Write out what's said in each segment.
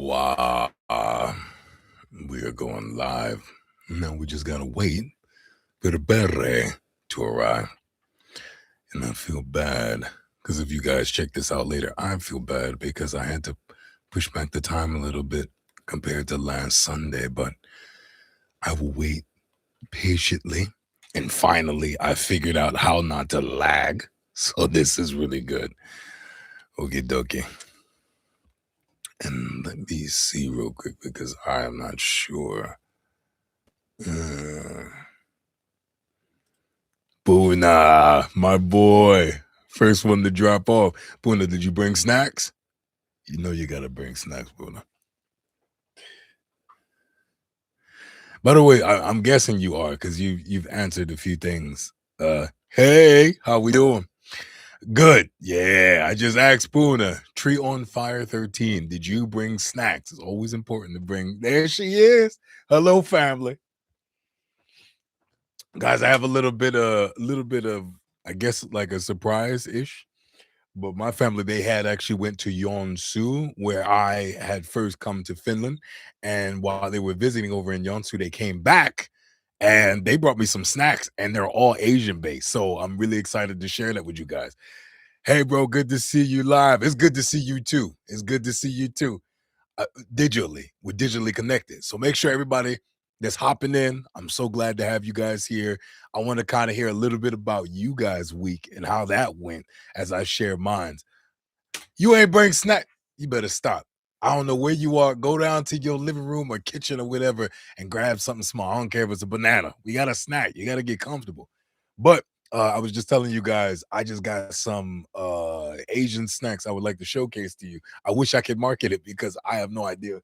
Wow. We are going live. Now we just gotta wait for the beret to arrive. And I feel bad because if you guys check this out later, I feel bad because I had to push back the time a little bit compared to last Sunday, but I will wait patiently. And finally, I figured out how not to lag. So this is really good. Okie dokie. And let me see real quick because I am not sure. Uh, Buna, my boy. First one to drop off. Buna, did you bring snacks? You know you gotta bring snacks, Buna. By the way, I'm guessing you are because you've answered a few things. Hey, how we doing? Good. Yeah, I just asked Buna. Tree on Fire 13. Did you bring snacks? It's always important to bring. There she is. Hello, family. Guys, I have a little bit of I guess like a surprise ish. But my family, they had actually went to Yonsu, where I had first come to Finland. And while they were visiting over in Yonsu, they came back and they brought me some snacks, and they're all Asian based. So I'm really excited to share that with you guys. Hey, bro, good to see you live. It's good to see you too. It's good to see you too. Digitally, we're digitally connected. So make sure everybody that's hopping in, I'm so glad to have you guys here. I want to kind of hear a little bit about you guys' week and how that went as I share mine. You ain't bring snack. You better stop. I don't know where you are. Go down to your living room or kitchen or whatever and grab something small. I don't care if it's a banana. We got a snack. You got to get comfortable. But I was just telling you guys, I just got some Asian snacks I would like to showcase to you. I wish I could market it because I have no idea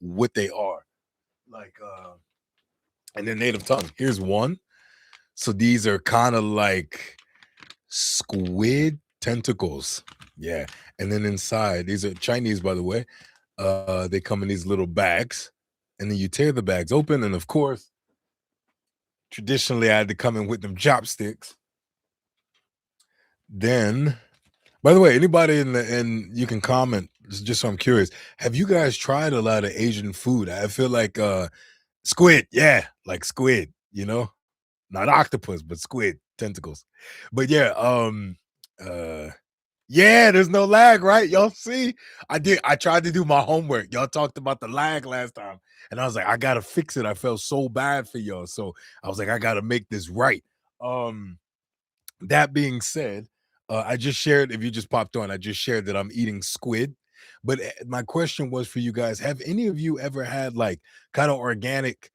what they are. Like and their native tongue. Here's one. So these are kind of like squid tentacles. Yeah. And then inside, these are Chinese, by the way. They come in these little bags, and then you tear the bags open. And of course, traditionally, I had to come in with them chopsticks. Then, by the way, anybody and you can comment just so I'm curious. Have you guys tried a lot of Asian food? I feel like squid, yeah, like squid, not octopus, but squid tentacles. But yeah, uh yeah, there's no lag, right? Y'all see? I tried to do my homework. Y'all talked about the lag last time. And I was like, I gotta fix it. I felt so bad for y'all. So I was like, I gotta make this right. Um, that being said, I just shared, if you just popped on, I just shared that I'm eating squid. But my question was for you guys: have any of you ever had like kind of organic,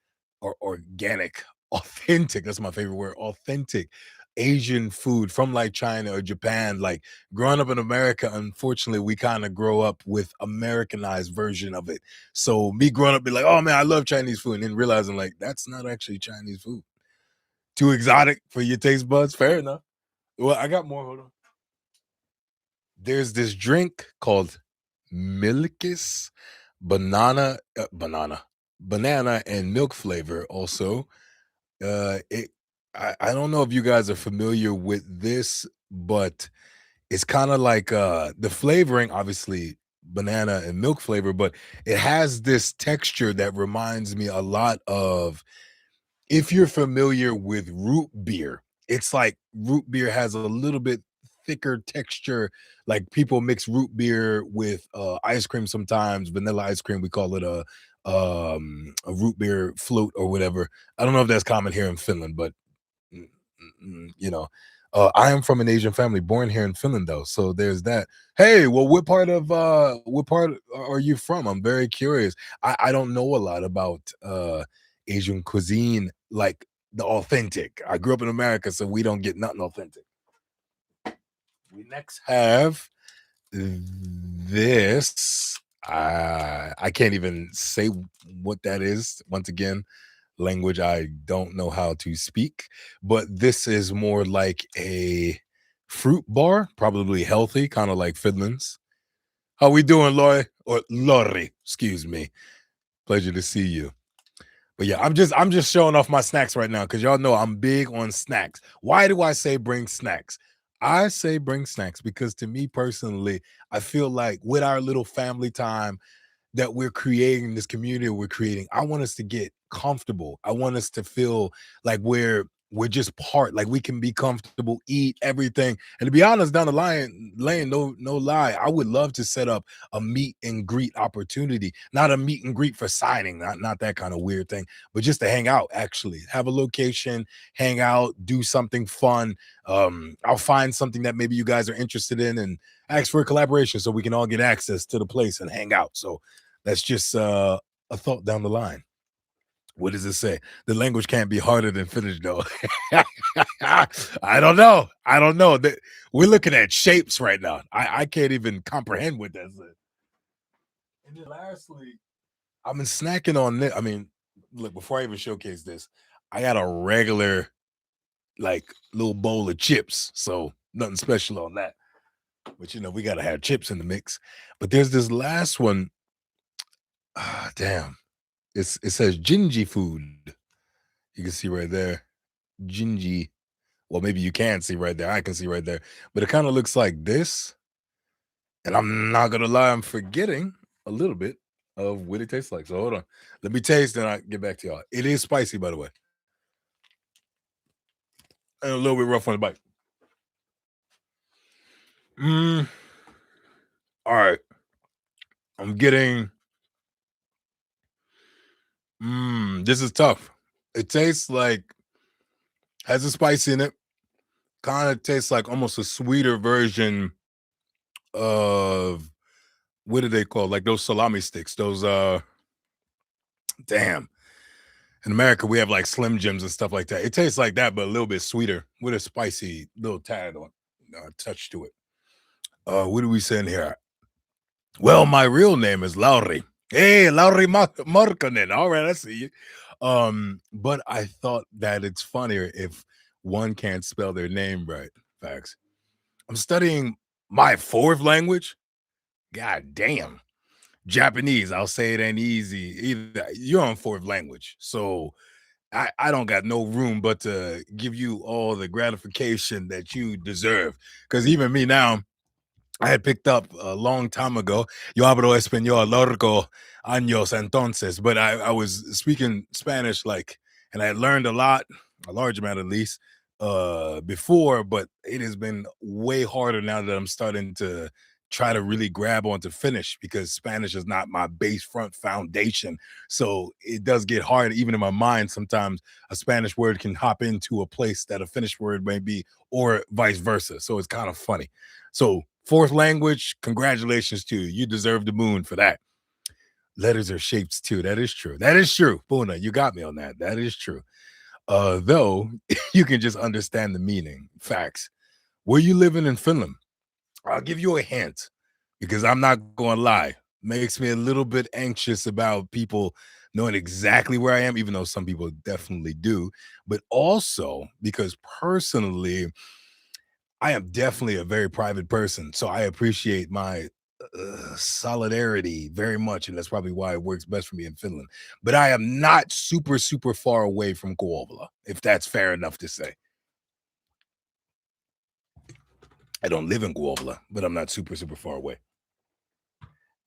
authentic? That's my favorite word, authentic Asian food from like China or Japan. Like growing up in America, unfortunately, we kind of grow up with Americanized version of it. So me growing up, be like, oh man, I love Chinese food, and then realizing like that's not actually Chinese food. Too exotic for your taste buds. Fair enough. Well, I got more. Hold on. There's this drink called Milkis banana and milk flavor. Also, it. I don't know if you guys are familiar with this, but it's kind of like the flavoring, obviously banana and milk flavor, but it has this texture that reminds me a lot of if you're familiar with root beer. It's like root beer has a little bit thicker texture. Like people mix root beer with ice cream sometimes, vanilla ice cream. We call it a root beer float or whatever. I don't know if that's common here in Finland, but mm, you know, I am from an Asian family, born here in Finland though. So there's that. Hey, well, what part are you from? I'm very curious. I don't know a lot about Asian cuisine, like the authentic. I grew up in America, so we don't get nothing authentic. We next have this. I can't even say what that is. Once again, language I don't know how to speak, but this is more like a fruit bar, probably healthy, kind of like Finland's. How we doing, Lori? Or Lori, excuse me. Pleasure to see you. But yeah, I'm just showing off my snacks right now because y'all know I'm big on snacks. Why do I say bring snacks? I say bring snacks because to me personally, I feel like with our little family time, that we're creating, this community we're creating, I want us to get comfortable. I want us to feel like we're just part, like we can be comfortable, eat everything. And to be honest, down the lane, no lie, I would love to set up a meet and greet opportunity, not a meet and greet for signing, not that kind of weird thing, but just to hang out, actually have a location, hang out, do something fun. I'll find something that maybe you guys are interested in and ask for a collaboration so we can all get access to the place and hang out. So that's just a thought down the line. What does it say? The language can't be harder than Finnish, though. I don't know. I don't know. We're looking at shapes right now. I can't even comprehend what that says. And then lastly, I've been snacking on this. I mean, look, before I even showcase this, I got a regular, like, little bowl of chips. So nothing special on that. But we gotta have chips in the mix. But there's this last one. Ah, damn. It says Gingy food. You can see right there. Gingy. Well, maybe you can see right there. I can see right there. But it kind of looks like this. And I'm not gonna lie, I'm forgetting a little bit of what it tastes like. So hold on. Let me taste and I get back to y'all. It is spicy, by the way. And a little bit rough on the bite. All right. I'm getting this is tough. It tastes like has a spice in it. Kind of tastes like almost a sweeter version of what do they call like those salami sticks? Those damn. In America, we have like Slim Jims and stuff like that. It tastes like that, but a little bit sweeter with a spicy little tad on touch to it. What are we saying here? Well, my real name is Lauri. Hey, Lauri Markkanen. All right, I see you. But I thought that it's funnier if one can't spell their name right. Facts. I'm studying my fourth language. God damn. Japanese. I'll say it ain't easy either. You're on fourth language. So I don't got no room but to give you all the gratification that you deserve. Because even me now, I had picked up a long time ago. Yo hablo español largo años entonces, but I was speaking Spanish and I had learned a lot, a large amount at least, before, but it has been way harder now that I'm starting to try to really grab onto Finnish because Spanish is not my base front foundation. So it does get hard, even in my mind. Sometimes a Spanish word can hop into a place that a Finnish word may be, or vice versa. So it's kind of funny. So fourth language, congratulations to you. You deserve the moon for that. Letters are shapes too. That is true. That is true. Puna, you got me on that. That is true. Though you can just understand the meaning. Facts. Where you living in Finland? I'll give you a hint because I'm not going to lie. Makes me a little bit anxious about people knowing exactly where I am, even though some people definitely do. But also because personally, I am definitely a very private person. So I appreciate my solidarity very much. And that's probably why it works best for me in Finland. But I am not super, super far away from Kouvola, if that's fair enough to say. I don't live in Kouvola, but I'm not super, super far away.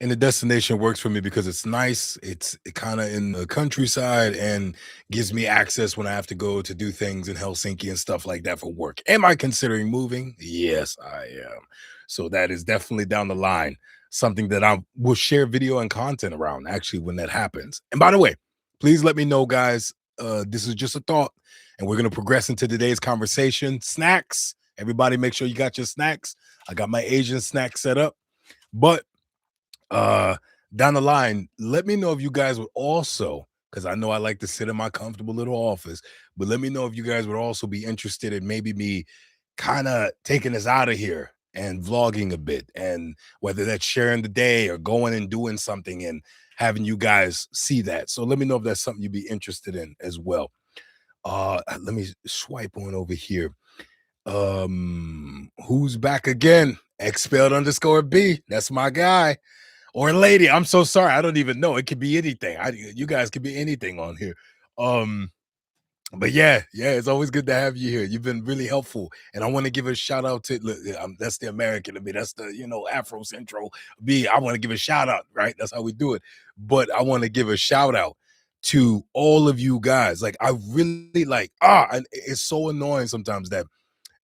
And the destination works for me because it's nice. It's kind of in the countryside and gives me access when I have to go to do things in Helsinki and stuff like that for work. Am I considering moving? Yes, I am. So that is definitely down the line. Something that I will share video and content around actually when that happens. And by the way, please let me know, guys. This is just a thought, and we're going to progress into today's conversation. Snacks. Everybody, make sure you got your snacks. I got my Asian snack set up. But down the line, let me know if you guys would also, because I know I like to sit in my comfortable little office, but let me know if you guys would also be interested in maybe me kind of taking us out of here and vlogging a bit, and whether that's sharing the day or going and doing something and having you guys see that. So let me know if that's something you'd be interested in as well. Let me swipe on over here. Who's back again? Expelled underscore B. That's my guy. Or lady. I'm so sorry. I don't even know. It could be anything. You guys could be anything on here. But yeah, yeah, it's always good to have you here. You've been really helpful, and I want to give a shout out to look, that's the American in me. That's the Afro Central B. I want to give a shout out, right? That's how we do it. But I want to give a shout out to all of you guys. Like I really like and it's so annoying sometimes that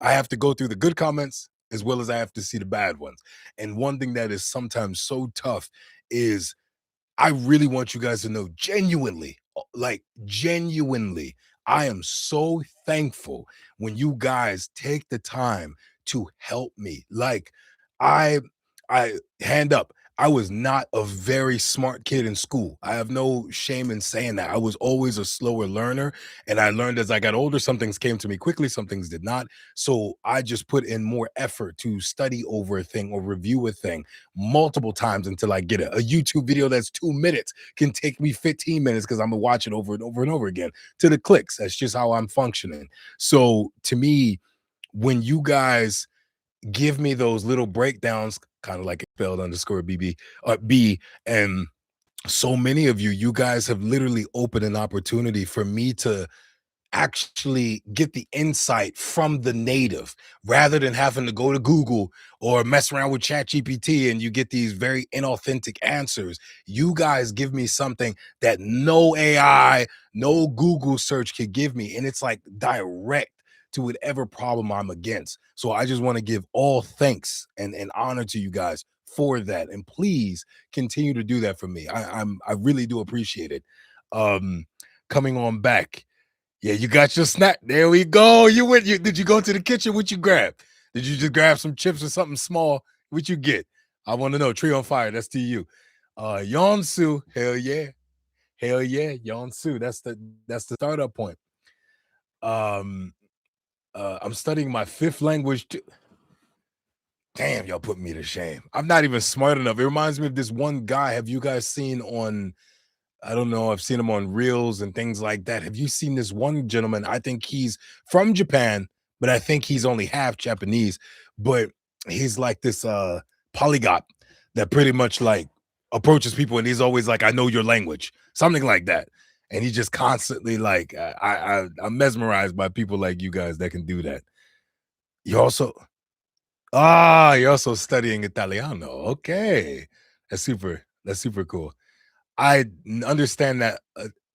I have to go through the good comments as well as I have to see the bad ones. And one thing that is sometimes so tough is I really want you guys to know genuinely, like genuinely, I am so thankful when you guys take the time to help me. Like I I hand up, I was not a very smart kid in school. I have no shame in saying that. I was always a slower learner, and I learned as I got older. Some things came to me quickly, some things did not. So I just put in more effort to study over a thing or review a thing multiple times until I get it. A YouTube video that's 2 minutes can take me 15 minutes because I'm gonna watch it over and over and over again to the clicks. That's just how I'm functioning. So to me, when you guys give me those little breakdowns, kind of like spelled underscore BB B, and so many of you guys have literally opened an opportunity for me to actually get the insight from the native rather than having to go to Google or mess around with ChatGPT and you get these very inauthentic answers. You guys give me something that no AI, no Google search could give me. And it's like direct to whatever problem I'm against. So I just want to give all thanks and honor to you guys for that. And please continue to do that for me. I really do appreciate it. Um Coming on back, yeah, you got your snack. There we go. Did you go to the kitchen? What you grab? Did you just grab some chips or something small? What you get? I want to know. Tree on fire. That's to you. Yonsu. Hell yeah. Hell yeah. Yonsu. That's the startup point. Um I'm studying my fifth language. Damn, y'all put me to shame. I'm not even smart enough. It reminds me of this one guy. Have you guys seen on I don't know. I've seen him on reels and things like that. Have you seen this one gentleman? I think he's from Japan, but I think he's only half Japanese. But he's like this polyglot that pretty much like approaches people, and he's always like, "I know your language," something like that. And he just constantly like, I'm mesmerized by people like you guys that can do that. You also you're also studying Italiano. Okay, That's super cool. Understand that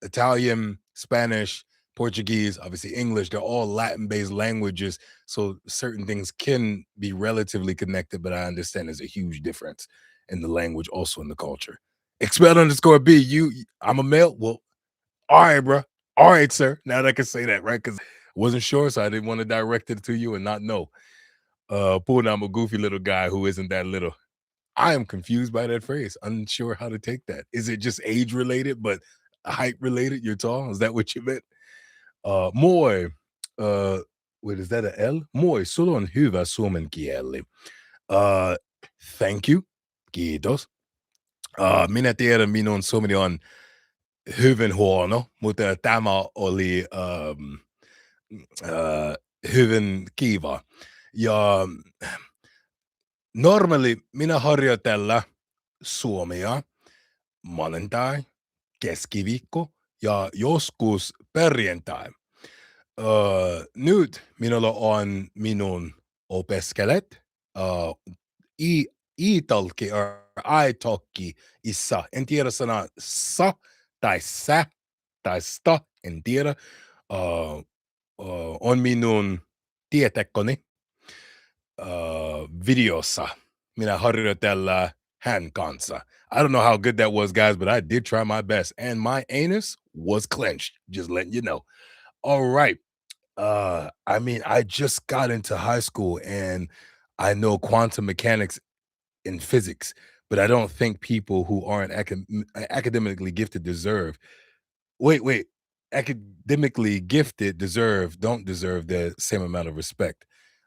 Italian, Spanish, Portuguese, obviously English, they're all Latin-based languages, so certain things can be relatively connected, but I understand there's a huge difference in the language, also in the culture. Expelled underscore B, I'm a male. Well, all right, bro. All right, sir. Now that I can say that, right? Because I wasn't sure, so I didn't want to direct it to you and not know. Poor, I'm a goofy little guy who isn't that little. I am confused by that phrase, unsure how to take that. Is it just age related, but height related? You're tall? Is that what you meant? Moi, uh, wait, is that a L? Moi, sulla on hyvä suomen kieli. Uh, Thank you. Kiitos. Minä tiedän minun suomeni on hyvin huono, mutta tämä oli hyvin kiva. Ja normaali minä harjoitella suomea maanantai, keskiviikko ja joskus perjantai. Nyt minulla on minun opiskelet italki italki issa. En tiedä sanaa sa tai sä tai sta, en tiedä. Uh, on minun tietekoni videossa. Minä harjoitella hän kanssa. I don't know how good that was, guys, but I did try my best. And my anus was clenched. Just letting you know. All right. I mean, I just got into high school and I know quantum mechanics and physics, but I don't think people who aren't academically gifted deserve. Wait. Academically gifted don't deserve the same amount of respect.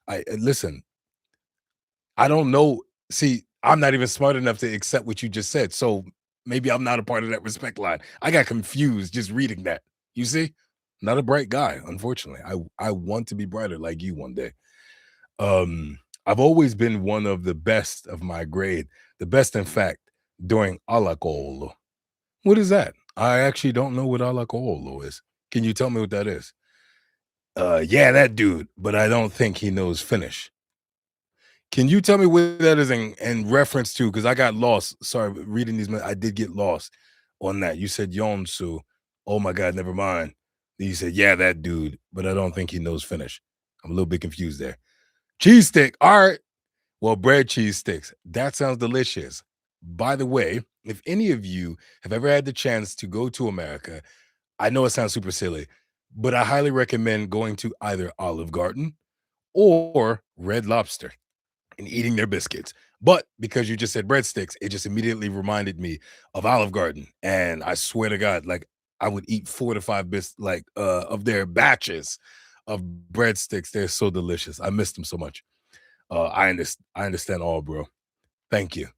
I listen, I don't know. See, I'm not even smart enough to accept what you just said. So maybe I'm not a part of that respect line. I got confused just reading that. You see? Not a bright guy, unfortunately. I want to be brighter like you one day. I've always been one of the best of my grade, the best in fact during alakolo. What is that? I actually don't know what alakolo is. Can you tell me what that is? Yeah, that dude, but I don't think he knows Finnish. Can you tell me what that is in reference to? Because I got lost. Sorry, but reading these, I did get lost on that. You said Yonsu. Oh my God, never mind. Then you said, yeah, that dude, but I don't think he knows Finnish. I'm a little bit confused there. Cheese stick. All right. Well, bread cheese sticks. That sounds delicious. By the way, if any of you have ever had the chance to go to America, I know it sounds super silly, but I highly recommend going to either Olive Garden or Red Lobster and eating their biscuits. But because you just said breadsticks, it just immediately reminded me of Olive Garden. And I swear to God, like I would eat 4 to 5 of their batches of breadsticks. They're so delicious. I miss them so much. I understand all, bro. Thank you.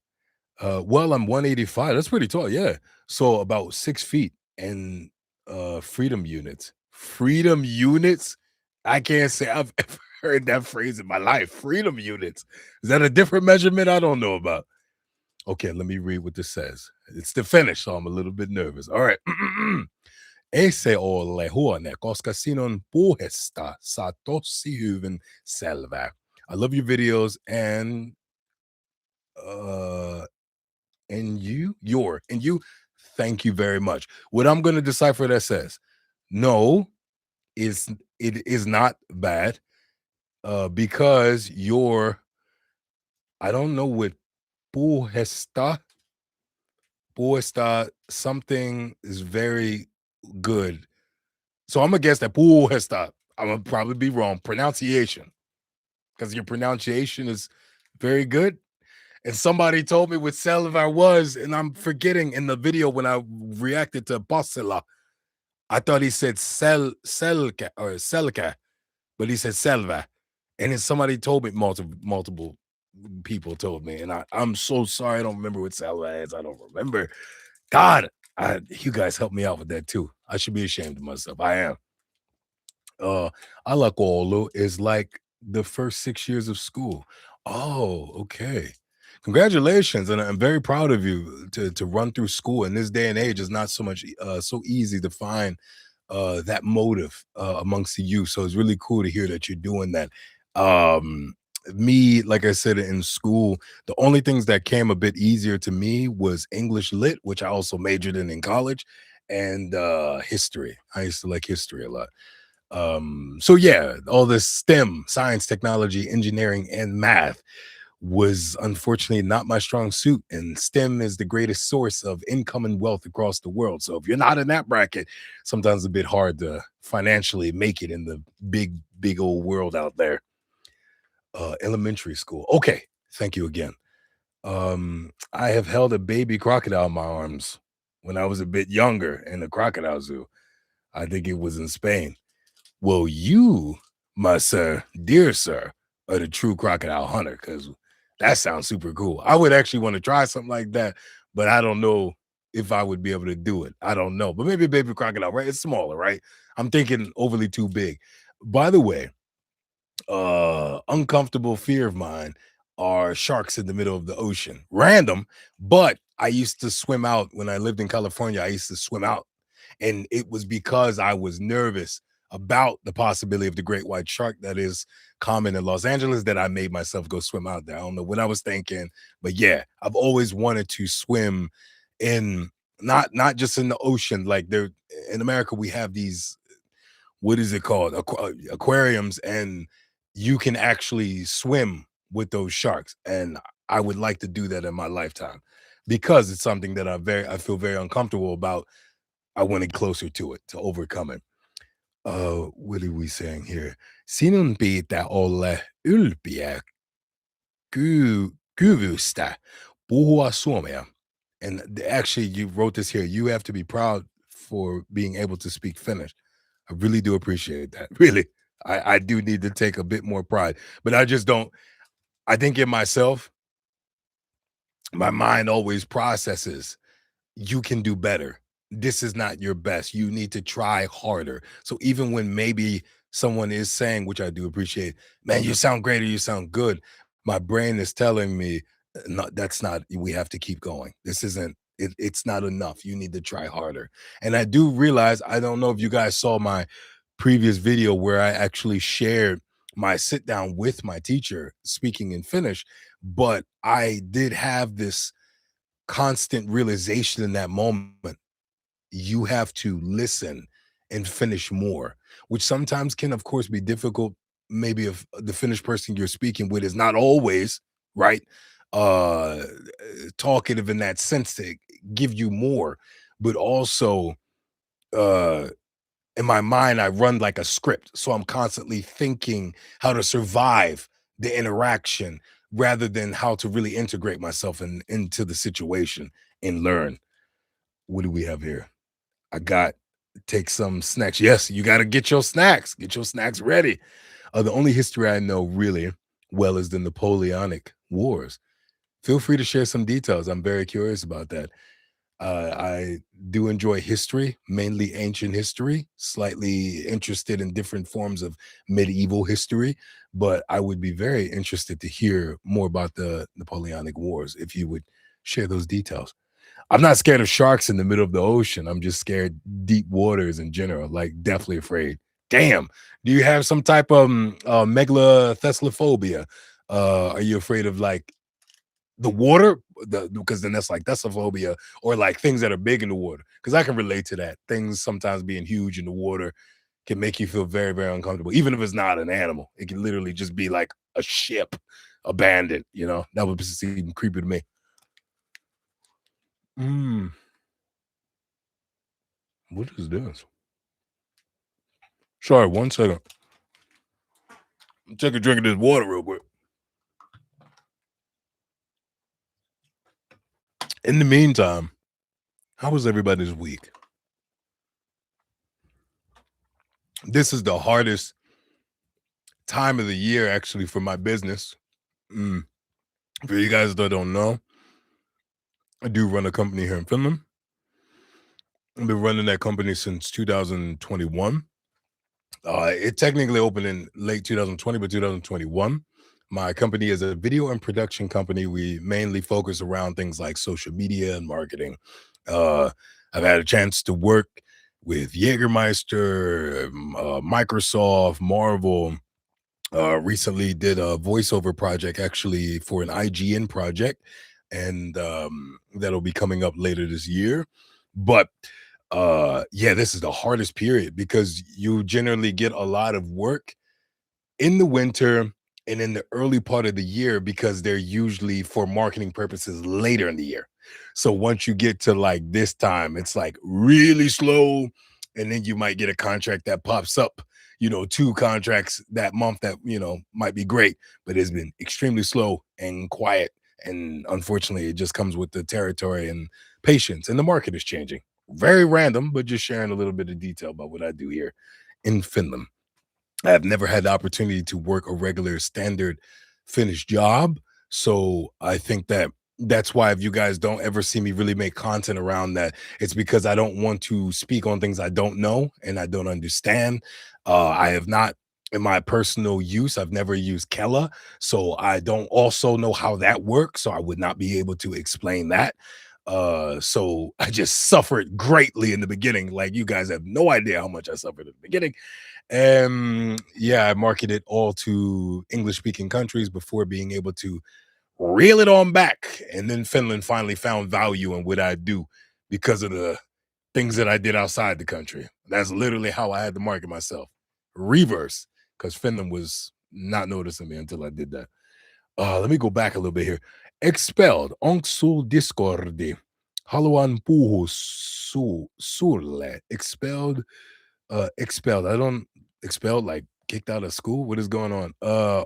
Well, I'm 185. That's pretty tall, yeah. So about 6 feet and freedom units. Freedom units? I can't say I've ever heard that phrase in my life. Freedom units. Is that a different measurement I don't know about? Okay, let me read what this says. It's the finish, so I'm a little bit nervous. All right. Ei se ole huone, koska sinun puhesta saa tosi hyvin selvää. I love your videos uh and you, thank you very much. What I'm going to decipher that says, no, is it is not bad, because your, I don't know what puhesta, puhesta, something is very good. So I'm gonna guess that puhesta. I'm gonna probably be wrong. Pronunciation, because your pronunciation is very good. And somebody told me what Selvar was, and I'm forgetting in the video when I reacted to Bossela. I thought he said Selka or Selka, but he said Selva. And then somebody told me, multiple people told me, and I'm so sorry. I don't remember what Selva is. I don't remember. God, you guys help me out with that too. I should be ashamed of myself. I am. Uh, Alakolu is like the first 6 years of school. Oh, okay. Congratulations, and I'm very proud of you to run through school in this day and age. Is not so much so easy to find that motive amongst the youth. So it's really cool to hear that you're doing that. Um, Me, like I said, in school, the only things that came a bit easier to me was English lit, which I also majored in college, and history. I used to like history a lot. So yeah, all this STEM, science, technology, engineering, and math was unfortunately not my strong suit. And STEM is the greatest source of income and wealth across the world. So if you're not in that bracket, sometimes it's a bit hard to financially make it in the big old world out there. Elementary school. Okay, thank you again. I have held a baby crocodile in my arms when I was a bit younger in the crocodile zoo. I think it was in Spain. Well, you, my sir, dear sir, are the true crocodile hunter, because that sounds super cool. I would actually want to try something like that, but I don't know if I would be able to do it. I don't know. But maybe a baby crocodile, right? It's smaller, right? I'm thinking overly too big. By the way, uncomfortable fear of mine are sharks in the middle of the ocean. Random, but I used to swim out when I lived in California. I used to swim out, and it was because I was nervous about the possibility of the great white shark that is common in Los Angeles that I made myself go swim out there. I don't know what I was thinking, but yeah, I've always wanted to swim in, not just in the ocean. Like there in America, we have these, what is it called, aquariums, and you can actually swim with those sharks. And I would like to do that in my lifetime, because it's something that I feel very uncomfortable about. I want to get closer to it, to overcome it. What are we saying here? Sinun pitää olla ylpeä kyvystä puhua suomea. And actually, you wrote this here. You have to be proud for being able to speak Finnish. I really do appreciate that. Really, I do need to take a bit more pride, but I just don't. I think in myself, my mind always processes, you can do better. This is not your best. You need to try harder. So even when maybe someone is saying, which I do appreciate, man, you sound great or you sound good, my brain is telling me, no, that's not, we have to keep going. This isn't, it's not enough. You need to try harder. And I do realize, I don't know if you guys saw my previous video where I actually shared my sit down with my teacher speaking in Finnish, but I did have this constant realization in that moment. You have to listen and finish more, which sometimes can, of course, be difficult. Maybe if the Finnish person you're speaking with is not always right, uh, talkative in that sense to give you more, but also, uh, in my mind, I run like a script, so I'm constantly thinking how to survive the interaction rather than how to really integrate myself into the situation and learn. What do we have here? I got take some snacks. Yes, you got to get your snacks. Get your snacks ready. The only history I know really well is the Napoleonic Wars. Feel free to share some details. I'm very curious about that. I do enjoy history, mainly ancient history, slightly interested in different forms of medieval history, but I would be very interested to hear more about the Napoleonic Wars if you would share those details. I'm not scared of sharks in the middle of the ocean. I'm just scared deep waters in general, like deathly afraid. Damn. Do you have some type of megalotheslophobia? Are you afraid of like the water? Because then that's like theslophobia or like things that are big in the water. Because I can relate to that. Things sometimes being huge in the water can make you feel very, very uncomfortable. Even if it's not an animal, it can literally just be like a ship abandoned, you know? That would seem creepy to me. Mm, what is this? Sorry, 1 second. Take a drink of this water real quick. In the meantime, how was everybody's week? This is the hardest time of the year actually for my business. Mm. For you guys that don't know, I do run a company here in Finland. I've been running that company since 2021. It technically opened in late 2020, but 2021. My company is a video and production company. We mainly focus around things like social media and marketing. Uh, I've had a chance to work with Jägermeister, Microsoft, Marvel. Recently did a voiceover project actually for an IGN project, and that'll be coming up later this year. But yeah, this is the hardest period because you generally get a lot of work in the winter and in the early part of the year because they're usually for marketing purposes later in the year. So once you get to like this time, it's like really slow. And then you might get a contract that pops up, you know, two contracts that month that, you know, might be great, but it's been extremely slow and quiet. And unfortunately, it just comes with the territory and patience. And the market is changing. Very random, but just sharing a little bit of detail about what I do here in Finland. I've never had the opportunity to work a regular standard finished job. So I think that that's why if you guys don't ever see me really make content around that, it's because I don't want to speak on things I don't know and I don't understand. I have not in my personal use, I've never used Kella. So I don't also know how that works. So I would not be able to explain that. So I just suffered greatly in the beginning. Like you guys have no idea how much I suffered in the beginning. Yeah, I marketed all to English speaking countries before being able to reel it on back. And then Finland finally found value in what I do because of the things that I did outside the country. That's literally how I had to market myself. Reverse, because Finland was not noticing me until I did that. Let me go back a little bit here. Expelled. Onko sul Discordi? Haluan puhua sulle. Expelled. Expelled. I don't expelled like kicked out of school. What is going on?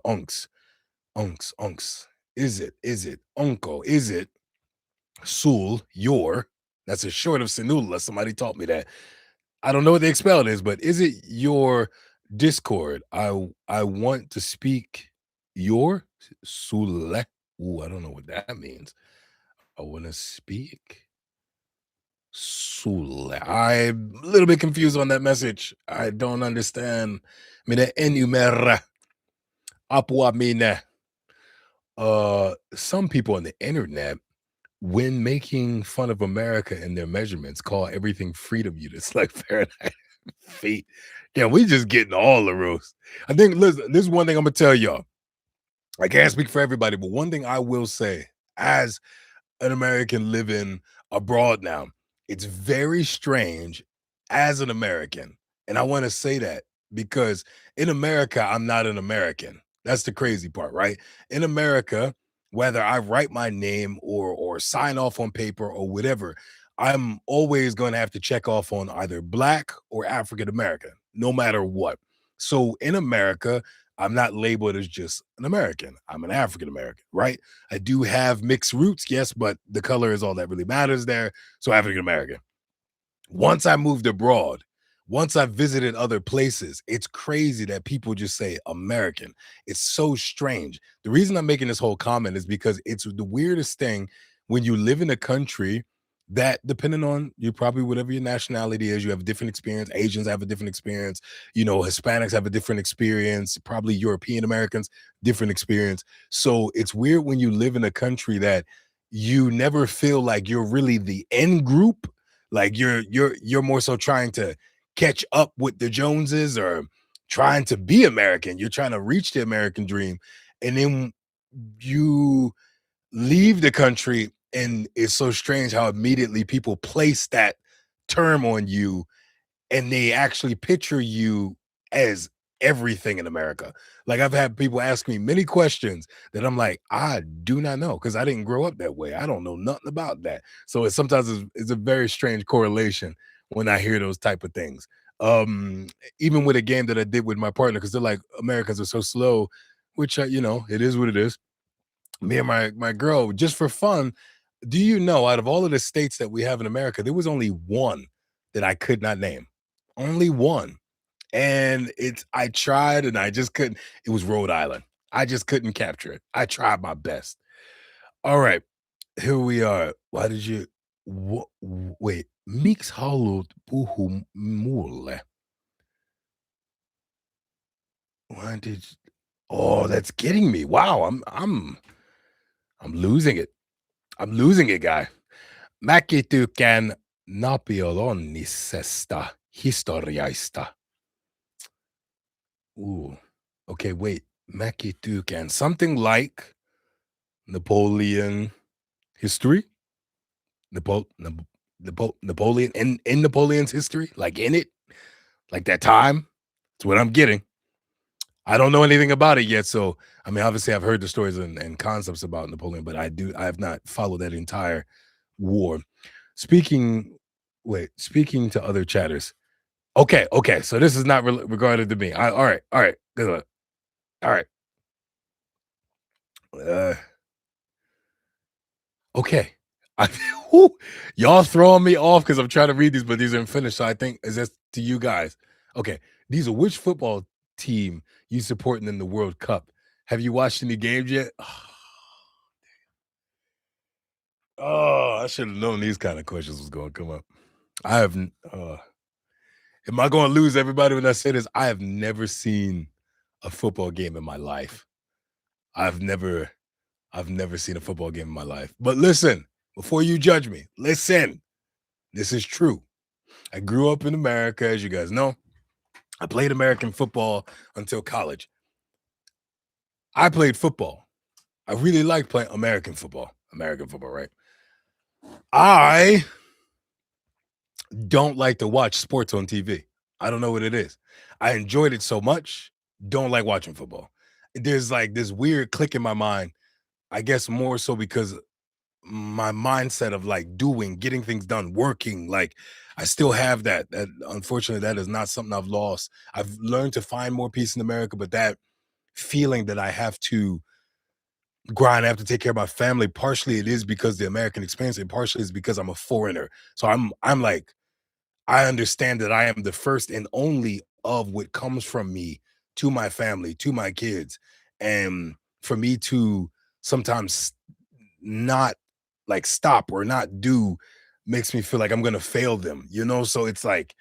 Unks. Unks. Unks. Is it Unko? Is it Sul your? That's a short of Sinula. Somebody taught me that. I don't know what the expelled is, but is it your Discord? I want to speak your Sule. Ooh, I don't know what that means. I want to speak Sule. I'm a little bit confused on that message. I don't understand. Minä en ymmärrä. Apua minä. Some people on the internet, when making fun of America and their measurements, call everything freedom units like Fahrenheit. Feet. Yeah, we just getting all the roast. I think listen, this is one thing I'm gonna tell y'all. I can't speak for everybody, but one thing I will say as an American living abroad now, it's very strange as an American. And I want to say that because in America, I'm not an American. That's the crazy part, right? In America, whether I write my name or sign off on paper or whatever, I'm always going to have to check off on either black or African American, no matter what. So in America, I'm not labeled as just an American. I'm an African American, right? I do have mixed roots, yes, but the color is all that really matters there. So African American. Once I moved abroad, once I visited other places, it's crazy that people just say American. It's so strange. The reason I'm making this whole comment is because it's the weirdest thing when you live in a country that, depending on you, probably whatever your nationality is, you have a different experience. Asians have a different experience. Hispanics have a different experience. Probably European Americans, different experience. So it's weird when you live in a country that you never feel like you're really the end group, like you're more so trying to catch up with the Joneses or trying to be American. You're trying to reach the American dream. And then you leave the country and it's so strange how immediately people place that term on you and they actually picture you as everything in America. Like I've had people ask me many questions that I'm like, I do not know because I didn't grow up that way. I don't know nothing about that. So it's a very strange correlation when I hear those type of things. Even with a game that I did with my partner, because they're like, Americans are so slow, which it is what it is. Me and my girl, just for fun, do you know out of all of the states that we have in America, there was only one that I could not name. Only one. And I tried and I just couldn't. It was Rhode Island. I just couldn't capture it. I tried my best. All right, here we are. Why did you wait? Mix halut puhu mulle. Why did Oh, that's getting me. Wow, I'm losing it. I'm losing it, guy. Mäki tykkään napoleonisesta historiaista. Ooh. Okay, wait. Mäki tykkään. Something like Napoleon history? Napoleon in Napoleon's history? Like in it? Like that time? That's what I'm getting. I don't know anything about it yet. So I mean, obviously I've heard the stories and concepts about Napoleon, but I have not followed that entire war. Speaking speaking to other chatters. Okay, okay. So this is not regarded to me. All right. Good luck. All right. Uh, okay. I, whew, y'all throwing me off because I'm trying to read these, but these are in Finnish. So I think is this to you guys. Okay. These are which football team you supporting in the World Cup? Have you watched any games yet? Oh, I should have known these kind of questions was going to come up. I haven't. Am I going to lose everybody when I say this? I have never seen a football game in my life. I've never I've never seen a football game in my life. But listen, before you judge me, listen. This is true. I grew up in America, as you guys know. I played American football until college. I played football. I really like playing American football. American football, right? I don't like to watch sports on TV. I don't know what it is. I enjoyed it so much. Don't like watching football. There's like this weird click in my mind. I guess more so because my mindset of like doing, getting things done, working, like I still have that. That unfortunately, that is not something I've lost. I've learned to find more peace in America, but that feeling that I have to grind, I have to take care of my family. Partially it is because the American experience, and partially is because I'm a foreigner. So I'm like, I understand that I am the first and only of what comes from me to my family, to my kids. And for me to sometimes not like stop or not do makes me feel like I'm gonna fail them, you know? So it's like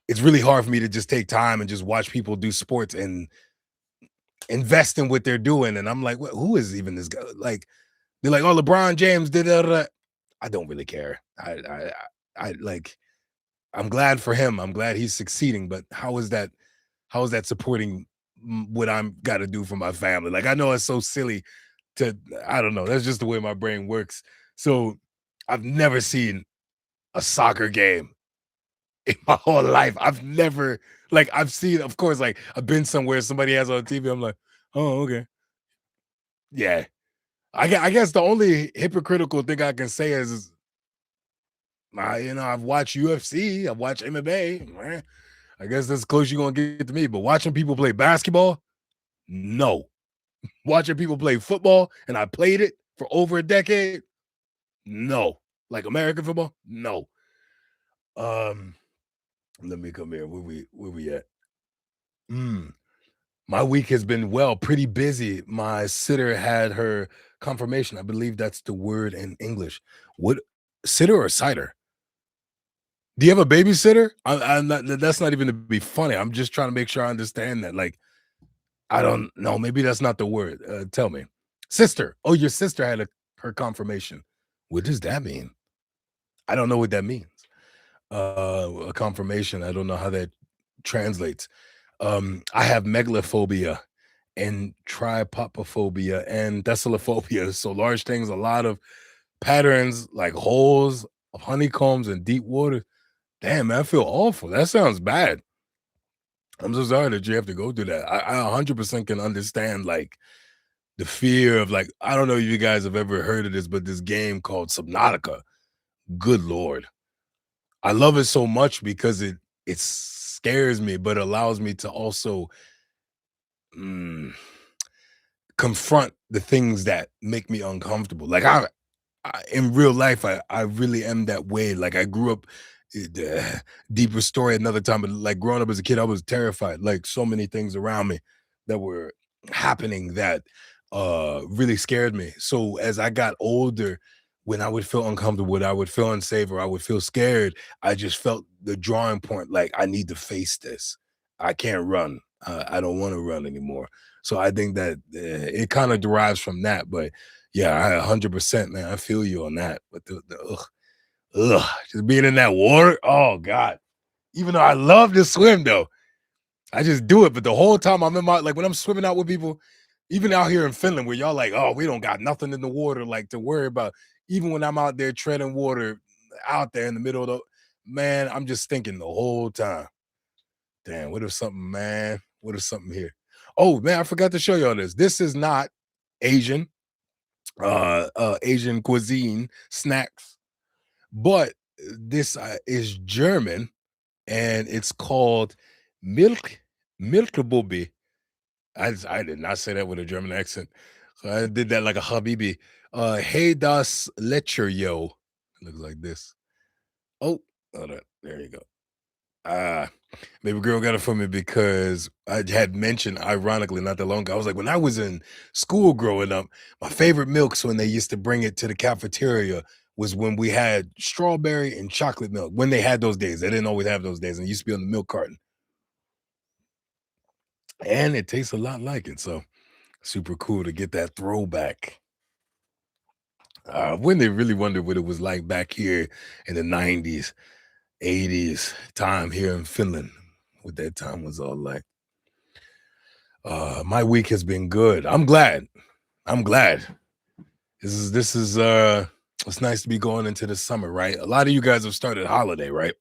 it's really hard for me to just take time and just watch people do sports and invest in what they're doing. And I'm like, who is even this guy? Like they're like, oh, LeBron James did that. I don't really care. I like I'm glad for him. I'm glad he's succeeding, but how is that supporting what I'm got to do for my family? Like I know it's so silly to I don't know. That's just the way my brain works. So I've never seen a soccer game in my whole life. I've never like I've seen, of course, like I've been somewhere somebody has on TV. I'm like, oh, okay. Yeah. I guess the only hypocritical thing I can say is I've watched UFC, I've watched MMA. I guess that's close you're gonna get to me. But watching people play basketball, no. Watching people play football, and I played it for over a decade, no. Like American football, no. Um, let me come here. Where we at? Mm. My week has been pretty busy. My sitter had her confirmation. I believe that's the word in English. What sitter or cider? Do you have a babysitter? I'm not. That's not even to be funny. I'm just trying to make sure I understand that. Like, I don't know. Maybe that's not the word. Tell me, sister. Oh, your sister had her confirmation. What does that mean? I don't know what that means. A confirmation. I don't know how that translates. I have megalophobia and trypopophobia and thesalophobia. So large things, a lot of patterns like holes, honeycombs, and deep water. Damn, man, I feel awful. That sounds bad. I'm so sorry that you have to go through that. I 100% can understand like the fear of like I don't know if you guys have ever heard of this, but this game called Subnautica. Good lord, I love it so much because it scares me, but allows me to also mm, confront the things that make me uncomfortable. Like in real life, I really am that way. Like I grew up. Deeper story another time, but like growing up as a kid, I was terrified. Like so many things around me that were happening that really scared me. So as I got older, when I would feel uncomfortable, when I would feel unsafe, or I would feel scared, I just felt the drawing point. Like I need to face this. I can't run. I don't want to run anymore. So I think that it kind of derives from that. But yeah, I 100%, man. I feel you on that. But ugh, just being in that water. Oh God. Even though I love to swim though, I just do it. But the whole time I'm in my like when I'm swimming out with people, even out here in Finland, where y'all like, oh, we don't got nothing in the water like to worry about. Even when I'm out there treading water out there in the middle of the man, I'm just thinking the whole time. Damn, what if something, man? What if something here? Oh man, I forgot to show y'all this. This is not Asian, Asian cuisine snacks, but this is German and it's called Milk Milkbubi. I did not say that with a German accent. So I did that like a Habibi. Hey das Lecher yo. Looks like this. Oh, hold on. There you go. Ah, baby girl got it for me because I had mentioned, ironically, not that long ago. I was like, when I was in school growing up, my favorite milks when they used to bring it to the cafeteria was when we had strawberry and chocolate milk. When they had those days, they didn't always have those days, and it used to be on the milk carton, and it tastes a lot like it. So super cool to get that throwback. When they really wondered what it was like back here in the 90s, 80s, time here in Finland, what that time was all like. My week has been good. I'm glad. I'm glad. This is it's nice to be going into the summer, right? A lot of you guys have started holiday, right?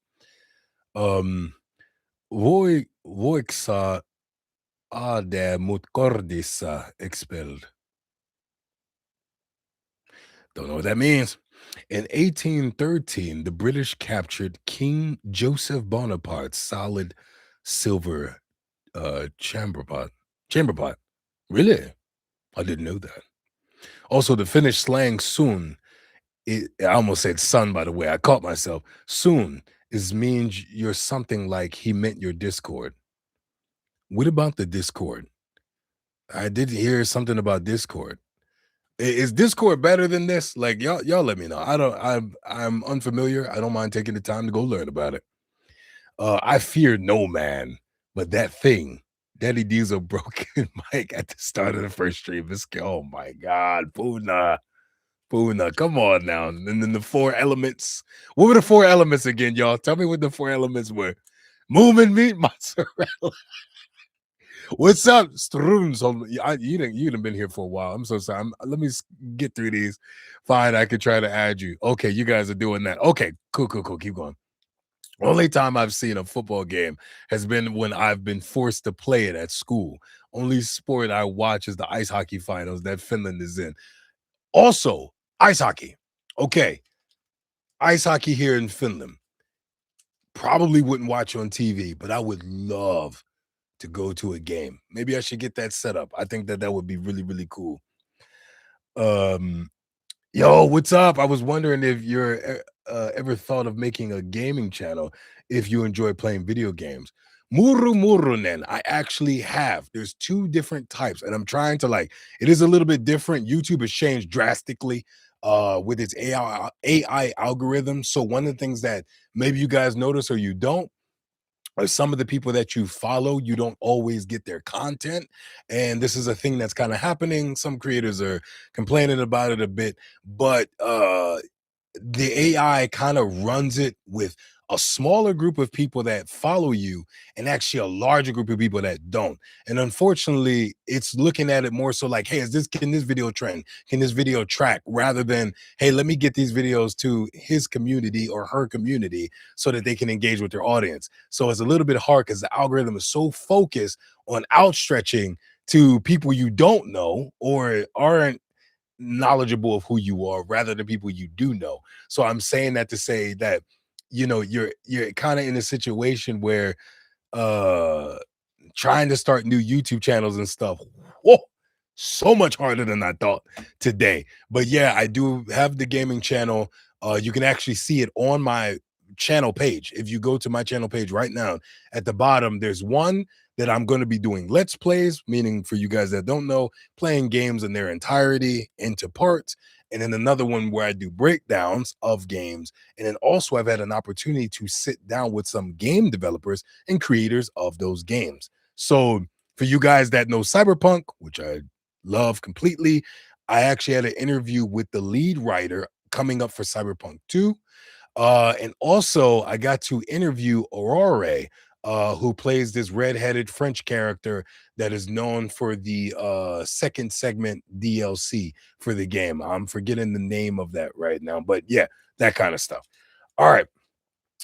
Um Voiksa ade mut cordissa expelled. Don't know what that means. In 1813, the British captured King Joseph Bonaparte's solid silver chamber pot. Chamber pot. Really? I didn't know that. Also, the Finnish slang soon, I almost said son, by the way. I caught myself. Soon is means you're something like he meant your discord. What about the discord? I did hear something about discord. Is Discord better than this? Like y'all let me know. I'm unfamiliar. I don't mind taking the time to go learn about it. I fear no man, but that thing, Daddy Diesel broken mic at the start of the first stream. Oh my god, Puna. Puna, come on now. And then the four elements. What were the four elements again, y'all? Tell me what the four elements were. Moving meat, mozzarella. What's up, Struns? You done been here for a while. I'm so sorry. Let me get through these. Fine, I could try to add you. Okay, you guys are doing that. Okay, cool, cool, cool. Keep going. Only time I've seen a football game has been when I've been forced to play it at school. Only sport I watch is the ice hockey finals that Finland is in. Also, ice hockey. Okay, ice hockey here in Finland. Probably wouldn't watch on TV, but I would love to go to a game. Maybe I should get that set up. I think that that would be really, really cool. Um, Yo, what's up? I was wondering if you're ever thought of making a gaming channel if you enjoy playing video games. Muru Murunen, I actually have. There's two different types, and I'm trying to like it is a little bit different. YouTube has changed drastically with its AI algorithm. So one of the things that maybe you guys notice or you don't some of the people that you follow, you don't always get their content. And this is a thing that's kind of happening. Some creators are complaining about it a bit, but the AI kind of runs it with a smaller group of people that follow you and actually a larger group of people that don't. And unfortunately, it's looking at it more so like, hey, can this video trend? Can this video track rather than, hey, let me get these videos to his community or her community so that they can engage with their audience. So it's a little bit hard because the algorithm is so focused on outstretching to people you don't know or aren't knowledgeable of who you are rather than people you do know. So I'm saying that to say that you're kind of in a situation where uh trying to start new YouTube channels and stuff. Whoa, so much harder than I thought today. But yeah, I do have the gaming channel. You can actually see it on my channel page. If you go to my channel page right now, at the bottom, there's one that I'm going to be doing let's plays, meaning for you guys that don't know, playing games in their entirety into parts. And then another one where I do breakdowns of games. And then also I've had an opportunity to sit down with some game developers and creators of those games. So for you guys that know Cyberpunk, which I love completely, I actually had an interview with the lead writer coming up for Cyberpunk 2. And also I got to interview Aurore, who plays this redheaded French character that is known for the second segment DLC for the game. I'm forgetting the name of that right now, but yeah, that kind of stuff. All right,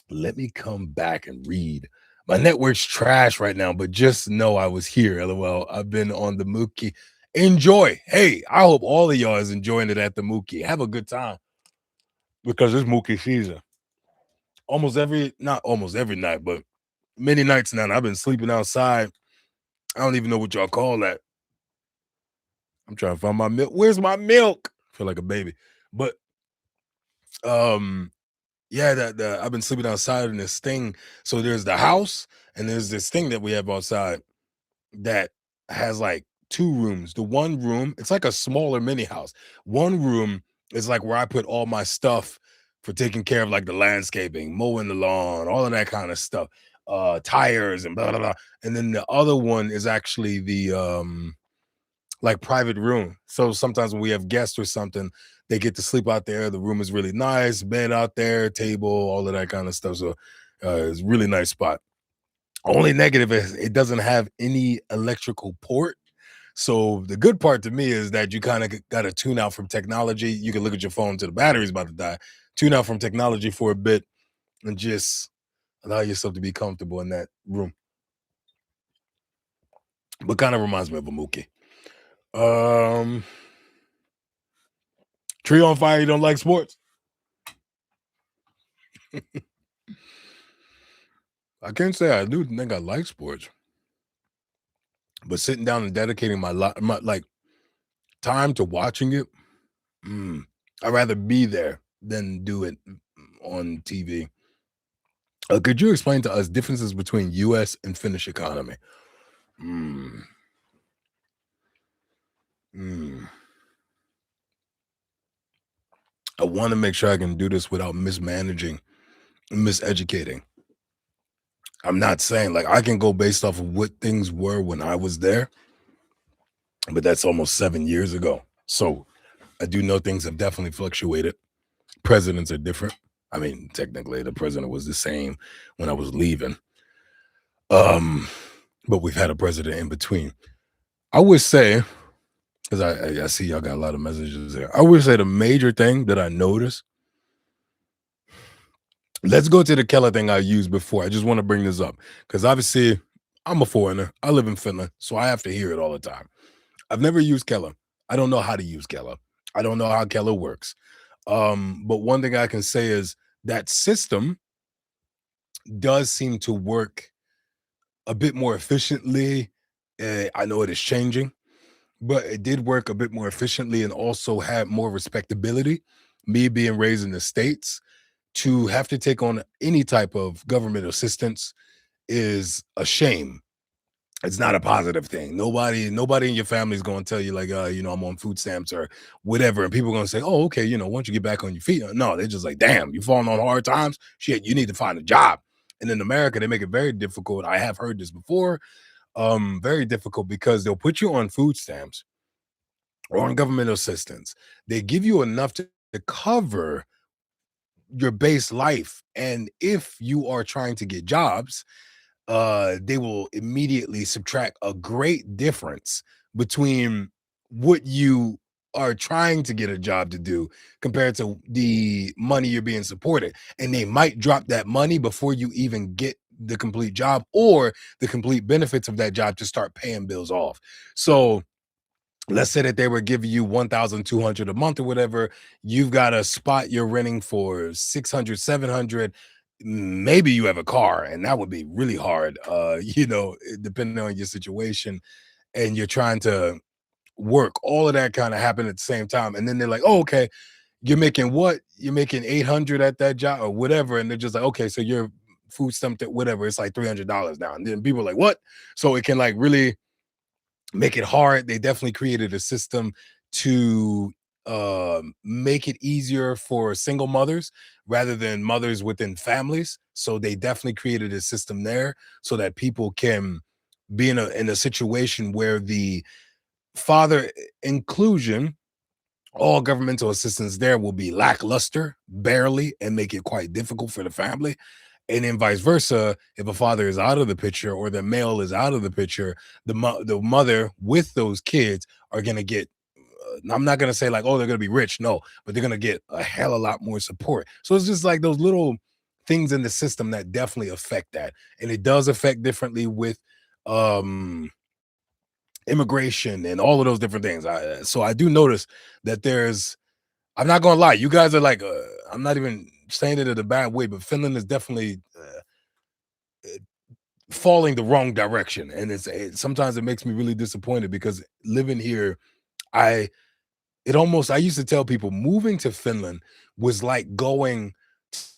let me come back and read. My network's trash right now, but just know I was here. LOL. I've been on the Mookie. Enjoy. Hey, I hope all of y'all is enjoying it at the Mookie. Have a good time because it's Mookie season. Not almost every night, but many nights now. I've been sleeping outside. I don't even know what y'all call that. I'm trying to find my milk. Where's my milk? I feel like a baby. But yeah, that I've been sleeping outside in this thing. So there's the house, and there's this thing that we have outside that has like two rooms. The one room, it's like a smaller mini house. One room is like where I put all my stuff for taking care of like the landscaping, mowing the lawn, all of that kind of stuff, tires and blah blah blah. And then the other one is actually the like private room. So sometimes when we have guests or something, they get to sleep out there. The room is really nice, bed out there, table, all of that kind of stuff. So it's a really nice spot. Only negative is it doesn't have any electrical port. So the good part to me is that you kind of got to tune out from technology. You can look at your phone till the battery's about to die. Tune out from technology for a bit and just allow yourself to be comfortable in that room. But kind of reminds me of a Mookie. Um, Tree on fire. You don't like sports? I can't say I do think I like sports, but sitting down and dedicating my like time to watching it, I'd rather be there than do it on TV. Could you explain to us differences between U.S. and Finnish economy? Mm, mm. I want to make sure I can do this without mismanaging, miseducating. I'm not saying like I can go based off of what things were when I was there, but that's almost 7 years ago. So I do know things have definitely fluctuated. Presidents are different. I mean, technically, the president was the same when I was leaving. Um, but we've had a president in between. I would say, because I see y'all got a lot of messages there. I would say the major thing that I noticed. Let's go to the Keller thing I used before. I just want to bring this up because obviously I'm a foreigner. I live in Finland, so I have to hear it all the time. I've never used Keller. I don't know how to use Keller. I don't know how Keller works. But one thing I can say is that system does seem to work a bit more efficiently. I know it is changing, but it did work a bit more efficiently and also had more respectability. Me being raised in the States, to have to take on any type of government assistance is a shame. It's not a positive thing. Nobody in your family is going to tell you like, I'm on food stamps or whatever, and people are going to say, "Oh, okay, once you get back on your feet." No, they're just like, "Damn, you falling on hard times? Shit, you need to find a job." And in America, they make it very difficult. I have heard this before. Very difficult because they'll put you on food stamps or on government assistance. They give you enough to cover your base life, and if you are trying to get jobs, they will immediately subtract a great difference between what you are trying to get a job to do compared to the money you're being supported. And they might drop that money before you even get the complete job or the complete benefits of that job to start paying bills off. So let's say that they were giving you 1,200 a month or whatever. You've got a spot you're renting for 600, 700. Maybe you have a car, and that would be really hard, depending on your situation. And you're trying to work. All of that kind of happen at the same time. And then they're like, "Oh, okay, you're making what? You're making 800 at that job or whatever." And they're just like, "Okay, so your food stumped at whatever. It's like $300 now." And then people are like, "What?" So it can like really make it hard. They definitely created a system to make it easier for single mothers rather than mothers within families. So they definitely created a system there so that people can be in a situation where the father inclusion, all governmental assistance there will be lackluster, barely, and make it quite difficult for the family. And then vice versa, if a father is out of the picture or the male is out of the picture, the mother with those kids are going to get, I'm not going to say like, oh, they're going to be rich. No, but they're going to get a hell of a lot more support. So it's just like those little things in the system that definitely affect that. And it does affect differently with um immigration and all of those different things. So I do notice that I'm not gonna lie, you guys are like, I'm not even saying it in a bad way, but Finland is definitely falling the wrong direction, and sometimes it makes me really disappointed because living here, I I used to tell people moving to Finland was like going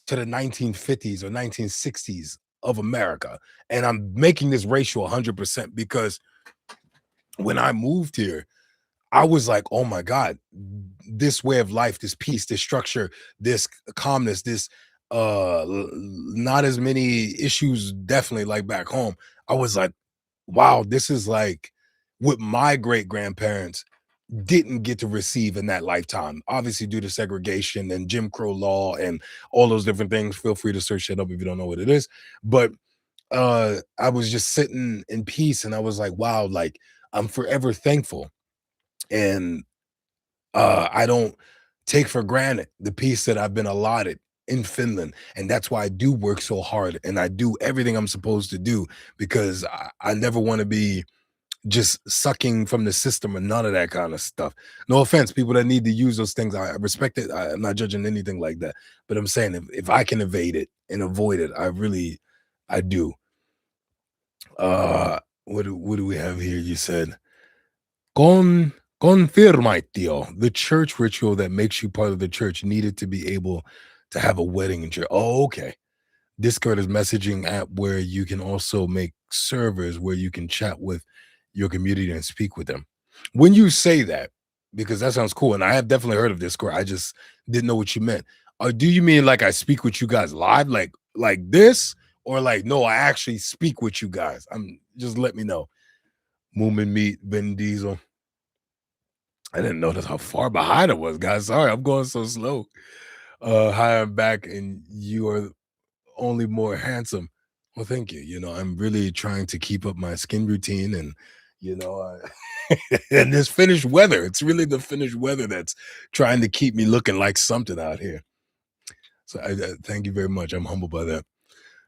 to the 1950s or 1960s of America, and I'm making this ratio 100% because when I moved here, I was like, "Oh my god, this way of life, this peace, this structure, this calmness, this not as many issues definitely like back home." I was like, "Wow, this is like what my great-grandparents didn't get to receive in that lifetime." Obviously due to segregation and Jim Crow law and all those different things. Feel free to search it up if you don't know what it is. But I was just sitting in peace and I was like, "Wow, like I'm forever thankful." And I don't take for granted the peace that I've been allotted in Finland. And that's why I do work so hard and I do everything I'm supposed to do because I never want to be just sucking from the system and none of that kind of stuff. No offense, people that need to use those things. I respect it. I'm not judging anything like that. But I'm saying if I can evade it and avoid it, I do. What do we have here? You said Con confirmatio, the church ritual that makes you part of the church, needed to be able to have a wedding in church. Oh, okay. Discord is messaging app where you can also make servers where you can chat with your community and speak with them. When you say that, because that sounds cool, and I have definitely heard of Discord, I just didn't know what you meant. Do you mean like I speak with you guys live, like this, or like no, I actually speak with you guys? I'm just let me know. Moomin Meat, Ben Diesel. I didn't notice how far behind I was, guys. Sorry, I'm going so slow. Hi, I'm back, and you are only more handsome. Well, thank you. I'm really trying to keep up my skin routine, and and this Finnish weather. It's really the Finnish weather that's trying to keep me looking like something out here. So I thank you very much. I'm humbled by that.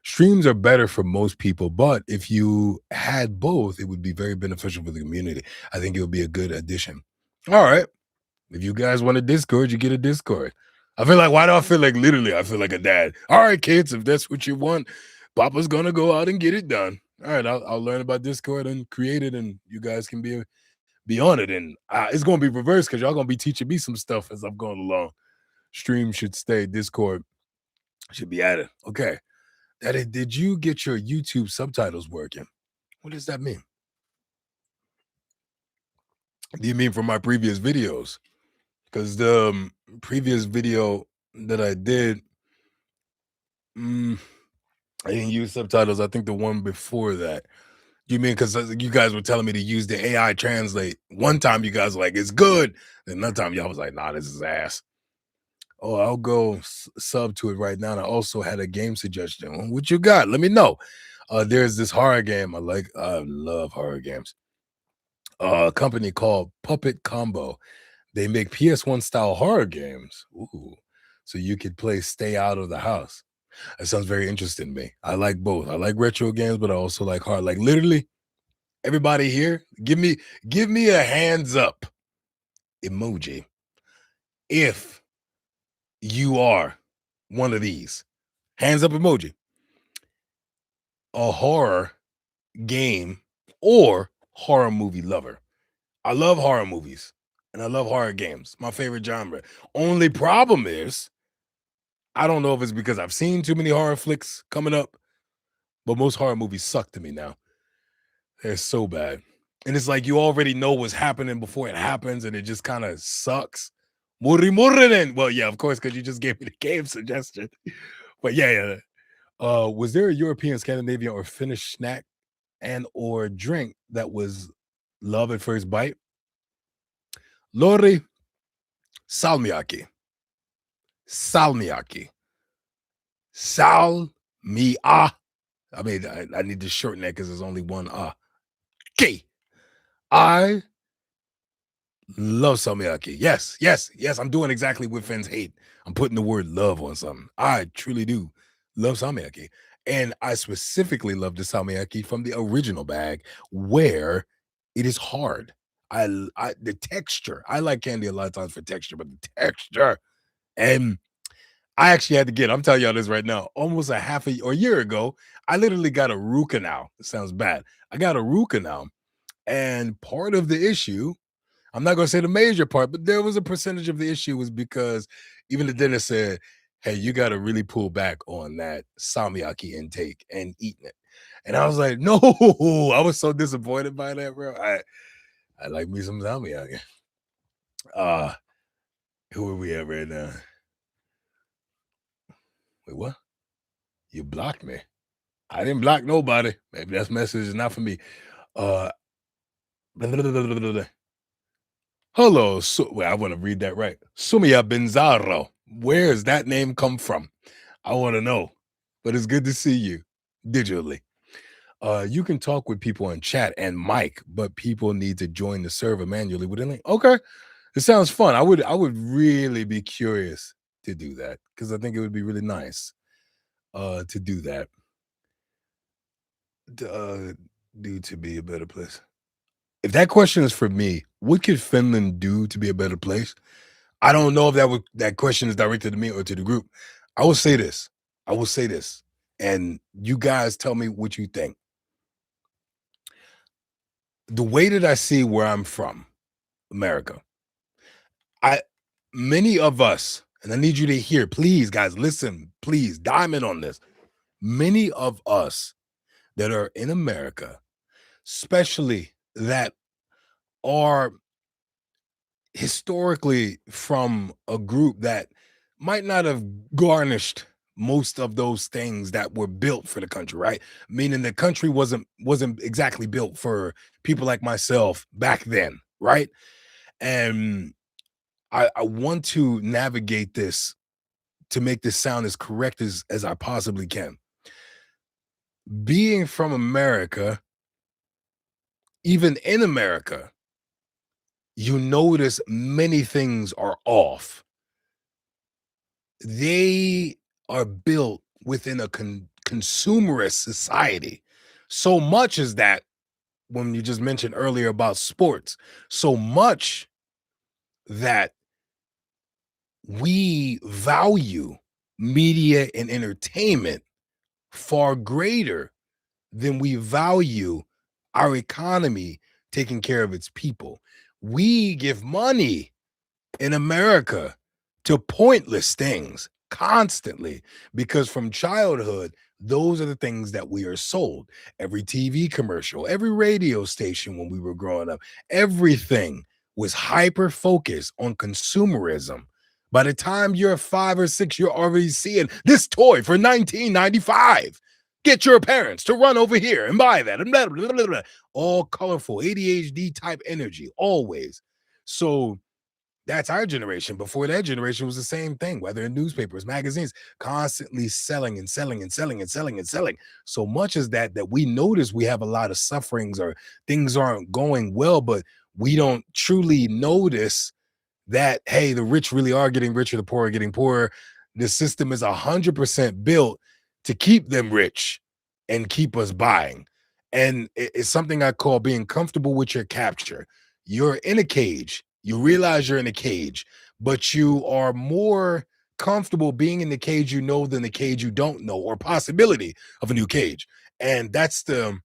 Streams are better for most people, but if you had both, it would be very beneficial for the community. I think it would be a good addition. All right. If you guys want a Discord, you get a Discord. I feel like, why do I feel like literally I feel like a dad? All right, kids, if that's what you want, Papa's gonna go out and get it done. All right, I'll learn about Discord and create it, and you guys can be on it. And it's gonna be reversed because y'all gonna be teaching me some stuff as I'm going along. Stream should stay, Discord should be added. Okay. Daddy, did you get your YouTube subtitles working? What does that mean? Do you mean from my previous videos? Because the previous video that I did, mm, I didn't use subtitles. I think the one before that. You mean because you guys were telling me to use the AI translate? One time you guys were like, it's good. Then another time y'all was like, nah, this is ass. Oh, I'll go sub to it right now. And I also had a game suggestion. What you got? Let me know. There's this horror game I like. I love horror games. A company called Puppet Combo. They make PS1 style horror games. Ooh. So you could play Stay Out of the House. That sounds very interesting to me. I like both. I like retro games, but I also like hard. Like literally, everybody here, give me a hands up emoji if you are one of these. Hands up emoji. A horror game or horror movie lover. I love horror movies and I love horror games. My favorite genre. Only problem is I don't know if it's because I've seen too many horror flicks coming up, but most horror movies suck to me now. They're so bad. And it's like you already know what's happening before it happens, and it just kind of sucks. Muri murinen. Well, yeah, of course, because you just gave me the game suggestion. But yeah. Was there a European, Scandinavian, or Finnish snack and or drink that was love at first bite? Lori salmiakki. Salmiakki. Salmia. I mean, I need to shorten that because there's only one K. I love salmiakki. Yes. I'm doing exactly what fans hate. I'm putting the word love on something. I truly do love salmiakki. And I specifically love the salmiakki from the original bag where it is hard. The texture. I like candy a lot of times for texture, but the texture. And I actually had to get, I'm telling y'all this right now, almost a half a or a year ago, I literally got a root canal. It sounds bad. I got a root canal. And part of the issue, I'm not going to say the major part, but there was a percentage of the issue was because even the dentist said, hey, you got to really pull back on that salmiakki intake and eating it. And I was like, no, I was so disappointed by that, bro. I like me some salmiakki. Uh, who are we at right now? Wait, what? You blocked me. I didn't block nobody. Maybe that message is not for me. Uh, Hello, well, I want to read that right. Sumia Benzaro. Where does that name come from? I want to know. But it's good to see you digitally. You can talk with people in chat and mic, but people need to join the server manually with a link. Okay, it sounds fun. I would really be curious to do that because I think it would be really nice to do that. Do to be a better place. If that question is for me, what could Finland do to be a better place? I don't know if that question is directed to me or to the group. I will say this. I will say this, and you guys tell me what you think. The way that I see where I'm from, America, I many of us, and I need you to hear, please, guys, listen, please, diamond on this. Many of us that are in America, especially that are historically from a group that might not have garnished most of those things that were built for the country, right? Meaning the country wasn't exactly built for people like myself back then, right? And I want to navigate this to make this sound as correct as I possibly can. Being from America, even in America, you notice many things are off. They are built within a consumerist society. So much is that when you just mentioned earlier about sports, so much that we value media and entertainment far greater than we value our economy taking care of its people. We give money in America to pointless things constantly because from childhood, those are the things that we are sold. Every TV commercial, every radio station when we were growing up, everything was hyper focused on consumerism. By the time you're 5 or 6, you're already seeing this toy for 1995. Get your parents to run over here and buy that. And blah, blah, blah, blah. All colorful, ADHD type energy, always. So that's our generation. Before that generation was the same thing, whether in newspapers, magazines, constantly selling and selling and selling and selling and selling. So much as that we notice we have a lot of sufferings or things aren't going well, but we don't truly notice that, hey, the rich really are getting richer, the poor are getting poorer. The system is 100% built to keep them rich and keep us buying. And it's something I call being comfortable with your capture. You're in a cage. You realize you're in a cage, but you are more comfortable being in the cage you know than the cage you don't know, or possibility of a new cage. And that's the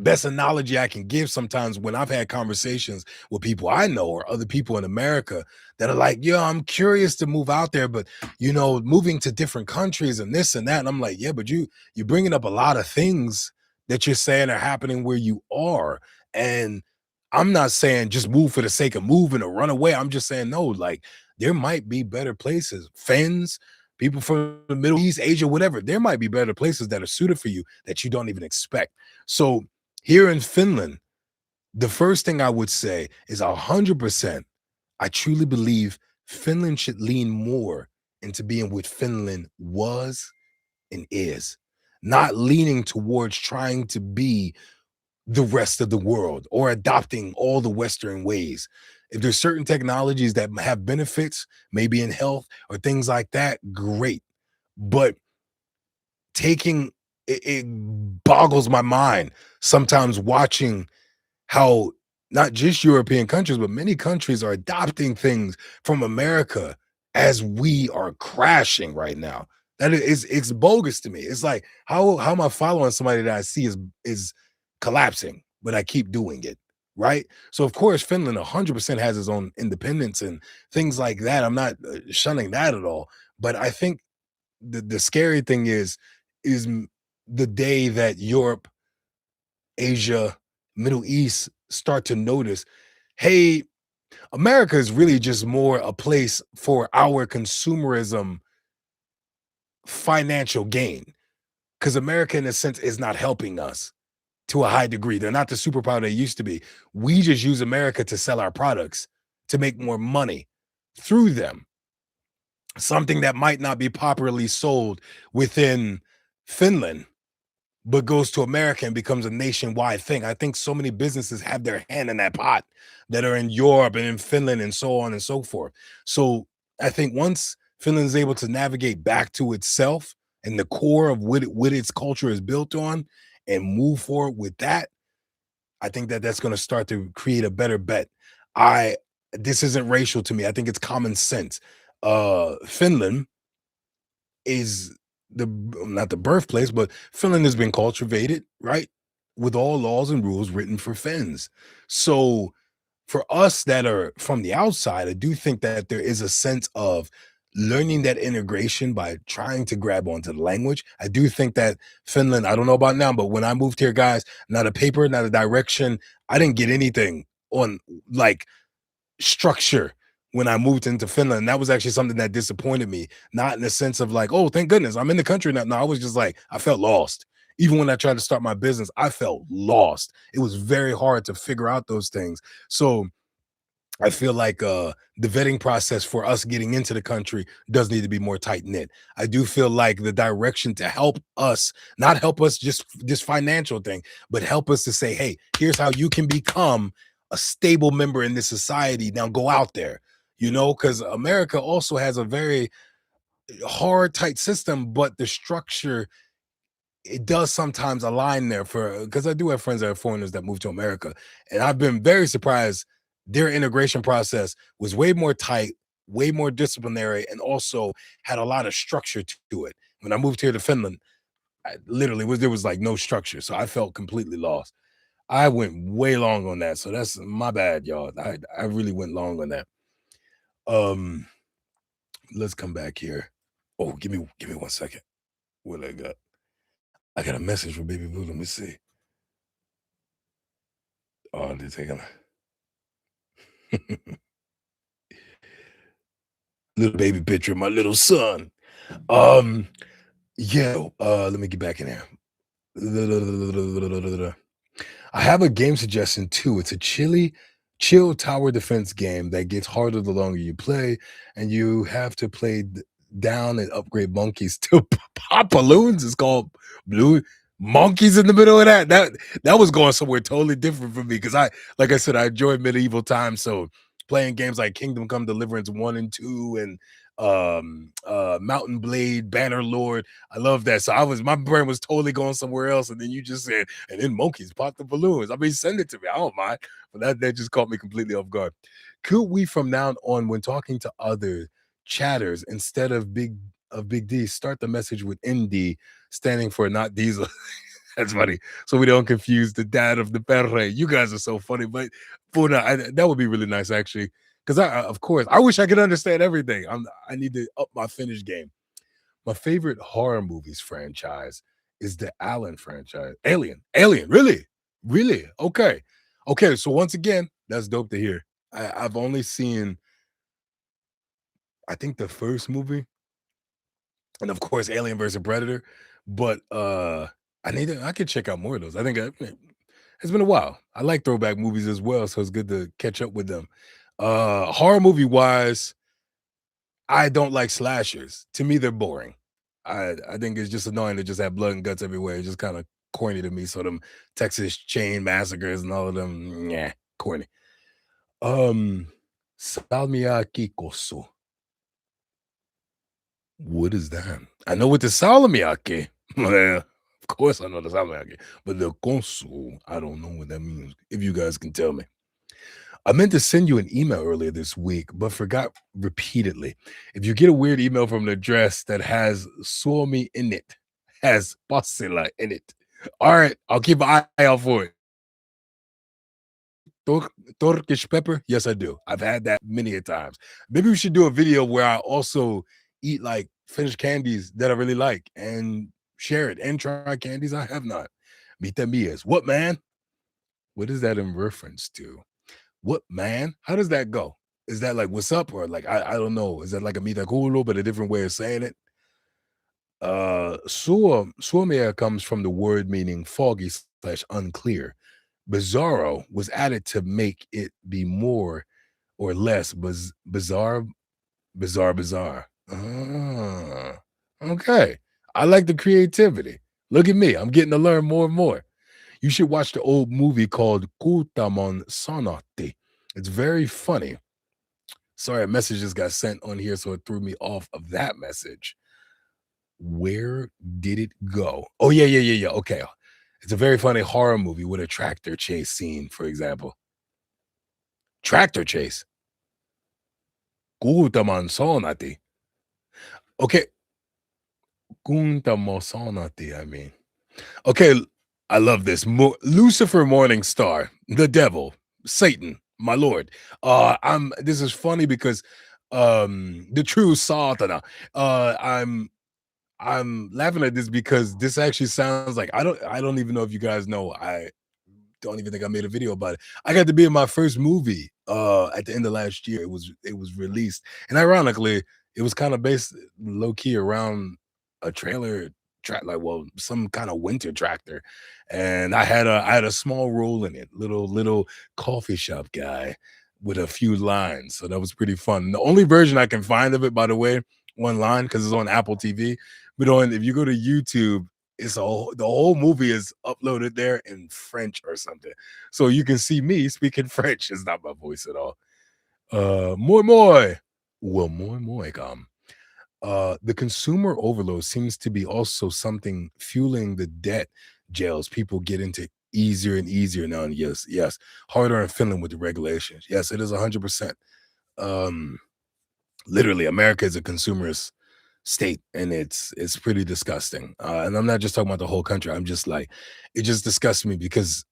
best analogy I can give sometimes when I've had conversations with people I know or other people in America that are like, yeah, I'm curious to move out there, but moving to different countries and this and that. And I'm like, yeah, but you're bringing up a lot of things that you're saying are happening where you are. And I'm not saying just move for the sake of moving or run away. I'm just saying, no, like there might be better places. Fans, people from the Middle East, Asia, whatever, there might be better places that are suited for you that you don't even expect. So here in Finland, the first thing I would say is 100%. I truly believe Finland should lean more into being what Finland was and is, not leaning towards trying to be the rest of the world or adopting all the Western ways. If there's certain technologies that have benefits, maybe in health or things like that, great. But taking it boggles my mind sometimes watching how not just European countries, but many countries are adopting things from America as we are crashing right now. That is it's bogus to me. It's like how am I following somebody that I see is collapsing, but I keep doing it, right? So of course Finland 100% has its own independence and things like that. I'm not shunning that at all, but I think the scary thing is the day that Europe, Asia, Middle East start to notice, hey, America is really just more a place for our consumerism financial gain. Because America, in a sense, is not helping us to a high degree. They're not the superpower they used to be. We just use America to sell our products to make more money through them. Something that might not be popularly sold within Finland but goes to America and becomes a nationwide thing. I think so many businesses have their hand in that pot that are in Europe and in Finland and so on and so forth. So I think once Finland is able to navigate back to itself and the core of what its culture is built on and move forward with that, I think that that's going to start to create a better bet. I This isn't racial to me. I think it's common sense. Finland is the not the birthplace, but Finland has been cultivated, right? With all laws and rules written for Finns. So for us that are from the outside, I do think that there is a sense of learning that integration by trying to grab onto the language. I do think that Finland, I don't know about now, but when I moved here, guys, not a paper, not a direction. I didn't get anything on like structure when I moved into Finland. That was actually something that disappointed me, not in the sense of like, oh, thank goodness I'm in the country now. No, I was just like, I felt lost. Even when I tried to start my business, I felt lost. It was very hard to figure out those things. So I feel like the vetting process for us getting into the country does need to be more tight knit. I do feel like the direction to help us, not help us just this financial thing, but help us to say, hey, here's how you can become a stable member in this society. Now go out there, because America also has a very hard, tight system, but the structure it does sometimes align there for because I do have friends that are foreigners that move to America, and I've been very surprised. Their integration process was way more tight, way more disciplinary, and also had a lot of structure to it. When I moved here to Finland, I literally was there was like no structure, so I felt completely lost. I went way long on that, so that's my bad, y'all. I really went long on that. Um, let's come back here. Oh, give me 1 second. What I got? I got a message from Baby Blue. Let me see. Oh, they're taking little baby picture of my little son. Um, yeah, let me get back in there. I have a game suggestion too. It's a chill tower defense game that gets harder the longer you play, and you have to play down and upgrade monkeys to pop balloons. It's called Blue Monkeys in the middle of that. That was going somewhere totally different for me because like I said, I enjoy medieval times. So playing games like Kingdom Come Deliverance 1 and 2 and Mountain Blade, Banner Lord. I love that. So my brain was totally going somewhere else. And then you just said, and then monkeys pop the balloons. I mean, send it to me. I don't mind. But that just caught me completely off guard. Could we from now on, when talking to other chatters, instead of Big D, start the message with ND standing for not diesel? That's funny. So we don't confuse the dad of the perre. You guys are so funny, but Puna, that would be really nice actually. Because of course, I wish I could understand everything. I need to up my Finnish game. My favorite horror movies franchise is the Alien franchise. Alien, really, really. Okay. So once again, that's dope to hear. I've only seen, I think, the first movie, and of course, Alien versus Predator. But I could check out more of those. I think it's been a while. I like throwback movies as well, so it's good to catch up with them. Horror movie wise, I don't like slashers. To me, they're boring. I think it's just annoying to just have blood and guts everywhere. It's just kind of corny to me. So them Texas Chain Massacres and all of them, yeah, corny. Um, Salmiakki Kosu. What is that? I know what the salmiakki. Well, of course I know the salmiakki, but the konsu, I don't know what that means. If you guys can tell me. I meant to send you an email earlier this week, but forgot repeatedly. If you get a weird email from an address that has Suomi in it, has Pasila in it. All right, I'll keep an eye out for it. Tor- Turkish pepper? Yes, I do. I've had that many a times. Maybe we should do a video where I also eat like Finnish candies that I really like and share it and try candies I have not. Mita mias. What man? What is that in reference to? What man? How does that go? Is that like what's up or like I don't know? Is that like a mita culo but a different way of saying it? Suomea comes from the word meaning foggy slash unclear. Bizarro was added to make it be more or less bizarre, bizarre. Ah, okay. I like the creativity. Look at me. I'm getting to learn more and more. You should watch the old movie called Kutamon Sonati. It's very funny. Sorry, a message just got sent on here, so it threw me off of that message. Where did it go? Oh, yeah. Okay. It's a very funny horror movie with a tractor chase scene, for example. Tractor chase. Kuutaman sonati. Okay. Kuntamo sonati, I mean. Okay, I love this. Lucifer Morning Star, the devil, Satan, my lord. I'm this is funny because the true Satana. I'm laughing at this because this actually sounds like I don't even know if you guys know. I don't even think I made a video about it. I got to be in my first movie at the end of last year. It was released. And ironically, it was kind of based low key around a trailer track, like some kind of winter tractor. And I had a small role in it, little coffee shop guy with a few lines. So that was pretty fun. The only version I can find of it, by the way, online because it's on Apple TV. But on if you go to YouTube, the whole movie is uploaded there in French or something. So you can see me speaking French. It's not my voice at all. Moi moi. Well, moi moi, the consumer overload seems to be also something fueling the debt jails people get into easier and easier now. And yes, yes, harder in Finland with the regulations. Yes, it is 100%. Um, Literally, America is a consumerist state, and it's pretty disgusting. And I'm not just talking about the whole country. I'm just like, it just disgusts me because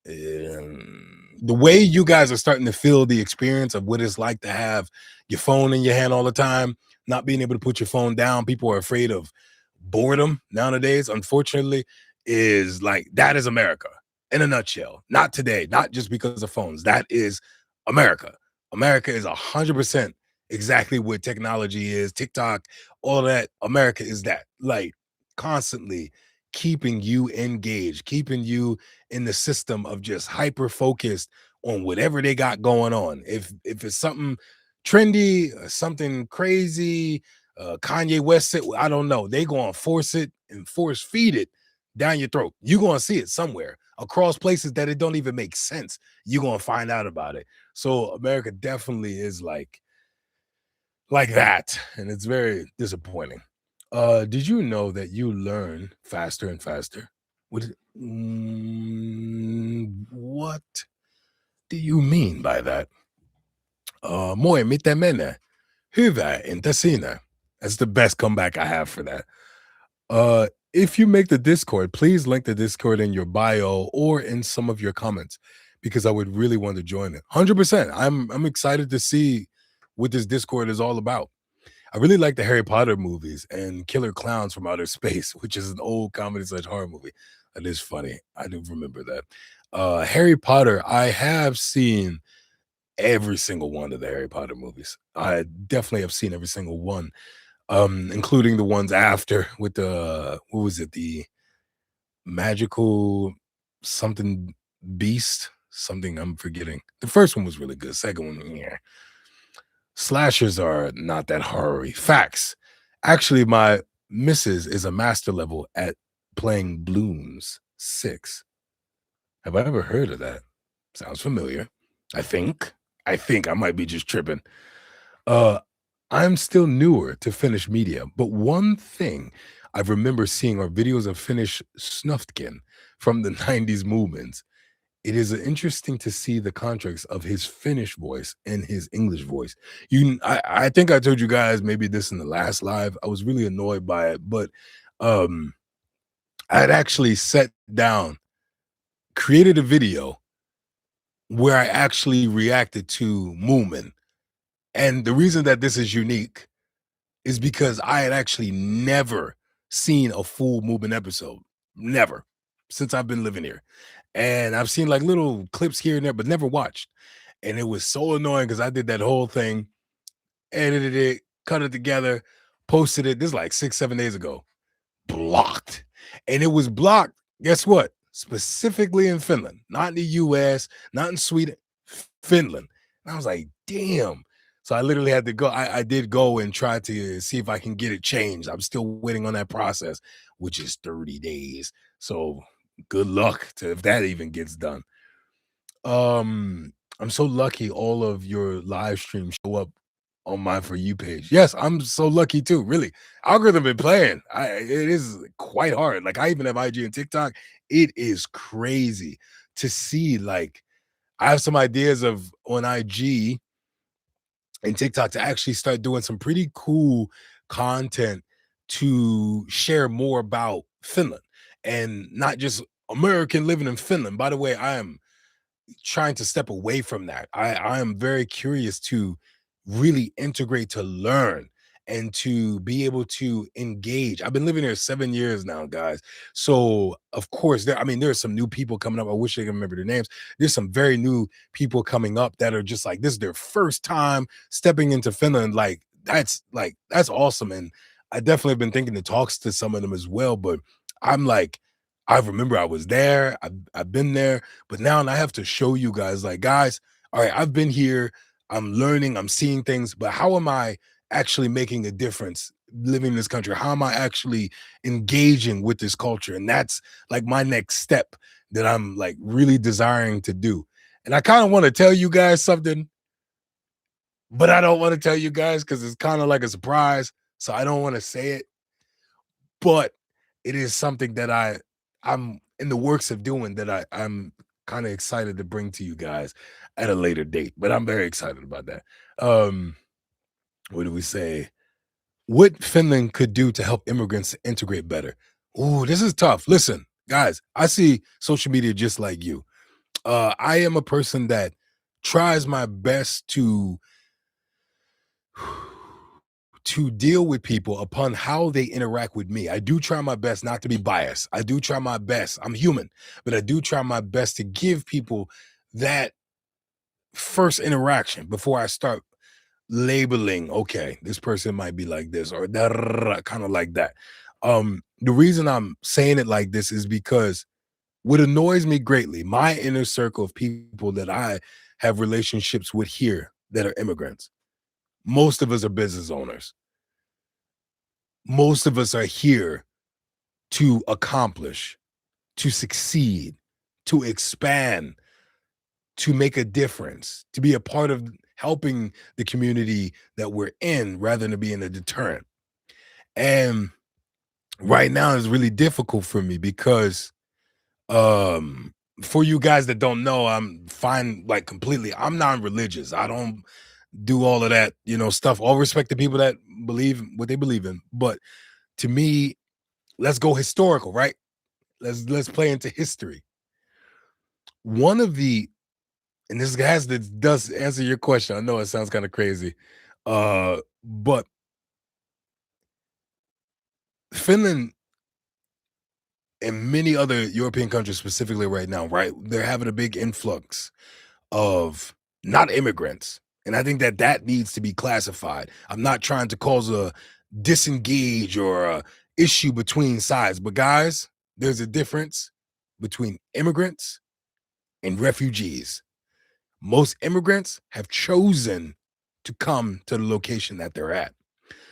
the way you guys are starting to feel the experience of what it's like to have your phone in your hand all the time, not being able to put your phone down. People are afraid of boredom nowadays, unfortunately, is like that is America in a nutshell. Not today, not just because of phones. That is America. America is 100% exactly what technology is, TikTok, all that. America is that, like, constantly keeping you engaged, keeping you in the system of just hyper focused on whatever they got going on. If it's something trendy, something crazy, Kanye West said, I don't know. They gonna force it and force feed it down your throat. You gonna see it somewhere across places that it don't even make sense. You gonna find out about it. So America definitely is like that, and it's very disappointing. Did you know that you learn faster and faster? What do you mean by that? Moi mitä menee? Hyvä, entä sinä? That's the best comeback I have for that. If you make the Discord, please link the Discord in your bio or in some of your comments because I would really want to join it. 100%. I'm excited to see what this Discord is all about. I really like the Harry Potter movies and Killer Clowns from Outer Space, which is an old comedy slash horror movie. That is funny. I do remember that. Harry Potter, I have seen every single one of the Harry Potter movies. I definitely have seen every single one, including the ones after with the what was it, the magical something beast, something I'm forgetting. The first one was really good. Second one, yeah. Slashers are not that horror-y. Facts. Actually, my missus is a master level at playing Blooms 6. Have I ever heard of that? Sounds familiar. I think. I might be just tripping. Uh, I'm still newer to Finnish media, but one thing I remember seeing are videos of Finnish Snufkin from the 90s movements. It is interesting to see the contrast of his Finnish voice and his English voice. I think I told you guys maybe this in the last live. I was really annoyed by it, but um, I had actually sat down, created a video where I actually reacted to Moomin. And the reason that this is unique is because I had actually never seen a full Moomin episode. Never. Since I've been living here. And I've seen like little clips here and there, but never watched. And it was so annoying because I did that whole thing, edited it, cut it together, posted it. This is like 6, 7 days ago. Blocked. And it was blocked. Guess what? Specifically in Finland, not in the US, not in Sweden, Finland. And I was like, damn. So I literally had to go. I did go and try to see if I can get it changed. I'm still waiting on that process, which is 30 days. So good luck to if that even gets done. I'm so lucky all of your live streams show up on my For You page. Yes, I'm so lucky too. Really, algorithm been playing. It is quite hard. Like I even have IG and TikTok. It is crazy to see. Like I have some ideas of on IG and TikTok to actually start doing some pretty cool content to share more about Finland and not just American living in Finland. By the way, I am trying to step away from that. I am very curious to really integrate, to learn, and to be able to engage. I've been living here 7 years now, guys. So of course, I mean, there are some new people coming up. I wish I could remember their names. There's some very new people coming up that are just like this is their first time stepping into Finland. That's awesome. And I definitely have been thinking to talks to some of them as well. But I'm like, I remember I was there. I've been there, but now I have to show you guys, like, guys, all right, I've been here, I'm learning, I'm seeing things, but how am I actually making a difference living in this country? How am I actually engaging with this culture? And that's like my next step that I'm like really desiring to do. And I kind of want to tell you guys something, but I don't want to tell you guys because it's kind of like a surprise. So I don't want to say it, but it is something that I'm in the works of doing that I'm kind of excited to bring to you guys at a later date. But I'm very excited about that. Um, what do we say? What Finland could do to help immigrants integrate better? Ooh, this is tough. Listen, guys, I see social media just like you. I am a person that tries my best to deal with people upon how they interact with me. I do try my best not to be biased. I do try my best. I'm human, but I do try my best to give people that first interaction before I start labeling, okay, this person might be like this or kind of like that. The reason I'm saying it like this is because what annoys me greatly, my inner circle of people that I have relationships with here that are immigrants, most of us are business owners. Most of us are here to accomplish, to succeed, to expand, to make a difference, to be a part of helping the community that we're in rather than being a deterrent. And right now is really difficult for me because for you guys that don't know, I'm fine like completely. I'm non-religious. I don't do all of that, stuff. All respect to people that believe what they believe in. But to me, let's go historical, right? Let's play into history. One of the and this has that does answer your question. I know it sounds kind of crazy. But Finland and many other European countries specifically right now, right? They're having a big influx of not immigrants. And I think that that needs to be classified. I'm not trying to cause a disengage or a issue between sides, but guys, there's a difference between immigrants and refugees. Most immigrants have chosen to come to the location that they're at.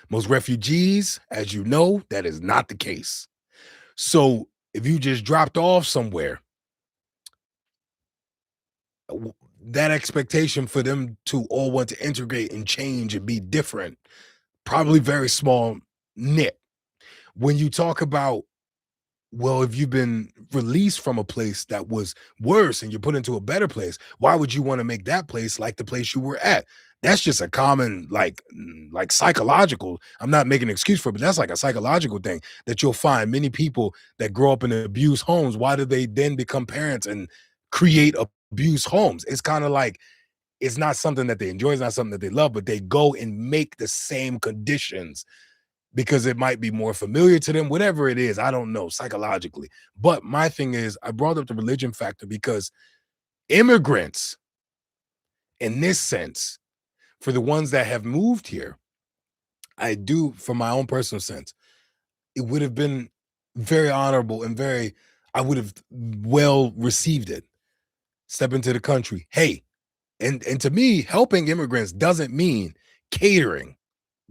Most refugees, as you know, that is not the case. So if you just dropped off somewhere, that expectation for them to all want to integrate and change and be different, probably very small knit. When you talk about, well, if you've been released from a place that was worse and you're put into a better place, why would you want to make that place like the place you were at? That's just a common, like psychological. I'm not making an excuse for it, but that's like a psychological thing that you'll find many people that grow up in abused homes. Why do they then become parents and create abused homes? It's kind of like it's not something that they enjoy, it's not something that they love, but they go and make the same conditions because it might be more familiar to them, whatever it is. I don't know psychologically. But my thing is, I brought up the religion factor because immigrants, in this sense, for the ones that have moved here, I do, from my own personal sense, it would have been very honorable and I would have well received it. Step into the country. Hey, and to me, helping immigrants doesn't mean catering.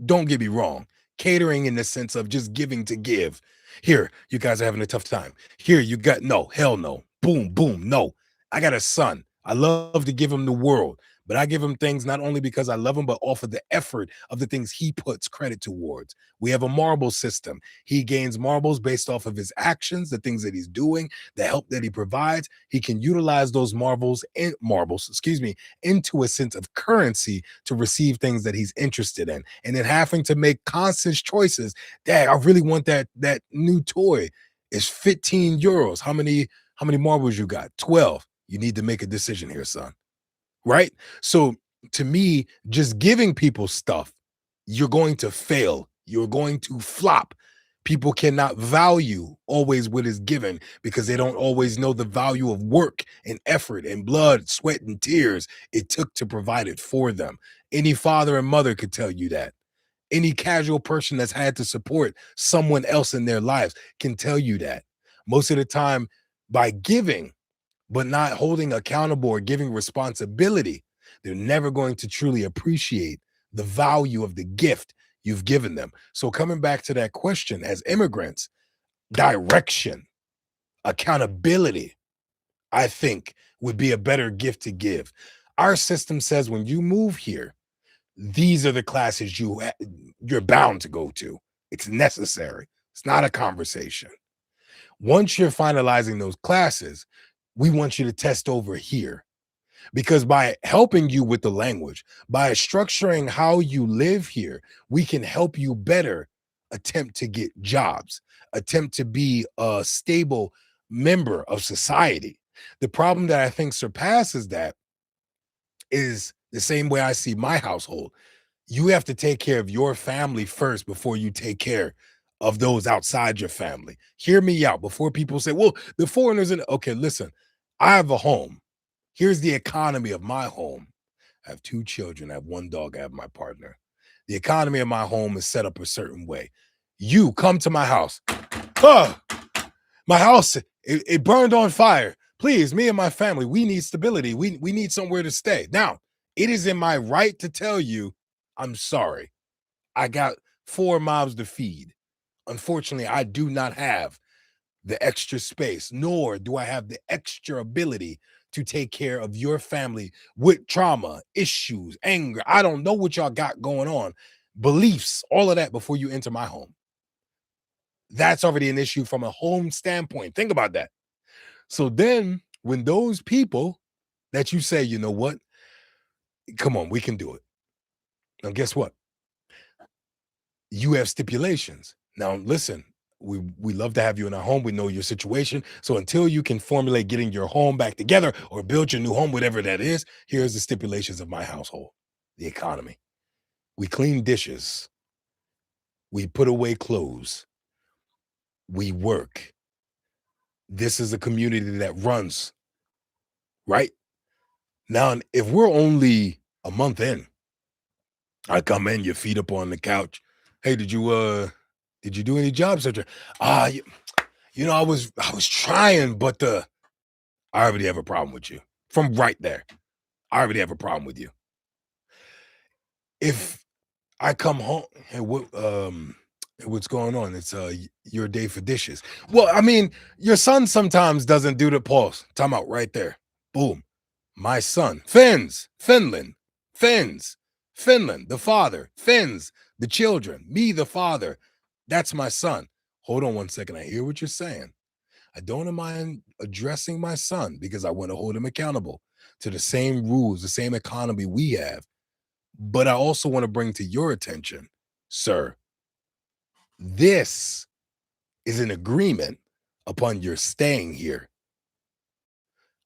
Don't get me wrong. Catering in the sense of just giving to give. Here, you guys are having a tough time. Here, you got no, hell no. Boom, boom, no. I got a son. I love to give him the world, but I give him things not only because I love him, but off of the effort of the things he puts credit towards. We have a marble system. He gains marbles based off of his actions, the things that he's doing, the help that he provides. He can utilize those excuse me, into a sense of currency to receive things that he's interested in. And then having to make conscious choices. Dad, I really want that new toy. It's 15 euros. How many marbles you got? 12. You need to make a decision here, son. Right? So to me, just giving people stuff, you're going to fail. You're going to flop. People cannot value always what is given because they don't always know the value of work and effort and blood, sweat, and tears it took to provide it for them. Any father and mother could tell you that. Any casual person that's had to support someone else in their lives can tell you that. Most of the time, by giving, but not holding accountable or giving responsibility, They're never going to truly appreciate the value of the gift you've given them. So, coming back to that question, as immigrants, direction, accountability, I think would be a better gift to give. Our system says when you move here, these are the classes you're bound to go to. It's necessary. It's not a conversation. Once you're finalizing those classes, we want you to test over here, because by helping you with the language, by structuring how you live here, we can help you better attempt to get jobs, attempt to be a stable member of society. The problem that I think surpasses that is the same way I see my household. You have to take care of your family first before you take care of those outside your family. Hear me out before people say, well, the foreigners in. Okay, listen, I have a home. Here's the economy of my home. I have two children. I have one dog. I have my partner. The economy of my home is set up a certain way. You come to my house. Oh, my house, it burned on fire. Please, me and my family, we need stability. We need somewhere to stay. Now, it is in my right to tell you, I'm sorry. I got four mouths to feed. Unfortunately, I do not have the extra space, nor do I have the extra ability to take care of your family with trauma, issues, anger. I don't know what y'all got going on, beliefs, all of that before you enter my home. That's already an issue from a home standpoint. Think about that. So then, when those people that you say, you know what, come on, we can do it. Now, guess what? You have stipulations. Now, listen, we love to have you in our home. We know your situation. So until you can formulate getting your home back together or build your new home, whatever that is, here's the stipulations of my household. The economy. We clean dishes. We put away clothes. We work. This is a community that runs, right? Now, if we're only a month in, I come in, your feet up on the couch. Hey, did you do any job search? I was trying, but I already have a problem with you. From right there. I already have a problem with you. If I come home and what's going on? It's your day for dishes. Well, I mean, your son sometimes doesn't do the pause. Time out right there. Boom. My son. Finns, Finland, the father, Finns, the children, me, the father. That's my son. Hold on one second. I hear what you're saying. I don't mind addressing my son because I want to hold him accountable to the same rules, the same economy we have. But I also want to bring to your attention, sir, this is an agreement upon your staying here.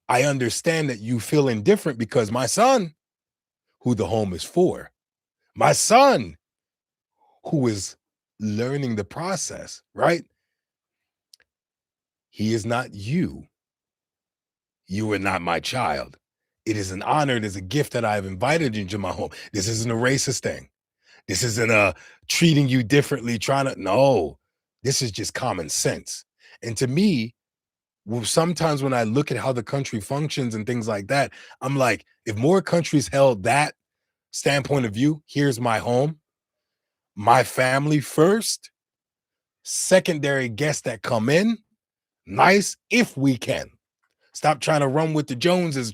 I understand that you feel indifferent because my son, who the home is for, my son, who is learning the process, right? He is not you. You are not my child. It is an honor. It is a gift that I have invited you into my home. This isn't a racist thing. This isn't a treating you differently, trying to, no, this is just common sense. And to me, well, sometimes when I look at how the country functions and things like that, I'm like, if more countries held that standpoint of view, here's my home, my family first, secondary guests that come in, nice if we can. Stop trying to run with the Joneses,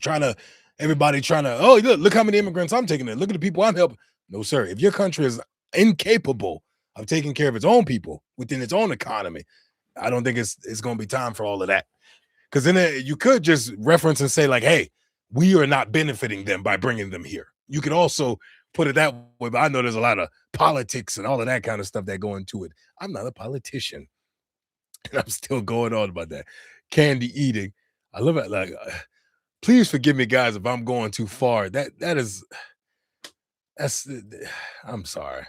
everybody trying to, oh, look how many immigrants I'm taking in. Look at the people I'm helping. No, sir. If your country is incapable of taking care of its own people within its own economy, I don't think it's going to be time for all of that. Because then you could just reference and say, like, hey, we are not benefiting them by bringing them here. You could also put it that way, but I know there's a lot of politics and all of that kind of stuff that go into it. I'm not a politician, and I'm still going on about that. Candy eating. I love it. Like, please forgive me, guys, if I'm going too far. That's. I'm sorry.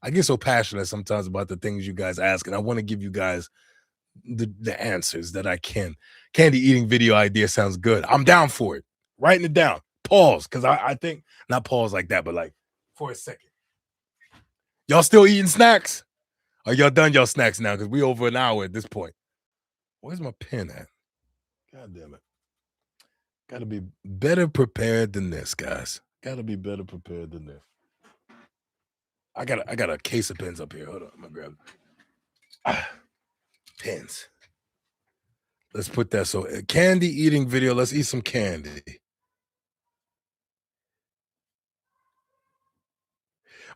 I get so passionate sometimes about the things you guys ask, and I want to give you guys the answers that I can. Candy eating video idea sounds good. I'm down for it. Writing it down. Pause, because I think not pause like that, but like for a second. Y'all still eating snacks? Are y'all done y'all snacks now? Because we over an hour at this point. Where's my pen at? God damn it. Got to be better prepared than this, guys. Gotta be better prepared than this. I got a case of pens up here. Hold on, I'm gonna grab ah, pens. Let's put that. So, candy eating video. Let's eat some candy.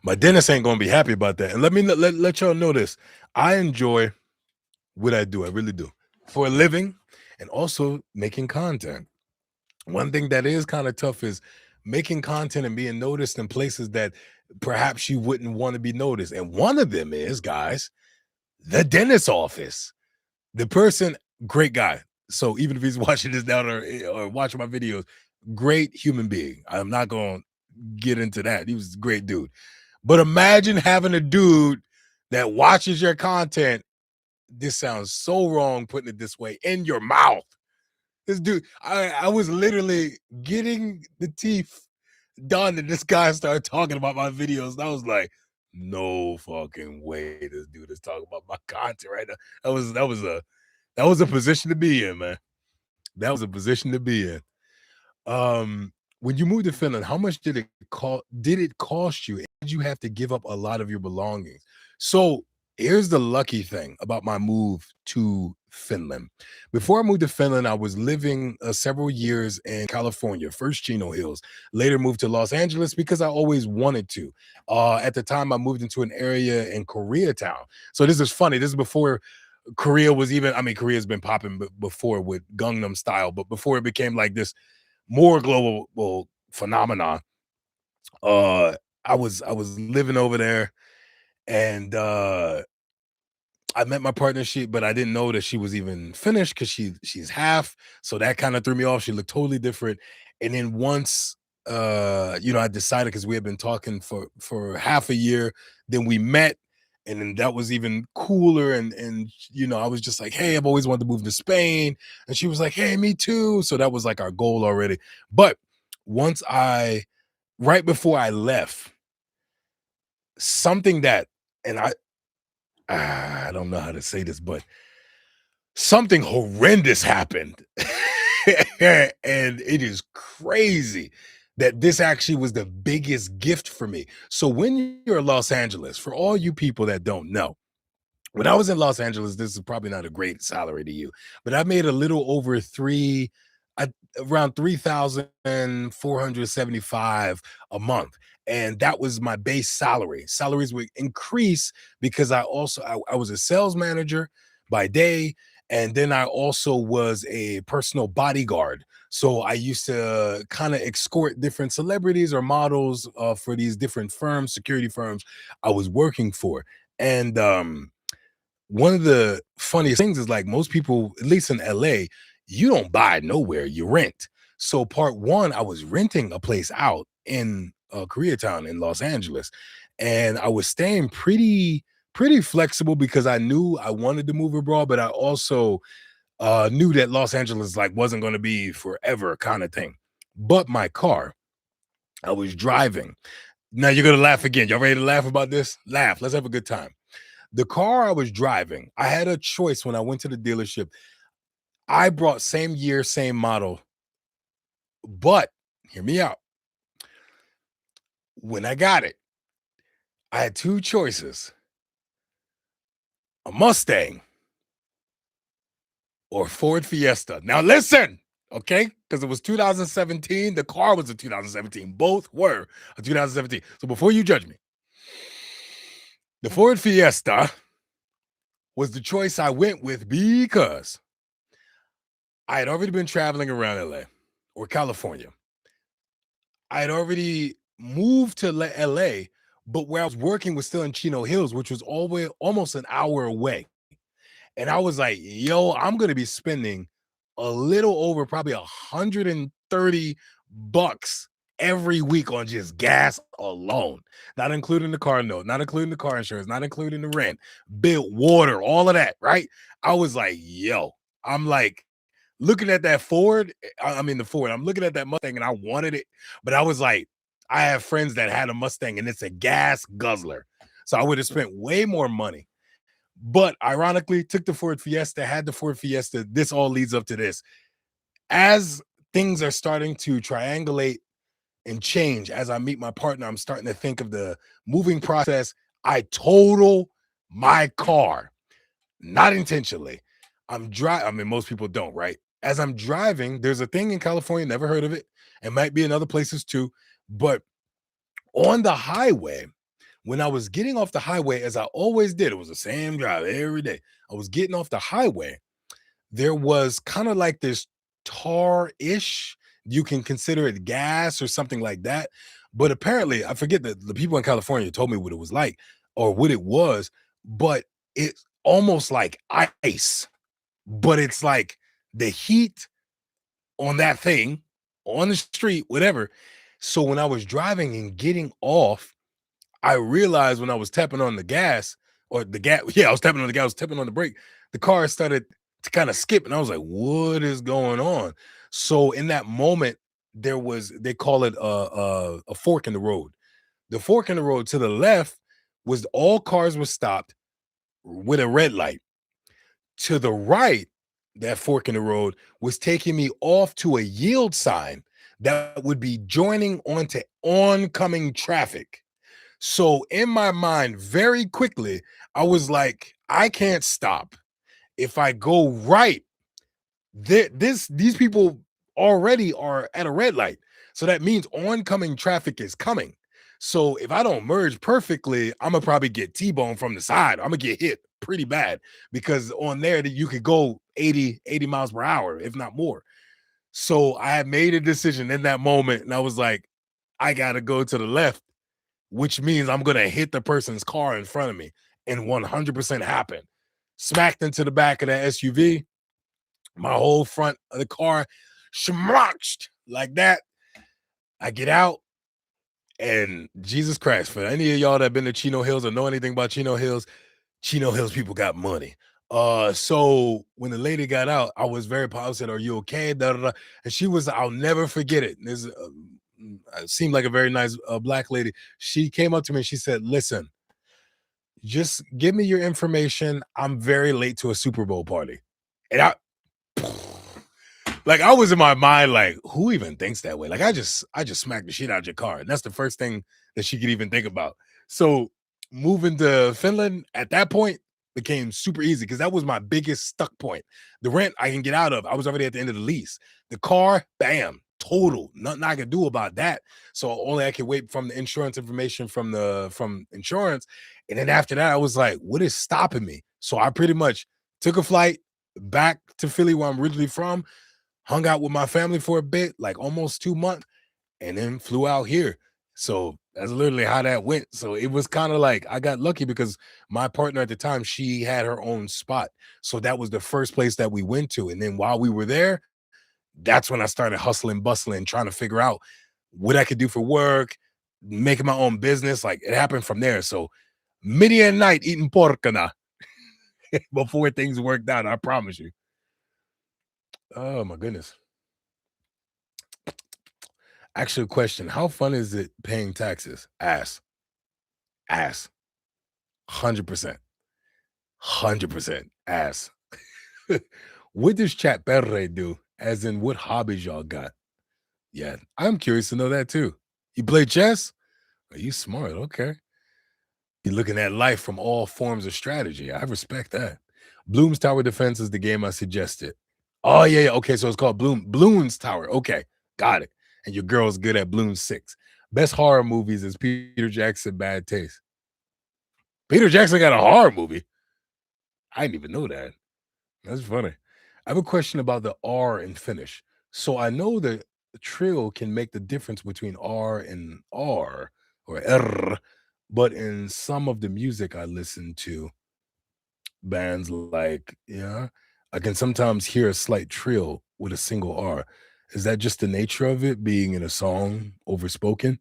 My dentist ain't gonna be happy about that. And let me let y'all know this. I enjoy what I do. I really do for a living, and also making content. One thing that is kind of tough is making content and being noticed in places that perhaps you wouldn't want to be noticed. And one of them is, guys, the dentist office. The person, great guy. So even if he's watching this down or watching my videos, great human being. I'm not going to get into that. He was a great dude. But imagine having a dude that watches your content. This sounds so wrong putting it this way, in your mouth. This dude, I was literally getting the teeth done, and this guy started talking about my videos. And I was like, no fucking way this dude is talking about my content right now. That was a position to be in, man. That was a position to be in. When you moved to Finland, how much did it cost you? Did you have to give up a lot of your belongings? So here's the lucky thing about my move to Finland. Before I moved to Finland, I was living several years in California, first Chino Hills, later moved to Los Angeles because I always wanted to. At the time, I moved into an area in Koreatown. So this is funny. This is before Korea was even, I mean, Korea's been popping before with Gangnam Style, but before it became like this more global phenomenon. Uh, I was living over there, and I met my partner, but I didn't know that she was even Finnish because she's half. So that kind of threw me off. She looked totally different. And then once I decided, because we had been talking for half a year, then we met, and then that was even cooler. And I was just like, hey, I've always wanted to move to Spain. And she was like, hey, me too. So that was like our goal already. But once right before I left, something that, and I don't know how to say this, but something horrendous happened. And it is crazy that this actually was the biggest gift for me. So when you're in Los Angeles, for all you people that don't know, when I was in Los Angeles, this is probably not a great salary to you, but I made a little over uh, around 3,475 a month. And that was my base salary. Salaries would increase because I was a sales manager by day. And then I also was a personal bodyguard. So I used to kind of escort different celebrities or models for these different firms, security firms I was working for. And one of the funniest things is, like, most people, at least in LA, you don't buy nowhere, you rent. So part one, I was renting a place out in Koreatown in Los Angeles. And I was staying pretty flexible because I knew I wanted to move abroad, but I also knew that Los Angeles like wasn't going to be forever kind of thing. But my car, I was driving. Now you're gonna laugh again. Y'all ready to laugh about this? Laugh. Let's have a good time. The car I was driving, I had a choice when I went to the dealership. I brought same year, same model, but hear me out. When I got it, I had two choices: a Mustang or Ford Fiesta. Now listen, okay? Because it was 2017. The car was a 2017. Both were a 2017. So before you judge me, the Ford Fiesta was the choice I went with because I had already been traveling around LA or California. I had already moved to LA, but where I was working was still in Chino Hills, which was always almost an hour away. And I was like, yo, I'm gonna be spending a little over probably 130 bucks every week on just gas alone, not including the car note, not including the car insurance, not including the rent, bill, water, all of that, right? I was like, yo, I'm like looking at that Ford. I mean, the Ford, I'm looking at that Mustang and I wanted it, but I was like, I have friends that had a Mustang and it's a gas guzzler. So I would have spent way more money, but ironically, took the Ford Fiesta, had the Ford Fiesta. This all leads up to this. As things are starting to triangulate and change as I meet my partner. I'm starting to think of the moving process. I total my car, not intentionally. I'm driving. I mean, most people don't, right? As I'm driving, there's a thing in California, never heard of it. It might be in other places too. But on the highway, when I was getting off the highway, as I always did, it was the same drive every day. I was getting off the highway. There was kind of like this tar-ish. You can consider it gas or something like that. But apparently, I forget that the people in California told me what it was like or what it was, but it's almost like ice, but it's like the heat on that thing on the street, whatever. So when I was driving and getting off, I realized when I was tapping on the gas or the gas, yeah, I was tapping on the gas, I was tapping on the brake. The car started to kind of skip, and I was like, "What is going on?" So in that moment, there was they call it a fork in the road. The fork in the road to the left was all cars were stopped with a red light. To the right, that fork in the road was taking me off to a yield sign that would be joining onto oncoming traffic. So in my mind, very quickly, I was like, I can't stop. If I go right, these people already are at a red light. So that means oncoming traffic is coming. So if I don't merge perfectly, I'm gonna probably get T-bone from the side. I'm gonna get hit pretty bad because on there that you could go 80 miles per hour, if not more. So I had made a decision in that moment, and I was like, I gotta go to the left, which means I'm gonna hit the person's car in front of me, and 100% happened. Smacked into the back of that SUV, my whole front of the car schmocked like that. I get out, and Jesus Christ, for any of y'all that been to Chino Hills or know anything about Chino Hills people got money. So when the lady got out, I was very positive. I said, "Are you okay?" Da, da, da. And she was, I'll never forget it. This seemed like a very nice black lady. She came up to me and she said, "Listen, just give me your information. I'm very late to a Super Bowl party." And I like I was in my mind, like, who even thinks that way? Like I just smacked the shit out of your car. And that's the first thing that she could even think about. So moving to Finland at that point became super easy because that was my biggest stuck point. The rent I can get out of. I was already at the end of the lease. The car, bam, total. Nothing I could do about that. So only I could wait from the insurance information from insurance. And then after that, I was like, what is stopping me? So I pretty much took a flight back to Philly, where I'm originally from, hung out with my family for a bit, like almost 2 months, and then flew out here. So that's literally how that went. So it was kind of like I got lucky because my partner at the time, she had her own spot. So that was the first place that we went to. And then while we were there, that's when I started hustling, bustling, trying to figure out what I could do for work, making my own business. Like it happened from there. So many a night eating porcana before things worked out. I promise you. Oh my goodness. Actual question: how fun is it paying taxes? Ass, 100%, 100% ass. What does Chat Perre do? As in, what hobbies y'all got? Yeah, I'm curious to know that too. You play chess? Are you smart? Okay. You're looking at life from all forms of strategy. I respect that. Bloom's Tower Defense is the game I suggested. Oh yeah, yeah. Okay, so it's called Bloom's Tower. Okay, got it. And your girl's good at Bloom 6. Best horror movies is Peter Jackson, Bad Taste. Peter Jackson got a horror movie. I didn't even know that. That's funny. I have a question about the R in Finnish. So I know that the trill can make the difference between R and R or R, but in some of the music I listen to, bands like, yeah, I can sometimes hear a slight trill with a single R. Is that just the nature of it being in a song overspoken?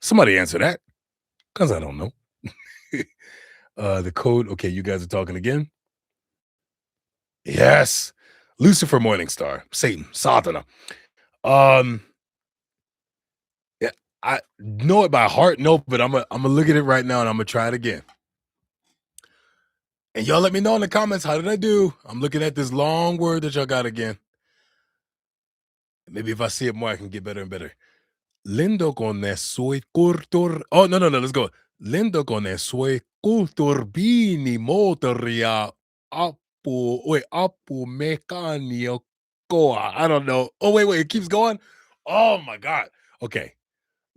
Somebody answer that because I don't know. The code. Okay, you guys are talking again. Yes. Lucifer Morningstar, Satan, Satana. Um, yeah, I know it by heart, no, but I'm gonna look at it right now and I'm gonna try it again. And y'all let me know in the comments, how did I do? I'm looking at this long word that y'all got again. Maybe if I see it more, I can get better and better. Lindokone sui kultur oh, no, no, no, let's go. Lindokone sui kulturbiini motoria apu mekaanikoa. I don't know. Oh, wait, it keeps going? Oh my god. Okay.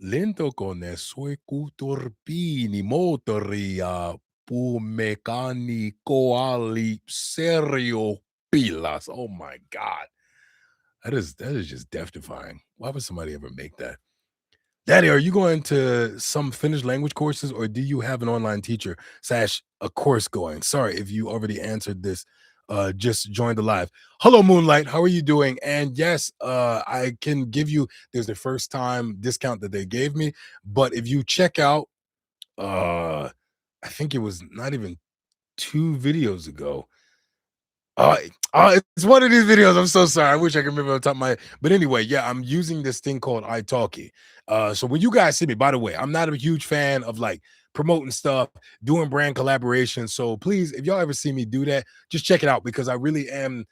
Lentokone sui kulturbiini motoria pumekanikoali serio pilas. Oh my god. That is just death defying. Why would somebody ever make that? Daddy, are you going to some Finnish language courses or do you have an online teacher slash a course going? Sorry if you already answered this. Just joined the live. Hello, Moonlight. How are you doing? And yes, I can give you there's the first time discount that they gave me, but if you check out uh I think it was not even 2 videos ago. Uh, it's one of these videos. I'm so sorry. I wish I could remember on top of my. But anyway, yeah, I'm using this thing called italki. So when you guys see me, by the way, I'm not a huge fan of like promoting stuff, doing brand collaboration. So please, if y'all ever see me do that, just check it out because I really am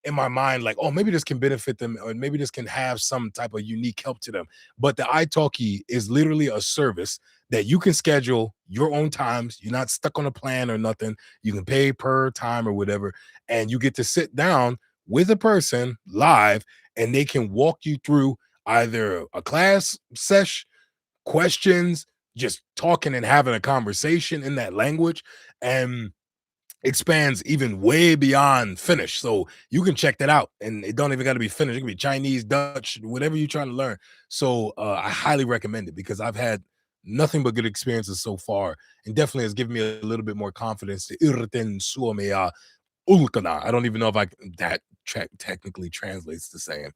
in my mind like, oh, maybe this can benefit them, or maybe this can have some type of unique help to them. But the italki is literally a service that you can schedule your own times. You're not stuck on a plan or nothing. You can pay per time or whatever, and you get to sit down with a person live, and they can walk you through either a class sesh, questions, just talking and having a conversation in that language. And expands even way beyond Finnish. So you can check that out. And it don't even got to be Finnish. It can be Chinese, Dutch, whatever you're trying to learn. So I highly recommend it because I've had nothing but good experiences so far. And definitely has given me a little bit more confidence to irten suomea ulkana. I don't even know if that technically translates the same.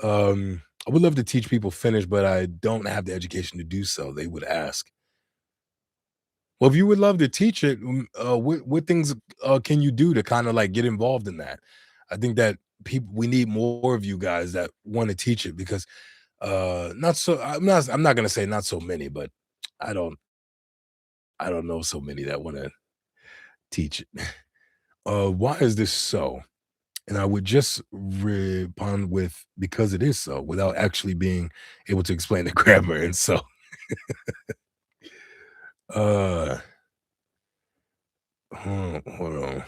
I would love to teach people Finnish, but I don't have the education to do so. They would ask. Well, if you would love to teach it, what things can you do to kind of like get involved in that? I think that people we need more of you guys that want to teach it because not so I'm not gonna say not so many, but I don't I don't know so many that want to teach it. Why is this so? And I would just respond with because it is so without actually being able to explain the grammar. And so uh hold on.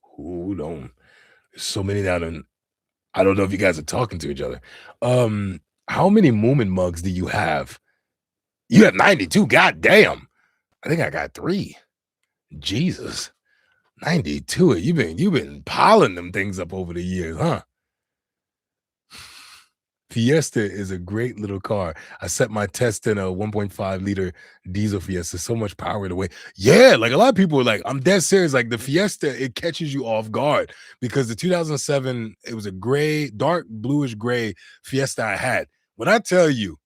Hold on. There's so many that I don't know if you guys are talking to each other. How many Moomin mugs do you have? You have 92. God damn. I think I got 3. Jesus. 92. You've been piling them things up over the years, huh? Fiesta is a great little car. I set my test in a 1.5 liter diesel Fiesta. So much power the way. Yeah, like a lot of people are like, I'm dead serious. Like the Fiesta, it catches you off guard because the 2007, it was a gray, dark bluish gray Fiesta I had. When I tell you,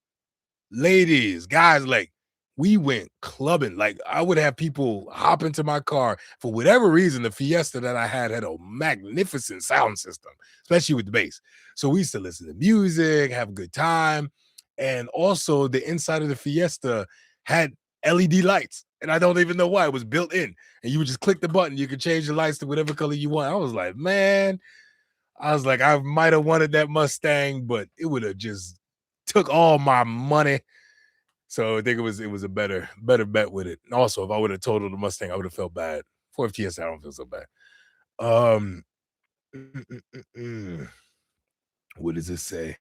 ladies, guys, like we went clubbing. Like I would have people hop into my car for whatever reason. The Fiesta that I had a magnificent sound system, especially with the bass. So we used to listen to music, have a good time, and also the inside of the Fiesta had LED lights, and I don't even know why it was built in. And you would just click the button, you could change the lights to whatever color you want. I was like, man, I was like, I might have wanted that Mustang, but it would have just took all my money. So I think it was a better bet with it. And also, if I would have totaled the Mustang, I would have felt bad. For FTS, I don't feel so bad. Um, mm, mm, mm, mm. What does it say?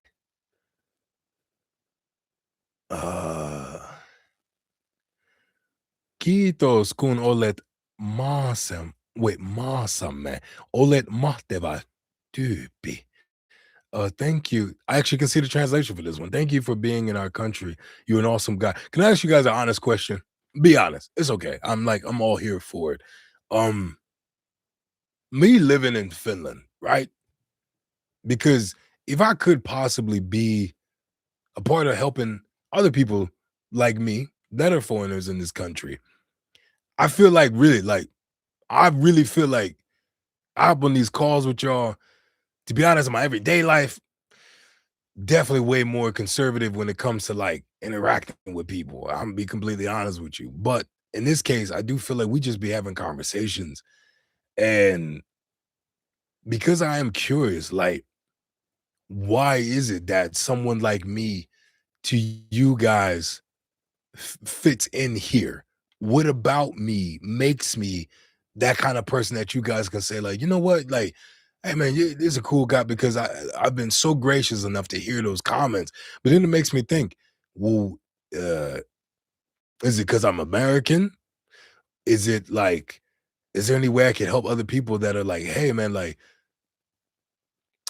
Uh, Kiitos kun olet maassamme. Olet mahtava tyyppi. Thank you. I actually can see the translation for this one. Thank you for being in our country. You're an awesome guy. Can I ask you guys an honest question? Be honest. It's okay. I'm all here for it. Um, Me living in Finland, right? Because if I could possibly be a part of helping other people like me that are foreigners in this country, I feel like really like I really feel like I hop on these calls with y'all. To be honest, in my everyday life, definitely way more conservative when it comes to like interacting with people. I'm gonna be completely honest with you. But in this case, I do feel like we just be having conversations. And because I am curious, like why is it that someone like me to you guys fits in here? What about me makes me that kind of person that you guys can say, like, you know what, like, hey man, this is a cool guy because I've been so gracious enough to hear those comments, but then it makes me think, well, uh, is it because I'm American? Is it like, is there any way I can help other people that are like, hey man, like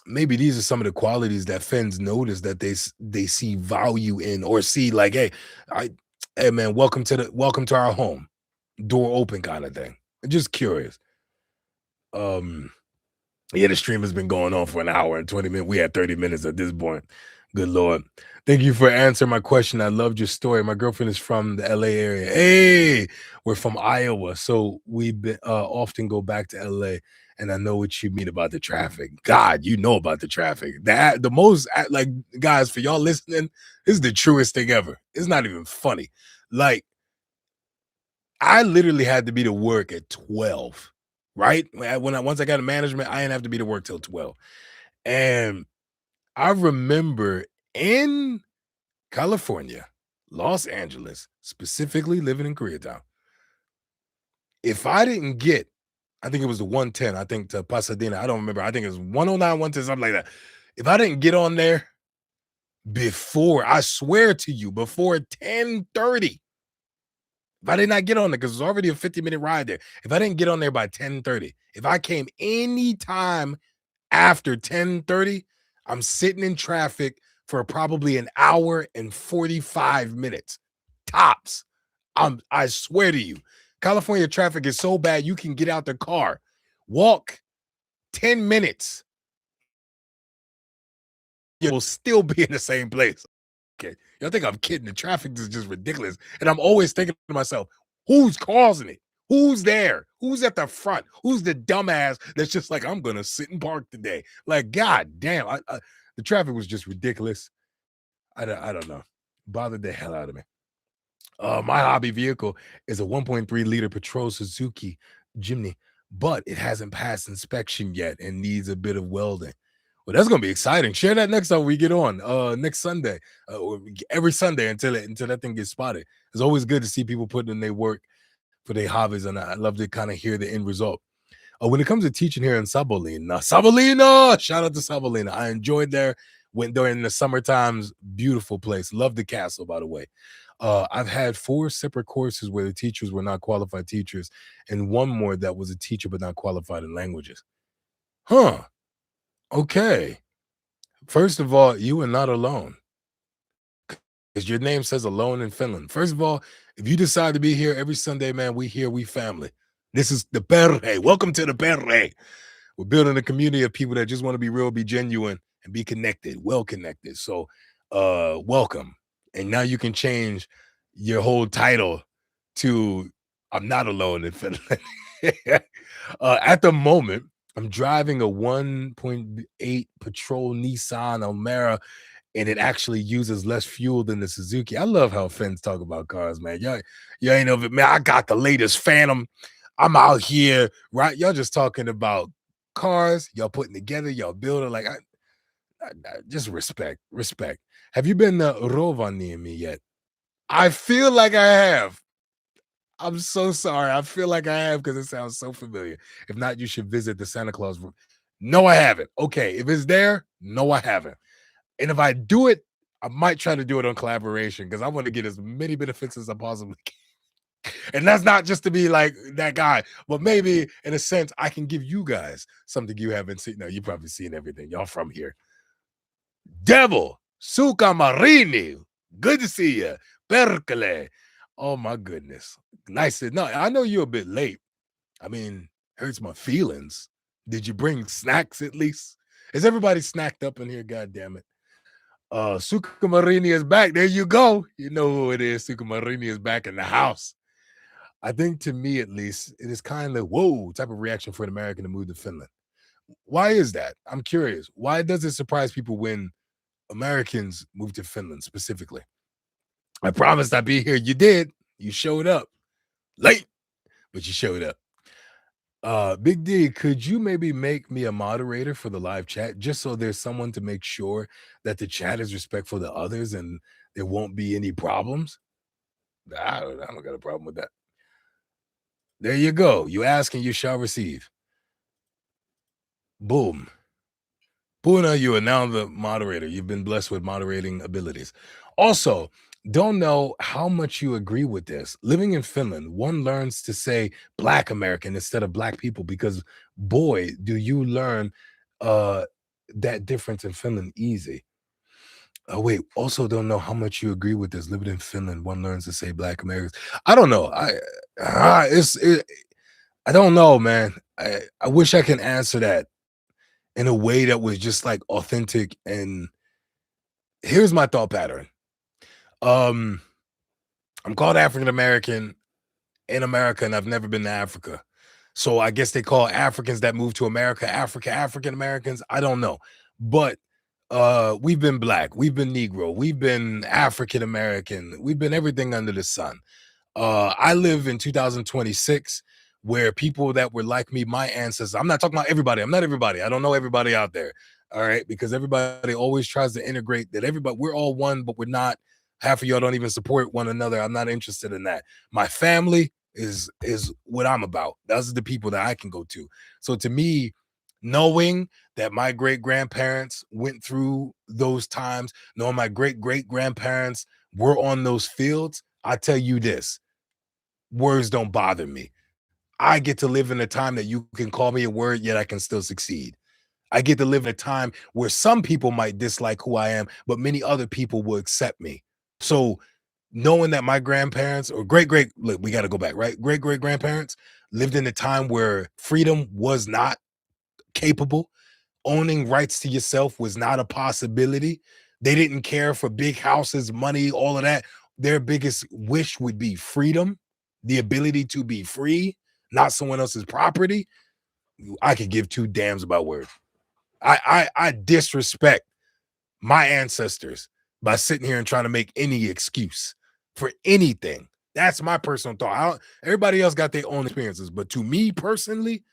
maybe these are some of the qualities that Finns notice that they see value in or see like, I, hey man, welcome to our home, door open kind of thing. Just curious. Um, yeah, the stream has been going on for an hour and 20 minutes. We had 30 minutes at this point. Good Lord. Thank you for answering my question. I loved your story. My girlfriend is from the LA area. Hey, we're from Iowa. So we often go back to LA. And I know what you mean about the traffic. God, you know about the traffic. That the most like guys, for y'all listening, this is the truest thing ever. It's not even funny. Like, I literally had to be to work at 12, right? Once I got to management, I didn't have to be to work till 12. And I remember in California, Los Angeles, specifically living in Koreatown, if I didn't get, I think it was the 110, I think to Pasadena, I don't remember. I think it was 109, 110, something like that. If I didn't get on there before, I swear to you, before 10:30, if I did not get on there, because it was already a 50-minute ride there. If I didn't get on there by 10:30, if I came anytime after 10:30, I'm sitting in traffic for probably an hour and 45 minutes. Tops. I swear to you. California traffic is so bad you can get out the car, walk 10 minutes, you will still be in the same place. Okay. Y'all think I'm kidding. The traffic is just ridiculous. And I'm always thinking to myself, who's causing it? Who's there? Who's at the front? Who's the dumbass that's just like, I'm going to sit and park today? Like, God damn. The traffic was just ridiculous. I don't know. Bothered the hell out of me. My hobby vehicle is a 1.3 liter Patrol Suzuki Jimny, but it hasn't passed inspection yet and needs a bit of welding. Well, that's gonna be exciting. Share that next time we get on. Next Sunday, or every Sunday until that thing gets spotted. It's always good to see people putting in their work for their hobbies, and I love to kind of hear the end result. When it comes to teaching here in Sabolina, shout out to Sabolina. I enjoyed there. Went during the summer times. Beautiful place. Love the castle, by the way. I've had 4 separate courses where the teachers were not qualified teachers, and one more that was a teacher but not qualified in languages. Huh. Okay. First of all, you are not alone. Because your name says alone in Finland. First of all, if you decide to be here every Sunday, man, we here, we family. This is the Perre. Welcome to the Perre. We're building a community of people that just want to be real, be genuine, and be connected, well connected. So welcome. And now you can change your whole title to I'm not alone in Finland. At the moment, I'm driving a 1.8 Patrol Nissan Almera, and it actually uses less fuel than the Suzuki. I love how Finns talk about cars, man. Y'all ain't know it, man. I got the latest Phantom. I'm out here, right? Y'all just talking about cars. Y'all putting together, y'all building. Like, just respect. Have you been to Rovaniemi yet? I feel like I have. I'm so sorry. I feel like I have because it sounds so familiar. If not, you should visit the Santa Claus room. No, I haven't. Okay, if it's there, no, I haven't. And if I do it, I might try to do it on collaboration because I want to get as many benefits as I possibly can. And that's not just to be like that guy, but maybe in a sense, I can give you guys something you haven't seen. No, you've probably seen everything. Y'all from here. Devil, Suka Marini. Good to see you. Perkele. Oh my goodness. Nice. No, I know you're a bit late. I mean, hurts my feelings. Did you bring snacks at least? Is everybody snacked up in here? God damn it. Suka Marini is back. There you go. You know who it is. Suka Marini is back in the house. I think to me, at least, it is kind of whoa type of reaction for an American to move to Finland. Why is that? I'm curious. Why does it surprise people when Americans move to Finland specifically? I promised I'd be here. You did. You showed up late, but you showed up. Big D, could you maybe make me a moderator for the live chat just so there's someone to make sure that the chat is respectful to others and there won't be any problems? I don't got a problem with that. There you go. You ask and you shall receive. Boom. Puna, you are now the moderator. You've been blessed with moderating abilities. Also, don't know how much you agree with this. Living in Finland, one learns to say Black American instead of Black people because, boy, do you learn uh, that difference in Finland easy. Oh, wait. Also, don't know how much you agree with this. Living in Finland, one learns to say Black Americans. I don't know. I don't know, man. I wish I can answer that in a way that was just like authentic. And here's my thought pattern. Um, I'm called African American in America, and I've never been to Africa. So I guess they call Africans that move to America African Americans. I don't know. But we've been black, we've been Negro, we've been African American, we've been everything under the sun. I live in 2026 where people that were like me, my ancestors, I'm not talking about everybody. I'm not everybody. I don't know everybody out there. All right. Because everybody always tries to integrate that everybody, we're all one, but we're not. Half of y'all don't even support one another. I'm not interested in that. My family is what I'm about. Those are the people that I can go to. So to me, knowing that my great grandparents went through those times, knowing my great great grandparents were on those fields, I tell you this, words don't bother me. I get to live in a time that you can call me a word, yet I can still succeed. I get to live in a time where some people might dislike who I am, but many other people will accept me. So knowing that my grandparents or great great look, we got to go back, right? Great great grandparents lived in a time where freedom was not capable. Owning rights to yourself was not a possibility. They didn't care for big houses, money, all of that. Their biggest wish would be freedom, the ability to be free, not someone else's property. I could give two damns about words. I disrespect my ancestors by sitting here and trying to make any excuse for anything. That's my personal thought. Everybody else got their own experiences, but to me personally,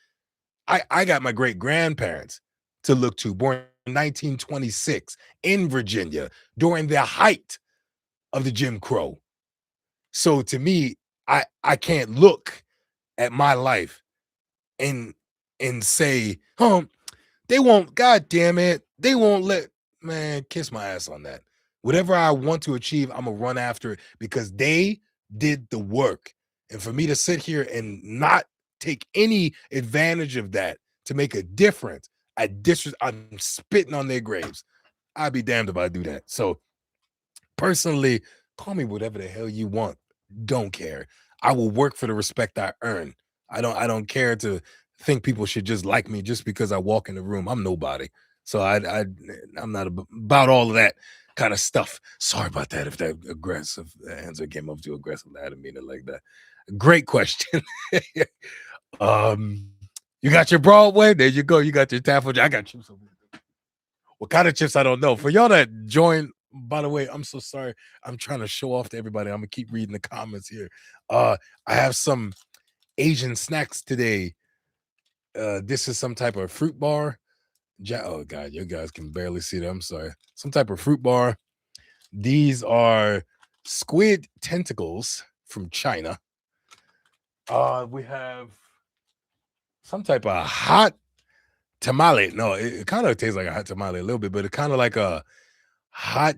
I got my great grandparents to look to, born in 1926 in Virginia during the height of the Jim Crow. So to me, I can't look at my life and say, oh, they won't, god damn it, they won't let, man, kiss my ass on that. Whatever I want to achieve, I'm gonna run after it because they did the work. And for me to sit here and not take any advantage of that to make a difference, I'm spitting on their graves. I'd be damned if I do that. So personally, call me whatever the hell you want. Don't care. I will work for the respect I earn. I don't care to think people should just like me just because I walk in the room. I'm nobody. So I'm not about all of that kind of stuff. Sorry about that if that aggressive answer came up too aggressive. I didn't mean it like that. Great question. um you got your Broadway? There you go. You got your Taffel. I got chips over there. What kind of chips? I don't know. For y'all that join, by the way, I'm so sorry. I'm trying to show off to everybody. I'm gonna keep reading the comments here. I have some Asian snacks today. This is some type of fruit bar. Oh god, you guys can barely see that. I'm sorry. Some type of fruit bar. These are squid tentacles from China. We have some type of hot tamale. No, it kind of tastes like a hot tamale a little bit, but it's kind of like a hot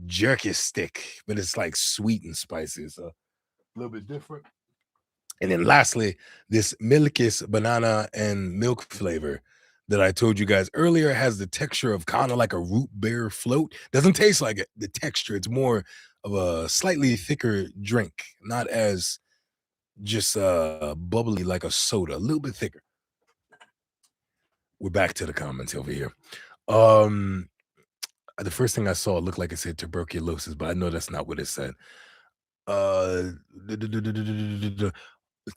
jerky stick, but it's like sweet and spicy. So a little bit different. And then lastly, this Milkis banana and milk flavor that I told you guys earlier has the texture of kind of like a root beer float. Doesn't taste like it, the texture. It's more of a slightly thicker drink, not as just bubbly like a soda, a little bit thicker. We're back to the comments over here. Um, the first thing I saw looked like it said tuberculosis, but I know that's not what it said. Uh,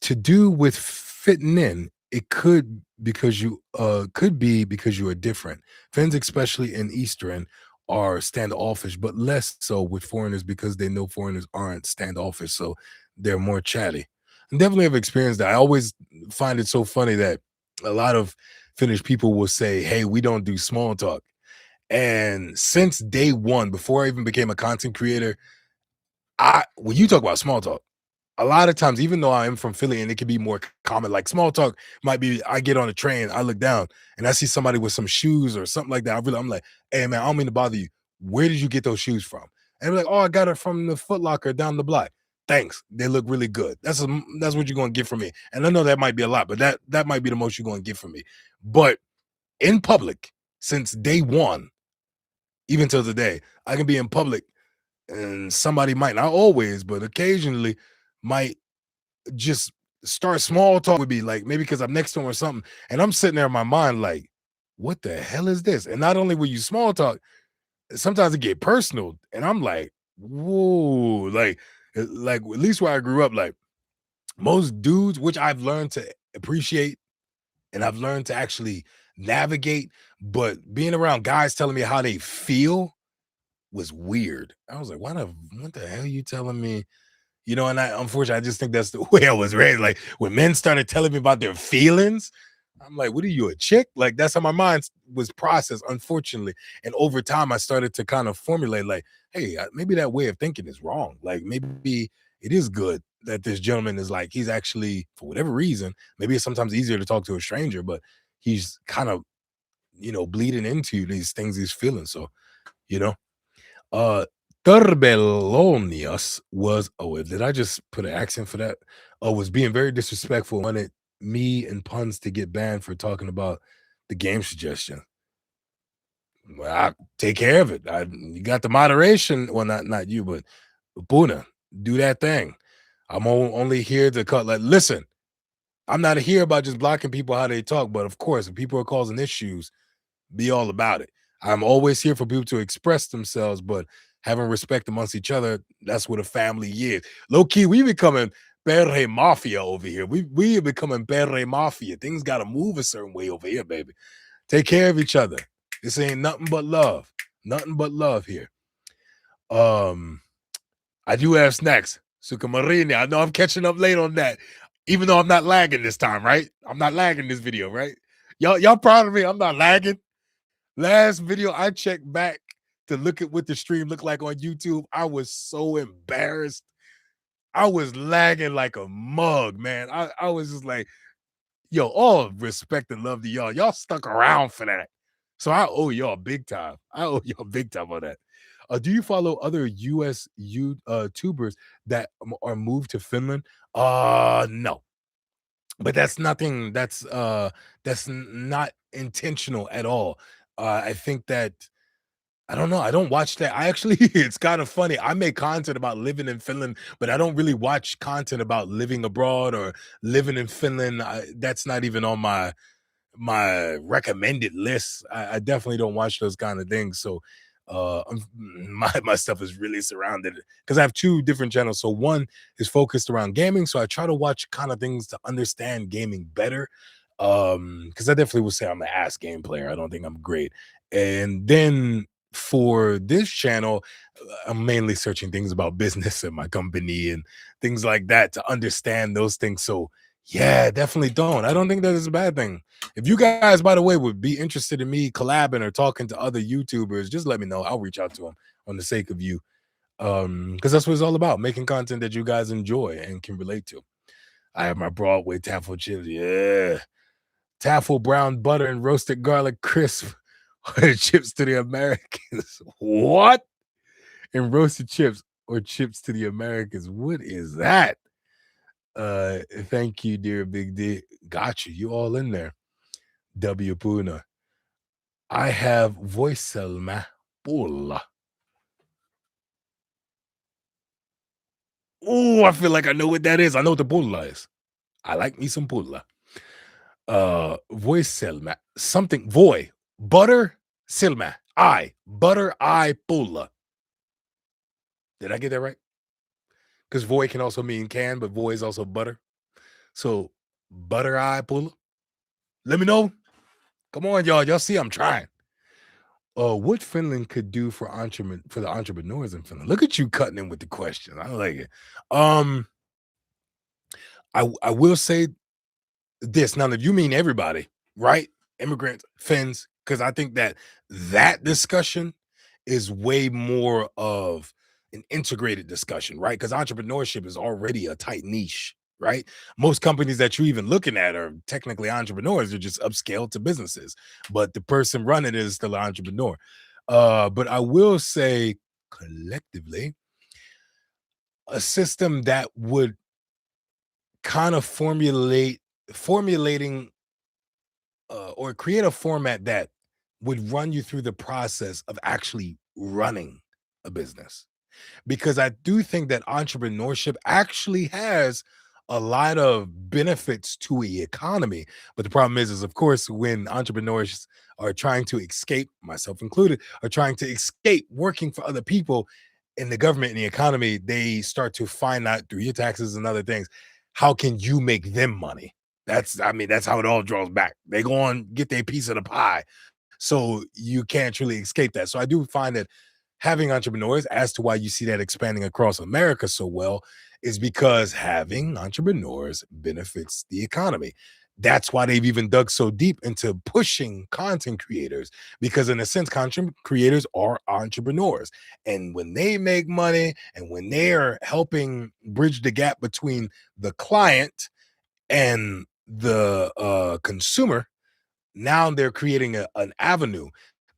to do with fitting in, it could be because you are different. Finns, especially in Eastern, are standoffish, but less so with foreigners because they know foreigners aren't standoffish, so they're more chatty. definitely have experienced that. I always find it so funny that a lot of Finnish people will say, "Hey, we don't do small talk." And since day one, before I even became a content creator, I when you talk about small talk, a lot of times, even though I am from Philly and it can be more common, like small talk might be I get on a train, I look down and I see somebody with some shoes or something like that. I'm like, hey man, I don't mean to bother you. Where did you get those shoes from? And they're like, oh, I got it from the Foot Locker down the block. Thanks. They look really good. That's what you're gonna get from me. And I know that might be a lot, but that might be the most you're gonna get from me. But in public, since day one, even till today, I can be in public and somebody might not always, but occasionally might just start small talk with me, like maybe because I'm next to him or something. And I'm sitting there in my mind, like, what the hell is this? And not only will you small talk, sometimes it get personal. And I'm like, whoa, like at least where I grew up, like most dudes, which I've learned to appreciate and I've learned to actually navigate, but being around guys telling me how they feel was weird. I was like, what the hell are you telling me? You know, and unfortunately, I just think that's the way I was raised. Like when men started telling me about their feelings, I'm like, what are you, a chick? Like that's how my mind was processed, unfortunately. And over time, I started to kind of formulate, like, hey, maybe that way of thinking is wrong. Like maybe it is good that this gentleman is like, he's actually, for whatever reason, maybe it's sometimes easier to talk to a stranger, but he's kind of, bleeding into these things he's feeling. So, you know, uh, Terbelonius was did I just put an accent for that? Oh, was being very disrespectful, wanted me and puns to get banned for talking about the game suggestion. Well, I take care of it. You got the moderation. Well, not you, but Buna, do that thing. I'm only here to cut. Like, listen, I'm not here about just blocking people how they talk, but of course, if people are causing issues, be all about it. I'm always here for people to express themselves, but having respect amongst each other, that's what a family is. Low key, we becoming perre mafia over here. We are becoming perre mafia. Things gotta move a certain way over here, baby. Take care of each other. This ain't nothing but love. Nothing but love here. Um, I do have snacks. Suka I know I'm catching up late on that. Even though I'm not lagging this time, right? I'm not lagging this video, right? Y'all proud of me? I'm not lagging. Last video I checked back to look at what the stream looked like on YouTube. I was so embarrassed. I was lagging like a mug, man. I was just like, yo, all respect and love to y'all. Y'all stuck around for that. So I owe y'all big time. I owe y'all big time on that. Do you follow other US tubers that are moved to Finland? No. But that's nothing not intentional at all. I think that I don't know. I don't watch that. I actually, it's kind of funny. I make content about living in Finland, but I don't really watch content about living abroad or living in Finland. That's not even on my recommended list. I definitely don't watch those kind of things. So my stuff is really surrounded because I have two different channels. So one is focused around gaming. So I try to watch kind of things to understand gaming better. Because I definitely would say I'm an ass game player. I don't think I'm great. And then for this channel, I'm mainly searching things about business and my company and things like that to understand those things. So yeah, definitely don't. I don't think that is a bad thing. If you guys, by the way, would be interested in me collabing or talking to other YouTubers, just let me know. I'll reach out to them on the sake of you. Because that's what it's all about, making content that you guys enjoy and can relate to. I have my Broadway taffel chips. Yeah. Taffel brown butter and roasted garlic crisp or the chips to the Americans. What? And roasted chips or chips to the Americans. What is that? Thank you, dear Big D. Got you. You all in there. W Puna. I have voicelma pulla. Oh, I feel like I know what that is. I know what the pulla is. I like me some pulla. Voicelma. Something voy. Butter silma. I. Butter I pulla. Did I get that right? Because voy can also mean can, but voy is also butter. So butter I pulla. Let me know. Come on, y'all. Y'all see I'm trying. What Finland could do for the entrepreneurs in Finland. Look at you cutting in with the question. I like it. Um, I will say this. Now, if you mean everybody, right? Immigrants, Finns, because I think that that discussion is way more of an integrated discussion, right? Because entrepreneurship is already a tight niche, right? Most companies that you're even looking at are technically entrepreneurs, they're just upscaled to businesses, but the person running it is still an entrepreneur. But I will say collectively, a system that would kind of formulating or create a format that would run you through the process of actually running a business, because I do think that entrepreneurship actually has a lot of benefits to the economy. But the problem is of course, when entrepreneurs are trying to escape, myself included, are trying to escape working for other people in the government and the economy, they start to find out through your taxes and other things, how can you make them money? I mean, that's how it all draws back. They go on get their piece of the pie. So you can't truly escape that. So I do find that having entrepreneurs, as to why you see that expanding across America so well, is because having entrepreneurs benefits the economy. That's why they've even dug so deep into pushing content creators, because in a sense, content creators are entrepreneurs. And when they make money and when they are helping bridge the gap between the client and the consumer, now they're creating an avenue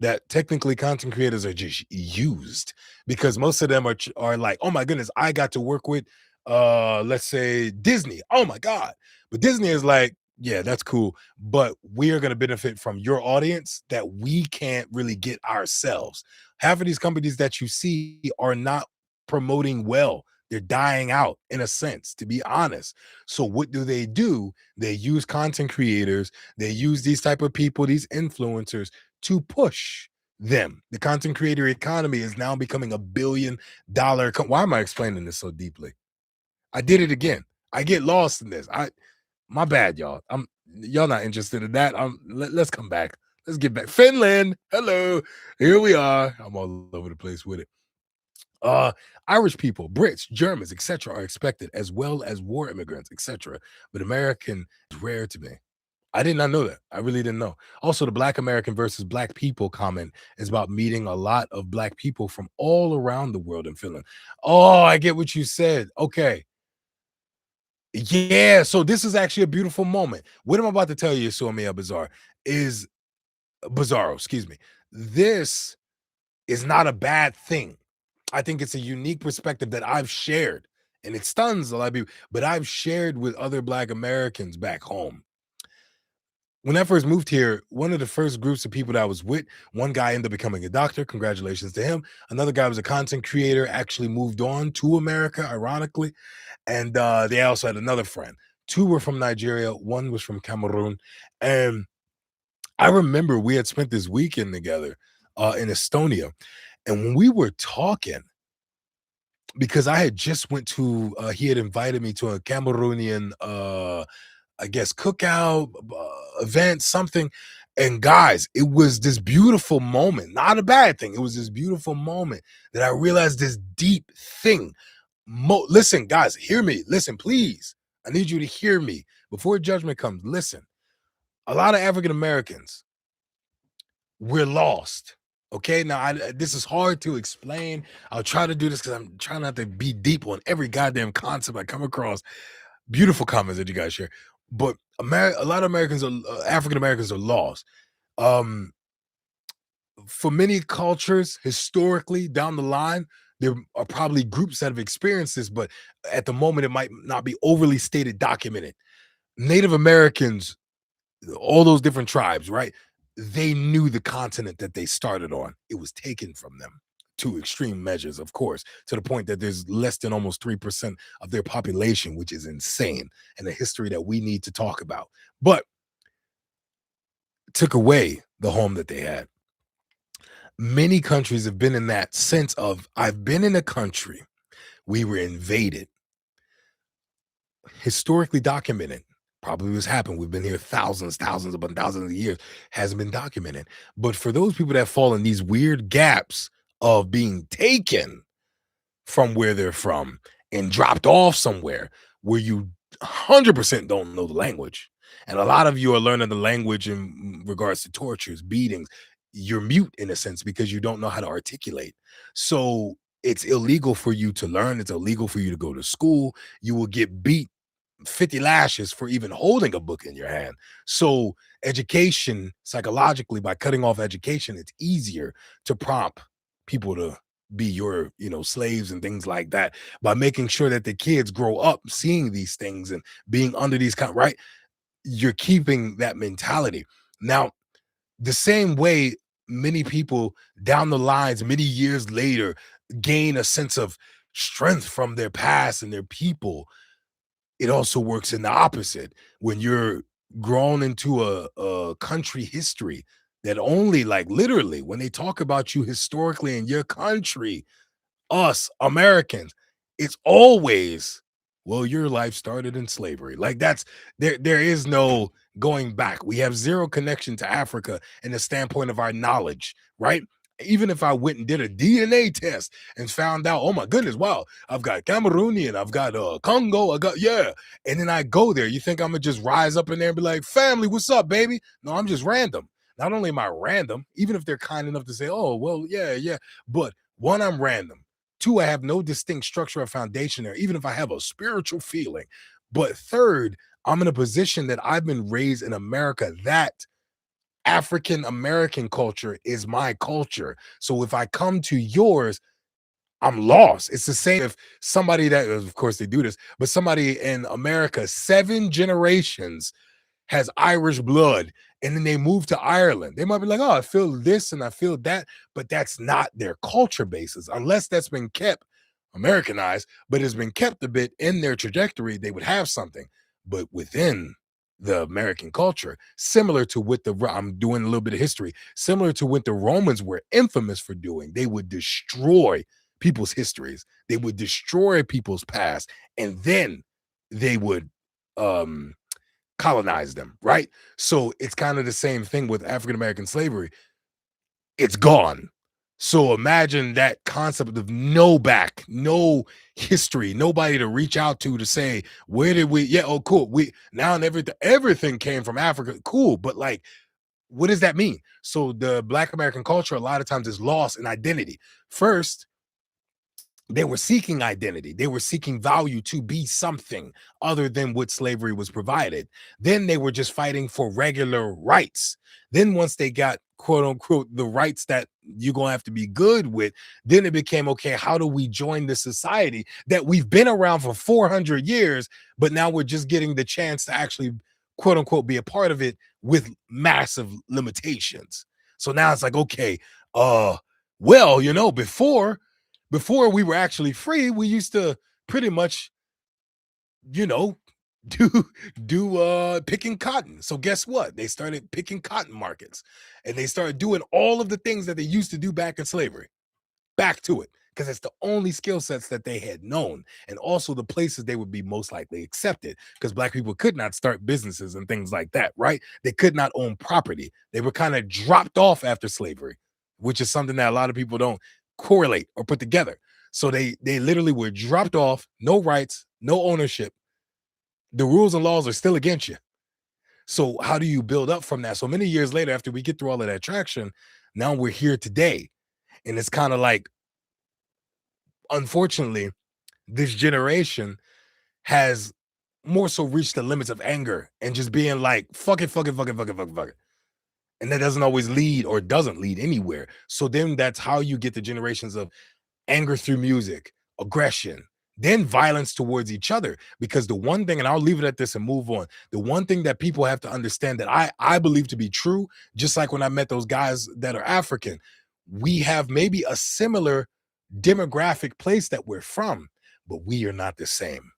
that technically content creators are just used, because most of them are like, oh my goodness, I got to work with let's say Disney. Oh my god. But Disney is like, yeah, that's cool, but we are going to benefit from your audience that we can't really get ourselves. Half of these companies that you see are not promoting well. They're dying out in a sense, to be honest. So what do? They use content creators, they use these type of people, these influencers, to push them. The content creator economy is now becoming $1 billion. Why am I explaining this so deeply? I did it again. I get lost in this. My bad, y'all. Y'all not interested in that. Let's come back. Let's get back. Finland. Hello. Here we are. I'm all over the place with it. Uh, Irish people, Brits, Germans, etc., are expected, as well as war immigrants, etc. But American is rare to me. I did not know that. I really didn't know. Also, the Black American versus Black people comment is about meeting a lot of Black people from all around the world in Finland. Oh, I get what you said. Okay. Yeah. So this is actually a beautiful moment. What I'm about to tell you, Suomia Bizarre, is Bizarro, excuse me. This is not a bad thing. I think it's a unique perspective that I've shared, and it stuns a lot of people, but I've shared with other Black Americans back home. When I first moved here, one of the first groups of people that I was with, one guy ended up becoming a doctor. Congratulations to him. Another guy was a content creator, actually moved on to America, ironically. And they also had another friend. Two were from Nigeria, one was from Cameroon. And I remember we had spent this weekend together in Estonia. And when we were talking, because I had just went to he had invited me to a Cameroonian I guess cookout event, something. And guys, it was this beautiful moment, not a bad thing. It was this beautiful moment that I realized this deep thing. Listen, guys, hear me. Listen, please. I need you to hear me before judgment comes. Listen, a lot of African Americans, we're lost. Okay, now this is hard to explain. I'll try to do this because I'm trying not to be deep on every goddamn concept I come across. Beautiful comments that you guys share, but a lot of Americans are African Americans are lost. Um, for many cultures, historically down the line, there are probably groups that have experienced this, but at the moment, it might not be overly stated, documented. Native Americans, all those different tribes, right? They knew the continent that they started on. It was taken from them to extreme measures, of course, to the point that there's less than almost 3% of their population, which is insane, and a history that we need to talk about. But took away the home that they had. Many countries have been in that sense of, I've been in a country, we were invaded, historically documented. Probably was happened. We've been here thousands upon thousands of years. Hasn't been documented. But for those people that fall in these weird gaps of being taken from where they're from and dropped off somewhere where you 100% don't know the language. And a lot of you are learning the language in regards to tortures, beatings. You're mute in a sense because you don't know how to articulate. So it's illegal for you to learn. It's illegal for you to go to school. You will get beat 50 lashes for even holding a book in your hand. So education, psychologically, by cutting off education, it's easier to prompt people to be your, slaves and things like that, by making sure that the kids grow up seeing these things and being under these right. You're keeping that mentality. Now, the same way many people down the lines, many years later, gain a sense of strength from their past and their people, it also works in the opposite. When you're grown into a country history that only, like, literally, when they talk about you historically in your country, us Americans, it's always, well, your life started in slavery. Like, that's, there is no going back. We have zero connection to Africa in the standpoint of our knowledge, right? Even if I went and did a DNA test and found out, oh my goodness, wow, I've got Cameroonian, I've got Congo, I got, yeah. And then I go there. You think I'm gonna just rise up in there and be like, family, what's up, baby? No, I'm just random. Not only am I random, even if they're kind enough to say, oh, well, yeah, yeah. But one, I'm random. Two, I have no distinct structure or foundation there, even if I have a spiritual feeling. But third, I'm in a position that I've been raised in America, that African American culture is my culture. So if I come to yours, I'm lost. It's the same if somebody that, of course, they do this, but somebody in America, 7 generations has Irish blood, and then they move to Ireland. They might be like, oh, I feel this and I feel that, but that's not their culture basis. Unless that's been kept Americanized, but it's been kept a bit in their trajectory, they would have something. But within the American culture, similar to what I'm doing a little bit of history, similar to what the Romans were infamous for doing, they would destroy people's histories, they would destroy people's past, and then they would colonize them, right? So it's kind of the same thing with African American slavery. It's gone. So imagine that concept of no back, no history, nobody to reach out to say, where did we? Yeah, oh, cool. We now and everything came from Africa. Cool, but like, what does that mean? So the Black American culture a lot of times is lost in identity. First, they were seeking identity. They were seeking value to be something other than what slavery was provided. Then they were just fighting for regular rights. Then once they got, quote unquote, the rights that you're going to have to be good with, then it became, okay, how do we join the society that we've been around for 400 years, but now we're just getting the chance to actually, quote unquote, be a part of it with massive limitations. So now it's like, okay, well, before we were actually free, we used to pretty much, you know, do picking cotton. So guess what? They started picking cotton markets, and they started doing all of the things that they used to do back in slavery. Back to it, because it's the only skill sets that they had known, and also the places they would be most likely accepted, because Black people could not start businesses and things like that, right? They could not own property. They were kind of dropped off after slavery, which is something that a lot of people don't correlate or put together. So they literally were dropped off, no rights, no ownership. The rules and laws are still against you. So how do you build up from that? So many years later, after we get through all of that traction, now we're here today. And it's kind of like, unfortunately, this generation has more so reached the limits of anger and just being like, fuck it, fuck it, fuck it, fuck it, fuck it, fuck it. And that doesn't always lead, or doesn't lead anywhere. So then that's how you get the generations of anger through music, aggression, then violence towards each other. Because the one thing, and I'll leave it at this and move on, the one thing that people have to understand that I believe to be true, just like when I met those guys that are African, we have maybe a similar demographic place that we're from, but we are not the same.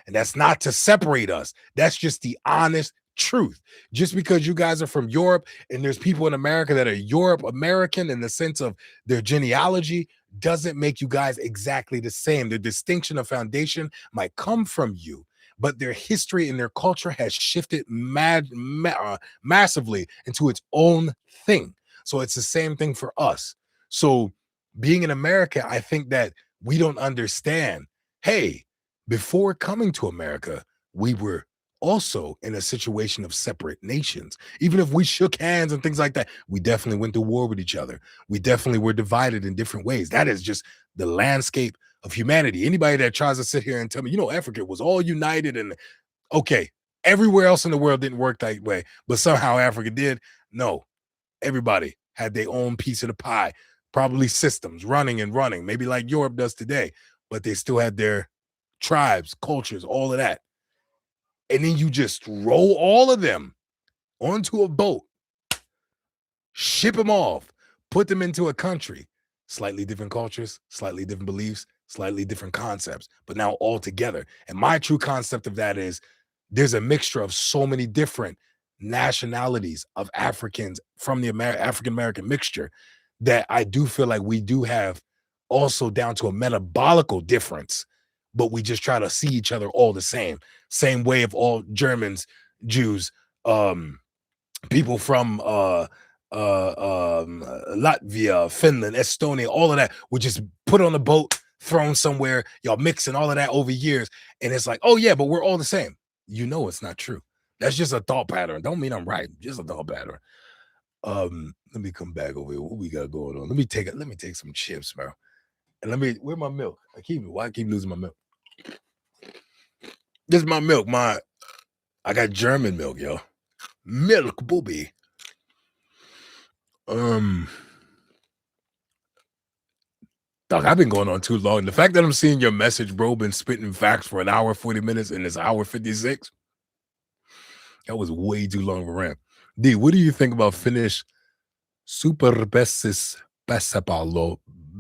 And that's not to separate us. That's just the honest truth. Just because you guys are from Europe and there's people in America that are Europe American in the sense of their genealogy, doesn't make you guys exactly the same. The distinction of foundation might come from you, but their history and their culture has shifted massively into its own thing. So it's the same thing for us. So being in America, I think that we don't understand, hey, before coming to America, we were also in a situation of separate nations. Even if we shook hands and things like that, we definitely went to war with each other. We definitely were divided in different ways. That is just the landscape of humanity. Anybody that tries to sit here and tell me, Africa was all united and okay, everywhere else in the world didn't work that way, but somehow Africa did. No, everybody had their own piece of the pie, probably systems running and running, maybe like Europe does today, but they still had their tribes, cultures, all of that. And then you just roll all of them onto a boat, ship them off, put them into a country, slightly different cultures, slightly different beliefs, slightly different concepts, but now all together. And my true concept of that is there's a mixture of so many different nationalities of Africans from the African American mixture that I do feel like we do have also down to a metabolical difference, but we just try to see each other all the same. Same way of all Germans, Jews, people from Latvia, Finland, Estonia, all of that would just put on a boat, thrown somewhere, y'all mixing all of that over years. And it's like, oh yeah, but we're all the same. It's not true. That's just a thought pattern. Don't mean I'm right. Just a thought pattern. Let me come back over here. What we got going on? Let me take some chips, bro. And where my milk? Why I keep losing my milk? This is my milk. I got German milk, yo. Milk booby. Dog, I've been going on too long. The fact that I'm seeing your message, bro, been spitting facts for an hour, 40 minutes, and it's hour 56. That was way too long of a rant. D, what do you think about Finnish Superbessis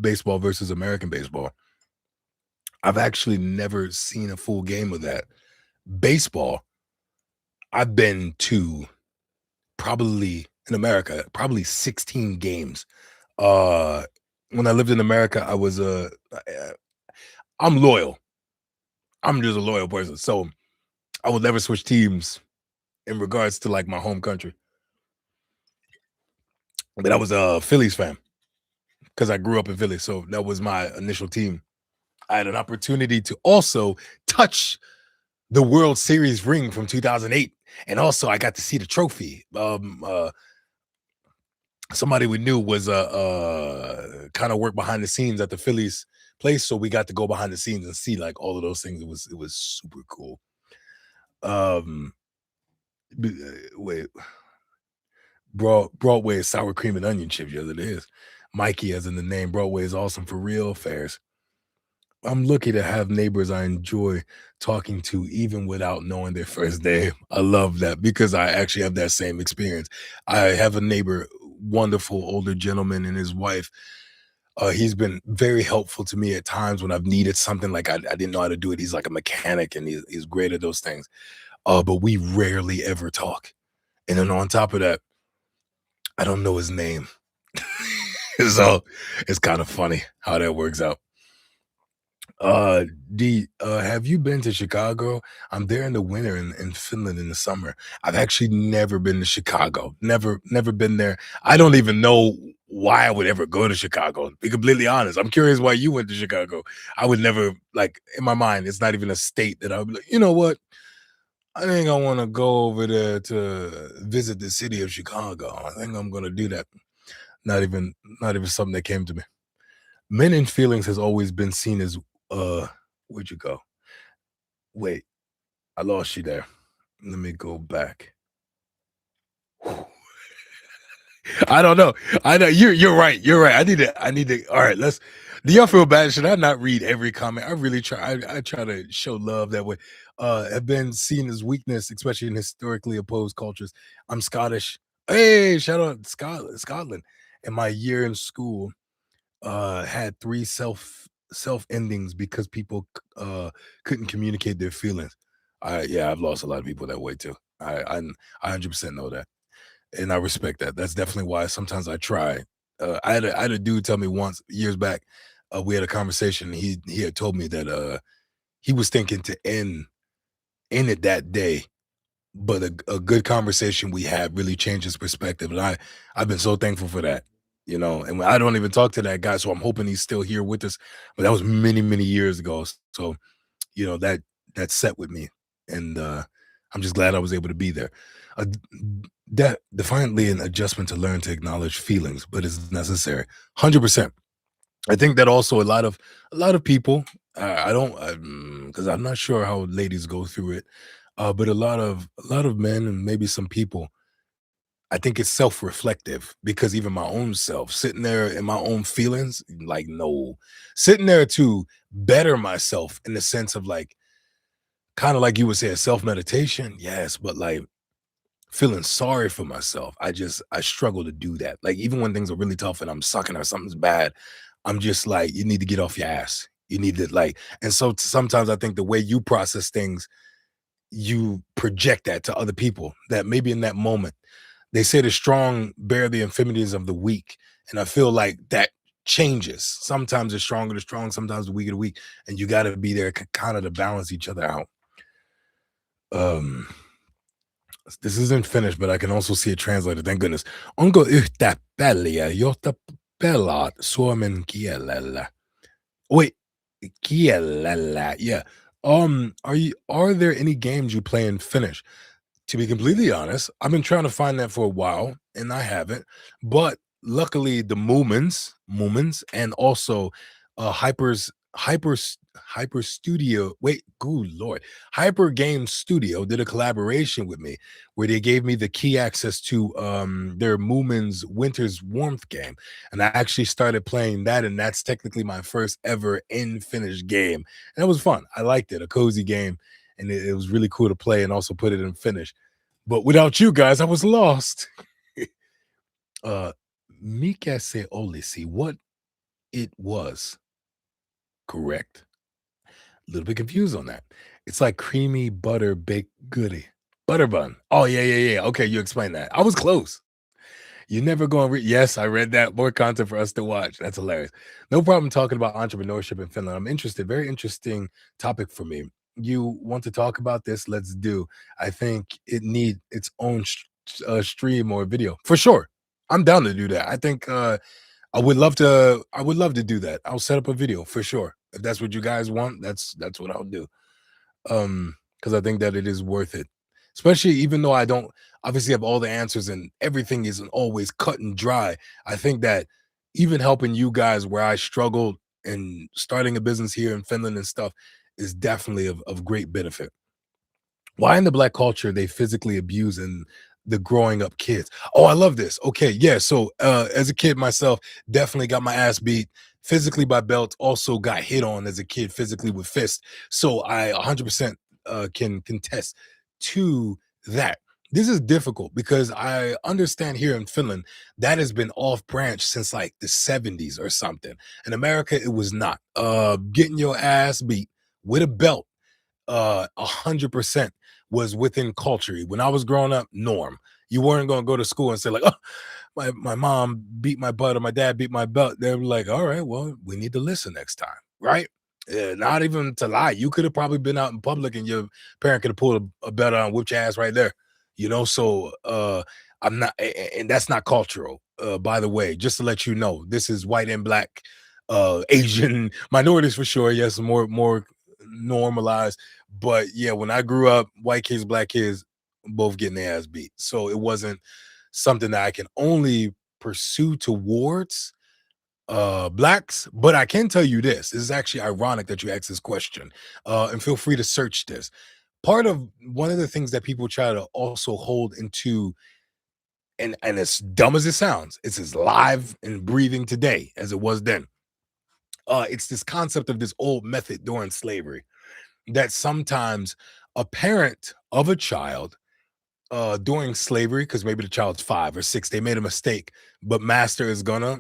baseball versus American baseball? I've actually never seen a full game of that. Baseball, I've been to probably in America, probably 16 games. When I lived in America, I'm loyal. I'm just a loyal person. So I would never switch teams in regards to like my home country. But I was a Phillies fan because I grew up in Philly. So that was my initial team. I had an opportunity to also touch the World Series ring from 2008. And also I got to see the trophy. Somebody we knew was kind of work behind the scenes at the Phillies place. So we got to go behind the scenes and see like all of those things. It was super cool. Wait. Broadway is sour cream and onion chips. Yes, it is. Mikey, as in the name, Broadway is awesome for real affairs. I'm lucky to have neighbors I enjoy talking to even without knowing their first name. I love that because I actually have that same experience. I have a neighbor, wonderful older gentleman and his wife. He's been very helpful to me at times when I've needed something like I didn't know how to do it. He's like a mechanic and he's great at those things. But we rarely ever talk. And then on top of that, I don't know his name. So it's kind of funny how that works out. Have you been to Chicago? I'm there in the winter in Finland in the summer. I've actually never been to Chicago. Never been there. I don't even know why I would ever go to Chicago. To be completely honest, I'm curious why you went to Chicago. I would never, like, in my mind, it's not even a state that I would be like, you know what? I think I want to go over there to visit the city of Chicago. I think I'm gonna do that. Not even something that came to me. Men and Feelings has always been seen as where'd you go? Wait, I lost you there. Let me go back. I don't know. I know you're right. You're right. I need to all right, let's do y'all feel bad? Should I not read every comment? I really try. I try to show love that way. Have been seen as weakness, especially in historically opposed cultures. I'm Scottish. Hey, shout out Scotland. In my year in school, had three self endings because people couldn't communicate their feelings. I've lost a lot of people that way too. I 100% know that, and I respect that. That's definitely why sometimes I try. I had a dude tell me once years back. We had a conversation. He had told me that he was thinking to end it that day, but a good conversation we had really changed his perspective, and I've been so thankful for that. And I don't even talk to that guy, so I'm hoping he's still here with us. But that was many years ago, so that set with me. and I'm just glad I was able to be there. That defiantly an adjustment to learn to acknowledge feelings, but it's necessary. 100%. I think that also a lot of people. I don't because I'm not sure how ladies go through it, but a lot of men and maybe some people. I think it's self-reflective because even my own self sitting there in my own feelings, like no, sitting there to better myself in the sense of like kind of like you would say a self meditation, yes, but like feeling sorry for myself. I struggle to do that. Like even when things are really tough and I'm sucking or something's bad, I'm just like, you need to get off your ass. You need to like, and so sometimes I think the way you process things, you project that to other people that maybe in that moment they say the strong bear the infirmities of the weak. And I feel like that changes. Sometimes the stronger the strong, sometimes the weaker the weak. And you gotta be there kind of to balance each other out. Um this isn't finished, but I can also see it translated. Thank goodness. Onko yhtä peliä, jota pelaat suomen kielellä? Wait, kielellä. Yeah. Are there any games you play in Finnish? To be completely honest, I've been trying to find that for a while and I haven't. But luckily the Moomins and also Hyper Studio. Wait, good lord. Hyper Game Studio did a collaboration with me where they gave me the key access to their Moomins Winter's Warmth game. And I actually started playing that, and that's technically my first ever in Finnish game. And it was fun. I liked it, a cozy game, and it was really cool to play and also put it in Finnish. But without you guys, I was lost. uh Mikä se olisi, what it was, correct? A little bit confused on that. It's like creamy butter baked goodie. Butter bun. Oh, yeah, yeah, yeah. Okay, you explained that. I was close. You never go and read. Yes, I read that. More content for us to watch. That's hilarious. No problem talking about entrepreneurship in Finland. I'm interested. Very interesting topic for me. You want to talk about this? Let's do. I think it need its own stream or video for sure. I'm down to do that. I think I would love to. I would love to do that. I'll set up a video for sure. If that's what you guys want, that's what I'll do. Because I think that it is worth it. Especially even though I don't obviously have all the answers and everything isn't always cut and dry. I think that even helping you guys where I struggled and starting a business here in Finland and stuff is definitely of great benefit. Why in the black culture they physically abusing the growing up kids? Oh, I love this. Okay, yeah. So as a kid myself, definitely got my ass beat physically by belts. Also got hit on as a kid physically with fists. So I 100% can contest to that. This is difficult because I understand here in Finland that has been off branch since like the 70s or something. In America, it was not. Getting your ass beat with a belt 100% was within culture. When I was growing up, norm. You weren't going to go to school and say like, oh, my mom beat my butt or my dad beat my butt. They were like, all right, well, we need to listen next time, right? Not even to lie. You could have probably been out in public and your parent could have pulled a belt on, whipped your ass right there. So I'm not, and that's not cultural. By the way, just to let you know, this is white and black, Asian minorities for sure. Yes, more normalized. But yeah, when I grew up, white kids, black kids, both getting their ass beat. So it wasn't something that I can only pursue towards blacks. But I can tell you this is actually ironic that you asked this question. And feel free to search this. Part of one of the things that people try to also hold into, and as dumb as it sounds, it's as live and breathing today as it was then. It's this concept of this old method during slavery that sometimes a parent of a child during slavery, because maybe the child's 5 or 6, they made a mistake, but master is gonna,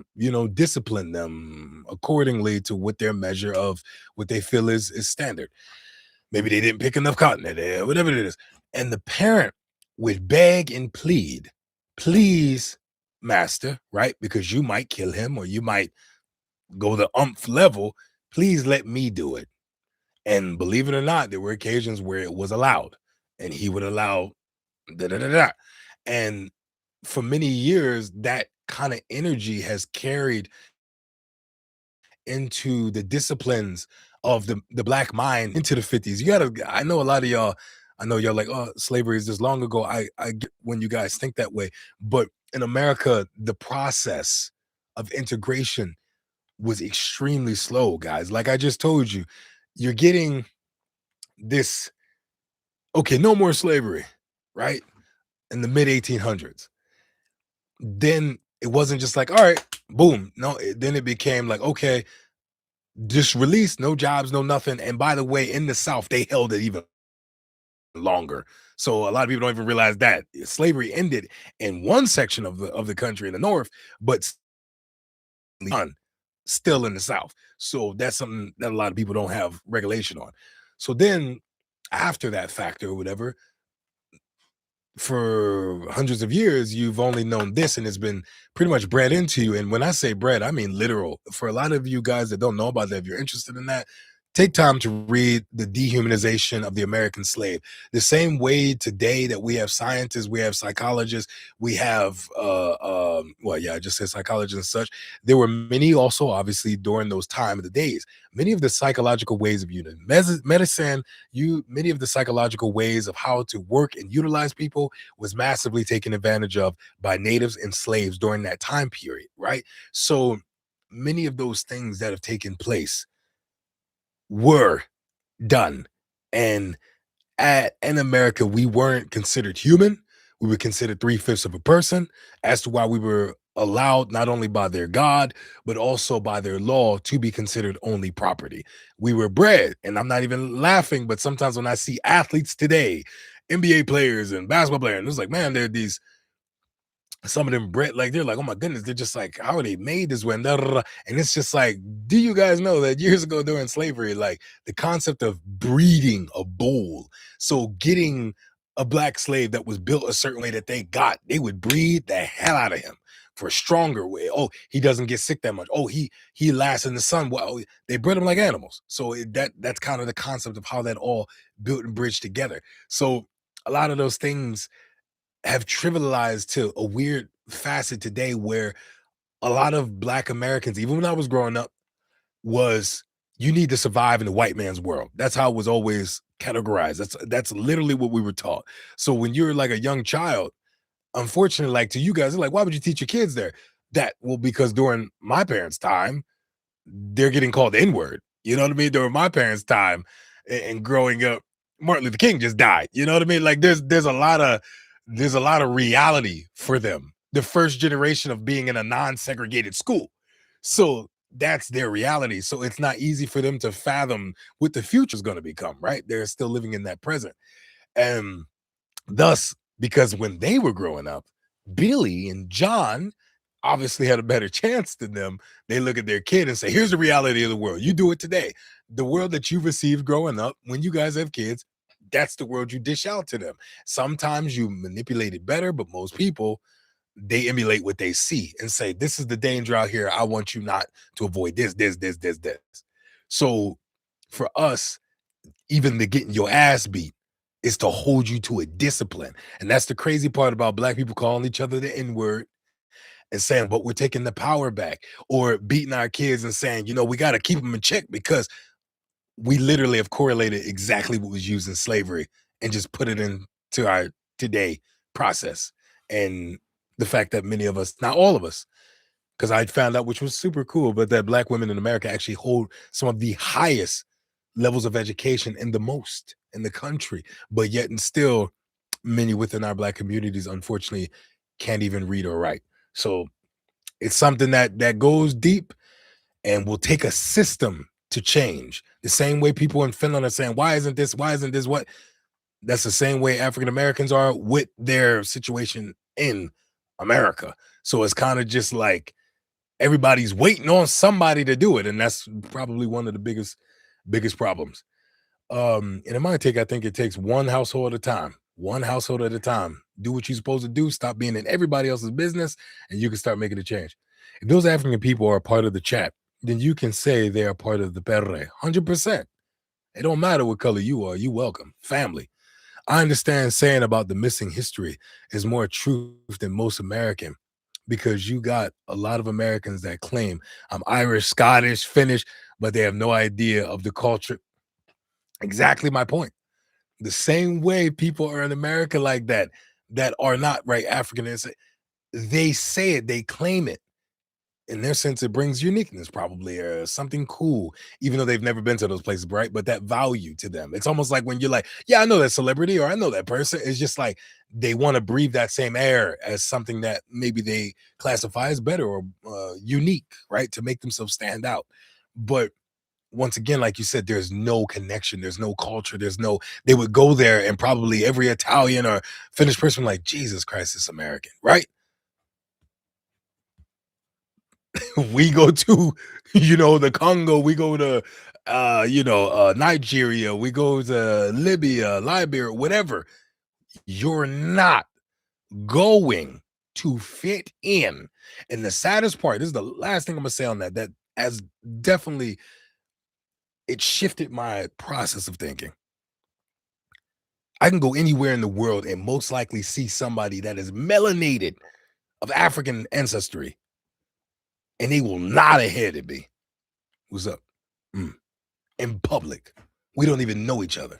discipline them accordingly to what their measure of what they feel is standard. Maybe they didn't pick enough cotton in there, whatever it is. And the parent would beg and plead, please, master, right? Because you might kill him or you might go the umph level. Please let me do it. And believe it or not, there were occasions where it was allowed, and he would allow da da da da. And for many years, that kind of energy has carried into the disciplines of the black mind into the 50s. I know a lot of y'all I know y'all like, oh, slavery is this long ago. I get when you guys think that way, but in America, the process of integration was extremely slow, guys. Like I just told you, you're getting this okay, no more slavery, right? In the mid 1800s. Then it wasn't just like, all right, boom. No, then it became like, okay, just release, no jobs, no nothing. And by the way, in the South, they held it even longer. So a lot of people don't even realize that slavery ended in one section of the country in the North, but on still in the South. So that's something that a lot of people don't have regulation on. So then after that factor or whatever, for hundreds of years, you've only known this and it's been pretty much bred into you. And when I say bred, I mean literal. For a lot of you guys that don't know about that, if you're interested in that, take time to read The Dehumanization of the American Slave. The same way today that we have scientists, we have psychologists, we have well, yeah, I just said psychologists and such. There were many also, obviously, during those time of the days, many of the psychological ways of unit medicine, many of the psychological ways of how to work and utilize people was massively taken advantage of by natives and slaves during that time period, right? So many of those things that have taken place were done. And in America, we weren't considered human. We were considered three-fifths of a person, as to why we were allowed not only by their God, but also by their law to be considered only property. We were bred, and I'm not even laughing, but sometimes when I see athletes today, NBA players and basketball players, and it's like, man, they're these some of them Brit, like they're like, oh my goodness, they're just like, how are they made this way? And, da, da, da. And it's just like, do you guys know that years ago during slavery, like the concept of breeding a bull, so getting a black slave that was built a certain way that they would breed the hell out of him for a stronger way. Oh, he doesn't get sick that much. Oh, he lasts in the sun. Well, they bred him like animals. So that's kind of the concept of how that all built and bridged together. So a lot of those things have trivialized to a weird facet today where a lot of black Americans, even when I was growing up, was you need to survive in the white man's world. That's how it was always categorized. That's literally what we were taught. So when you're like a young child, unfortunately, like to you guys, they're like, why would you teach your kids there? That well, because during my parents' time, they're getting called the N-word. You know what I mean? During my parents' time and growing up, Martin Luther King just died. You know what I mean? Like there's a lot of reality for them. The first generation of being in a non-segregated school. So that's their reality. So it's not easy for them to fathom what the future is going to become, right? They're still living in that present. And thus, because when they were growing up, Billy and John obviously had a better chance than them. They look at their kid and say, here's the reality of the world. You do it today. The world that you received growing up, when you guys have kids, that's the world you dish out to them. Sometimes you manipulate it better, but most people, they emulate what they see and say, this is the danger out here. I want you not to avoid this. So for us, even the getting your ass beat is to hold you to a discipline. And that's the crazy part about black people calling each other the N-word and saying, but we're taking the power back, or beating our kids and saying, we got to keep them in check because we literally have correlated exactly what was used in slavery and just put it into our today process. And the fact that many of us, not all of us, because I found out, which was super cool, but that black women in America actually hold some of the highest levels of education and the most in the country, but yet and still many within our black communities unfortunately can't even read or write. So it's something that goes deep and will take a system to change. The same way people in Finland are saying, why isn't this what? That's the same way African Americans are with their situation in America. So it's kind of just like everybody's waiting on somebody to do it. And that's probably one of the biggest problems. And in my take, I think it takes one household at a time. One household at a time. Do what you're supposed to do. Stop being in everybody else's business, and you can start making a change. If those African people are a part of the chat, then you can say they are part of the perre. 100%. It don't matter what color you are. You welcome. Family. I understand saying about the missing history is more truth than most American because you got a lot of Americans that claim I'm Irish, Scottish, Finnish, but they have no idea of the culture. Exactly my point. The same way people are in America like that, that are not right African, they say it, they claim it. In their sense, it brings uniqueness, probably, or something cool, even though they've never been to those places, right? But that value to them. It's almost like when you're like, yeah, I know that celebrity or I know that person. It's just like they want to breathe that same air as something that maybe they classify as better or unique, right? To make themselves stand out. But once again, like you said, there's no connection, there's no culture, there's no, they would go there and probably every Italian or Finnish person, like, Jesus Christ, it's American, right? We go to, the Congo, we go to Nigeria, we go to Libya, Liberia, whatever. You're not going to fit in. And the saddest part, this is the last thing I'm gonna say on that, that has definitely, it shifted my process of thinking. I can go anywhere in the world and most likely see somebody that is melanated of African ancestry, and they will nod a head at me. What's up? Mm. In public. We don't even know each other.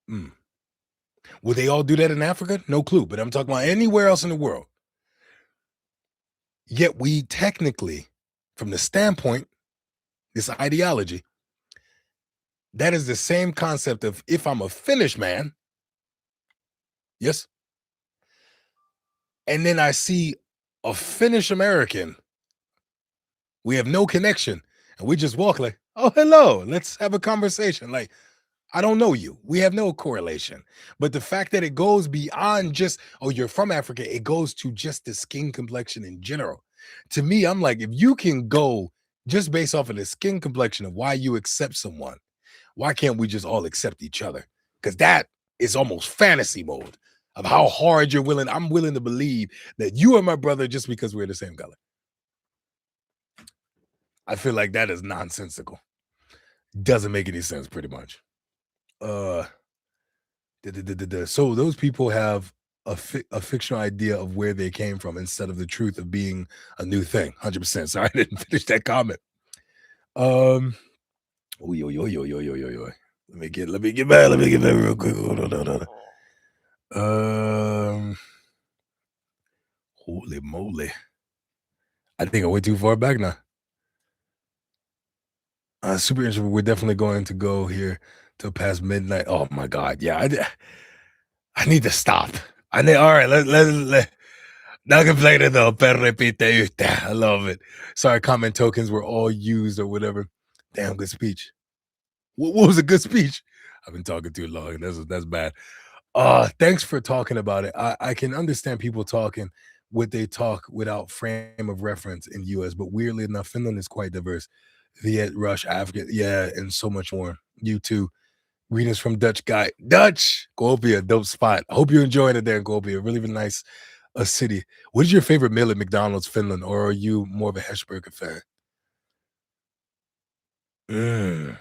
Mm. Would they all do that in Africa? No clue. But I'm talking about anywhere else in the world. Yet we technically, from the standpoint, this ideology, that is the same concept of if I'm a Finnish man, yes, and then I see a Finnish American, we have no connection, and we just walk like, oh, hello, let's have a conversation. Like, I don't know you. We have no correlation. But the fact that it goes beyond just, oh, you're from Africa, it goes to just the skin complexion in general. To me, I'm like, if you can go just based off of the skin complexion of why you accept someone, why can't we just all accept each other? Because that is almost fantasy mode of how hard you're willing. I'm willing to believe that you are my brother just because we're the same color. I feel like that is nonsensical. Doesn't make any sense, pretty much. Uh So those people have a fictional idea of where they came from instead of the truth of being a new thing. 100%. Sorry, I didn't finish that comment. Um, oy, oy, oy, oy, oy, oy, oy, oy. Let me get back real quick. Hold on, hold on. Um, Holy moly! I think I went too far back now. Super introvert. We're definitely going to go here till past midnight. Oh my god, yeah. I need to stop. I need. All right, let Nakaplayed per repite yhtään. I love it. Sorry, comment tokens were all used or whatever. Damn, good speech. What was a good speech? I've been talking too long. That's bad. Thanks for talking about it. I can understand people talking what they talk without frame of reference in US, but weirdly enough, Finland is quite diverse. Viet, Rush, African, yeah, and so much more. You too. Readings from Dutch guy. Dutch! Kuopio, dope spot. I hope you're enjoying it there in Kuopio. Really nice a city. What is your favorite meal at McDonald's Finland, or are you more of a Heshburger fan? Mm.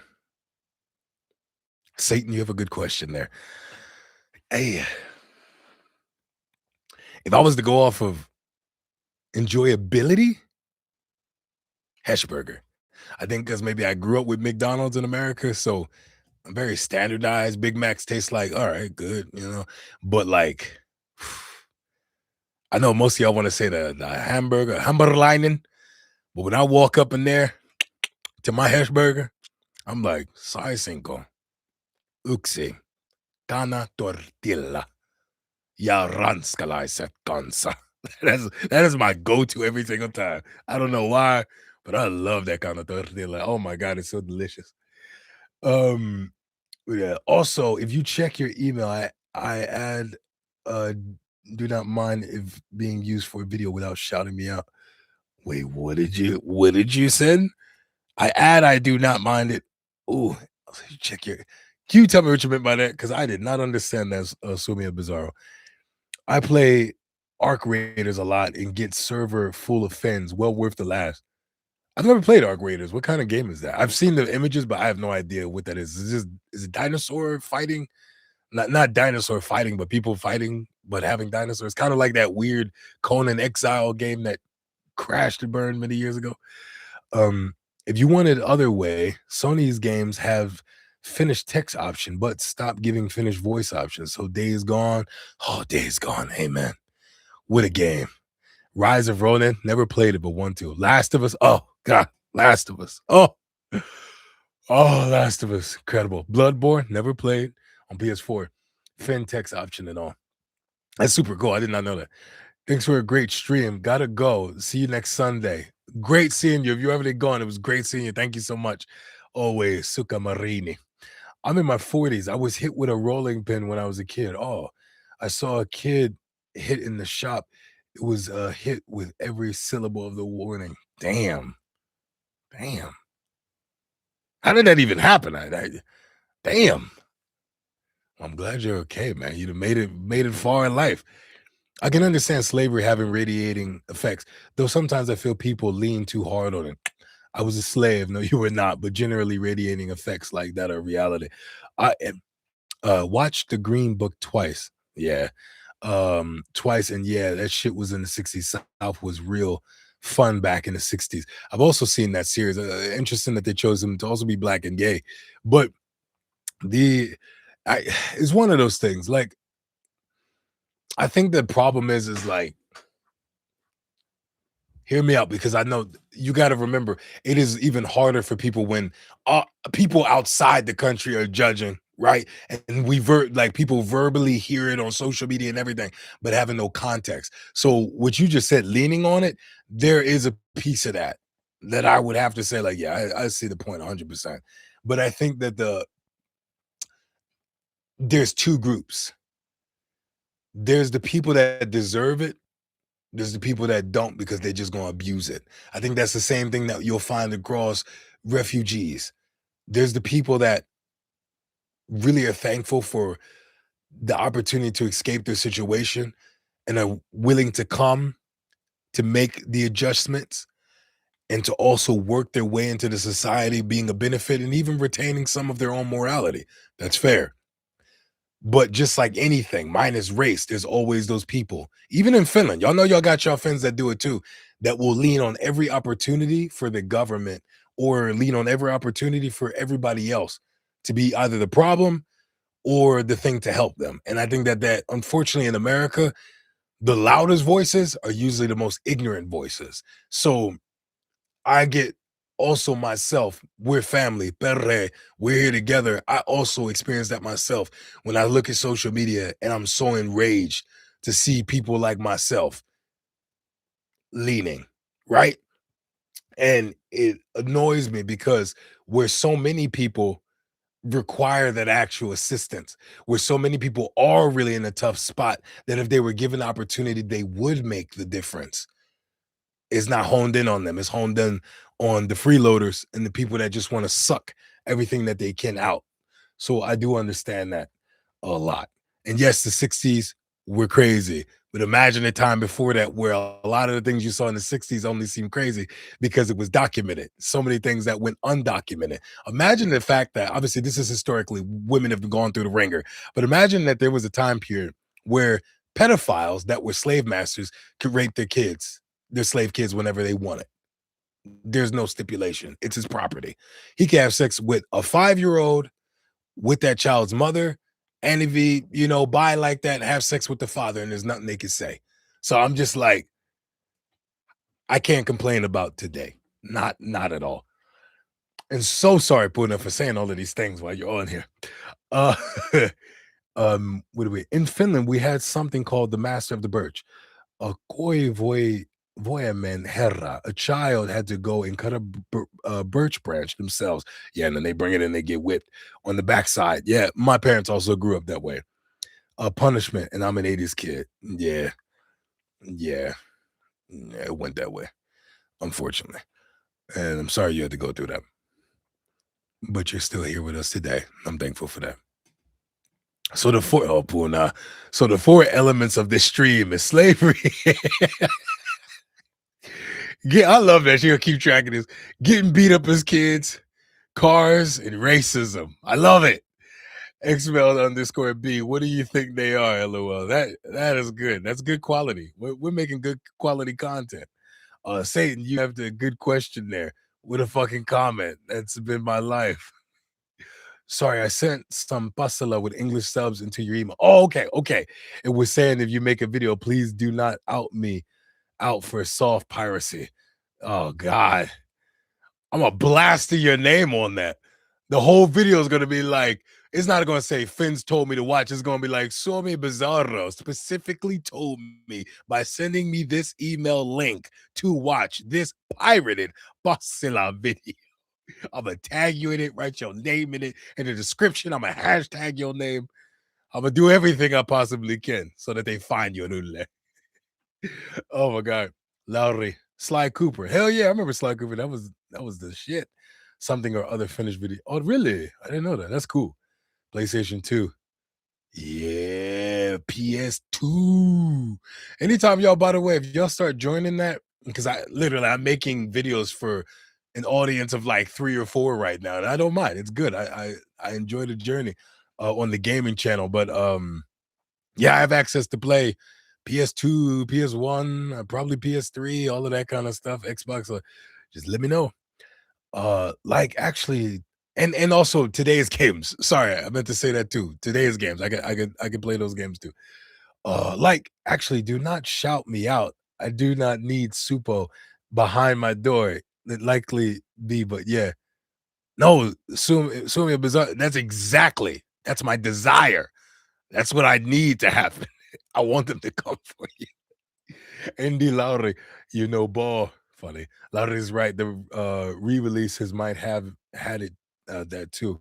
Satan, you have a good question there. Hey, if I was to go off of enjoyability, Heshburger. I think because maybe I grew up with McDonald's in America, so I'm very standardized. Big Macs taste like, all right, good. But like, I know most of y'all want to say the hamburger, Hamburgerleinen, but when I walk up in there to my Heshburger, I'm like, sai cinco, uksi, kana tortilla. Ja ranskalaiset kanssa. That is my go-to every single time. I don't know why, but I love that kind of tortilla. Oh my god, it's so delicious. Um, yeah. Also, if you check your email, I add do not mind if being used for a video without shouting me out. Wait, what did you send? I do not mind it. Oh, check your. Can you tell me what you meant by that? Because I did not understand that. Sumia Bizarro. I play Arc Raiders a lot and get server full of fans, well worth the last. I've never played Arc Raiders. What kind of game is that? I've seen the images, but I have no idea what that is. Is it dinosaur fighting? Not dinosaur fighting, but people fighting, but having dinosaurs. Kind of like that weird Conan Exile game that crashed and burned many years ago. Um, if you want it other way, Sony's games have Finnish text option, but stop giving Finnish voice options. So Days Gone. Oh, Days Gone. Hey man, what a game. Rise of Ronin, never played it, but want to. Last of Us. Oh God, Last of Us. Oh, oh, Last of Us. Incredible. Bloodborne, never played on PS4. Fin text option and all. That's super cool. I did not know that. Thanks for a great stream. Gotta go. See you next Sunday. Great seeing you. If you ever gone, it was great seeing you. Thank you so much. Always, Suka Marini. I'm in my 40s. I was hit with a rolling pin when I was a kid. Oh, I saw a kid hit in the shop. It was a hit with every syllable of the warning. Damn. Damn. How did that even happen? Damn. I'm glad you're okay, man. You made it far in life. I can understand slavery having radiating effects, though sometimes I feel people lean too hard on it. I was a slave. No, you were not, but generally radiating effects like that are reality. I watched The Green Book twice. Yeah. Twice, and yeah, that shit was in the 60s. South was real fun back in the 60s. I've also seen that series. Interesting that they chose him to also be black and gay. But the I it's one of those things. Like, I think the problem is like, hear me out, because I know you got to remember it is even harder for people when uh, people outside the country are judging, right? And like people verbally hear it on social media and everything, but having no context. So what you just said, leaning on it, there is a piece of that I would have to say, like, yeah, I see the point 100%. But I think that there's two groups. There's the people that deserve it. There's the people that don't because they're just going to abuse it. I think that's the same thing that you'll find across refugees. There's the people that really are thankful for the opportunity to escape their situation and are willing to come to make the adjustments and to also work their way into the society, being a benefit and even retaining some of their own morality. That's fair. But just like anything, minus race, there's always those people. Even in Finland, y'all know y'all got y'all friends that do it too, that will lean on every opportunity for the government or lean on every opportunity for everybody else to be either the problem or the thing to help them. And I think that unfortunately in America, the loudest voices are usually the most ignorant voices. So I get also myself, we're family, perre, we're here together. I also experience that myself when I look at social media and I'm so enraged to see people like myself leaning, right? And it annoys me because where so many people require that actual assistance, where so many people are really in a tough spot, that if they were given the opportunity, they would make the difference. Is not honed in on them. It's honed in on the freeloaders and the people that just want to suck everything that they can out. So I do understand that a lot. And yes, the 60s were crazy. But imagine a time before that where a lot of the things you saw in the 60s only seemed crazy because it was documented. So many things that went undocumented. Imagine the fact that obviously this is historically women have gone through the ringer, but imagine that there was a time period where pedophiles that were slave masters could rape their slave kids whenever they wanted. There's no stipulation. It's his property. He can have sex with a 5-year-old, with that child's mother, and if he, buy like that, have sex with the father, and there's nothing they can say. So I'm just like, I can't complain about today. Not at all. And so sorry, Puna, for saying all of these things while you're on here. Uh what do we in Finland we had something called the Master of the Birch. A koi voimen herra, a child had to go and cut a birch branch themselves. Yeah, and then they bring it in, they get whipped on the backside. Yeah, my parents also grew up that way. A punishment, and I'm an 80s kid. Yeah, yeah, yeah, it went that way, unfortunately. And I'm sorry you had to go through that. But you're still here with us today. I'm thankful for that. So Puna. So the four elements of this stream is slavery. Yeah, I love that. She'll keep track of this. Getting beat up as kids, cars, and racism. I love it. XML_B. What do you think they are? LOL. That is good. That's good quality. We're making good quality content. Satan, you have the good question there with a fucking comment. That's been my life. Sorry, I sent some pasala with English subs into your email. Oh, okay, okay. It was saying if you make a video, please do not out me out for soft piracy. Oh God. I'm gonna blast your name on that. The whole video is gonna be like, it's not gonna say Finn's told me to watch. It's gonna be like Somi Bizarro specifically told me by sending me this email link to watch this pirated Basila video. I'm gonna tag you in it, write your name in the description. I'm gonna hashtag your name. I'm gonna do everything I possibly can so that they find you. Oh my god, Lowry, Sly Cooper. Hell yeah, I remember Sly Cooper. That was the shit. Something or other Finnish video. Oh really? I didn't know that. That's cool. PlayStation 2. Yeah, PS2. Anytime y'all, by the way, if y'all start joining that, because I'm making videos for an audience of like 3 or 4 right now, and I don't mind. It's good. I enjoy the journey on the gaming channel, but yeah, I have access to play PS2, PS1, probably PS3, all of that kind of stuff. Xbox. Just let me know. Like actually, and also today's games. Sorry, I meant to say that too. Today's games. I could play those games too. Like actually, do not shout me out. I do not need Supo behind my door. It likely be, but yeah. No, Sumi Bizarre. That's my desire. That's what I need to happen. I want them to come for you. Andy Lowry, ball. Funny. Lowry's right. The re-releases might have had it that too.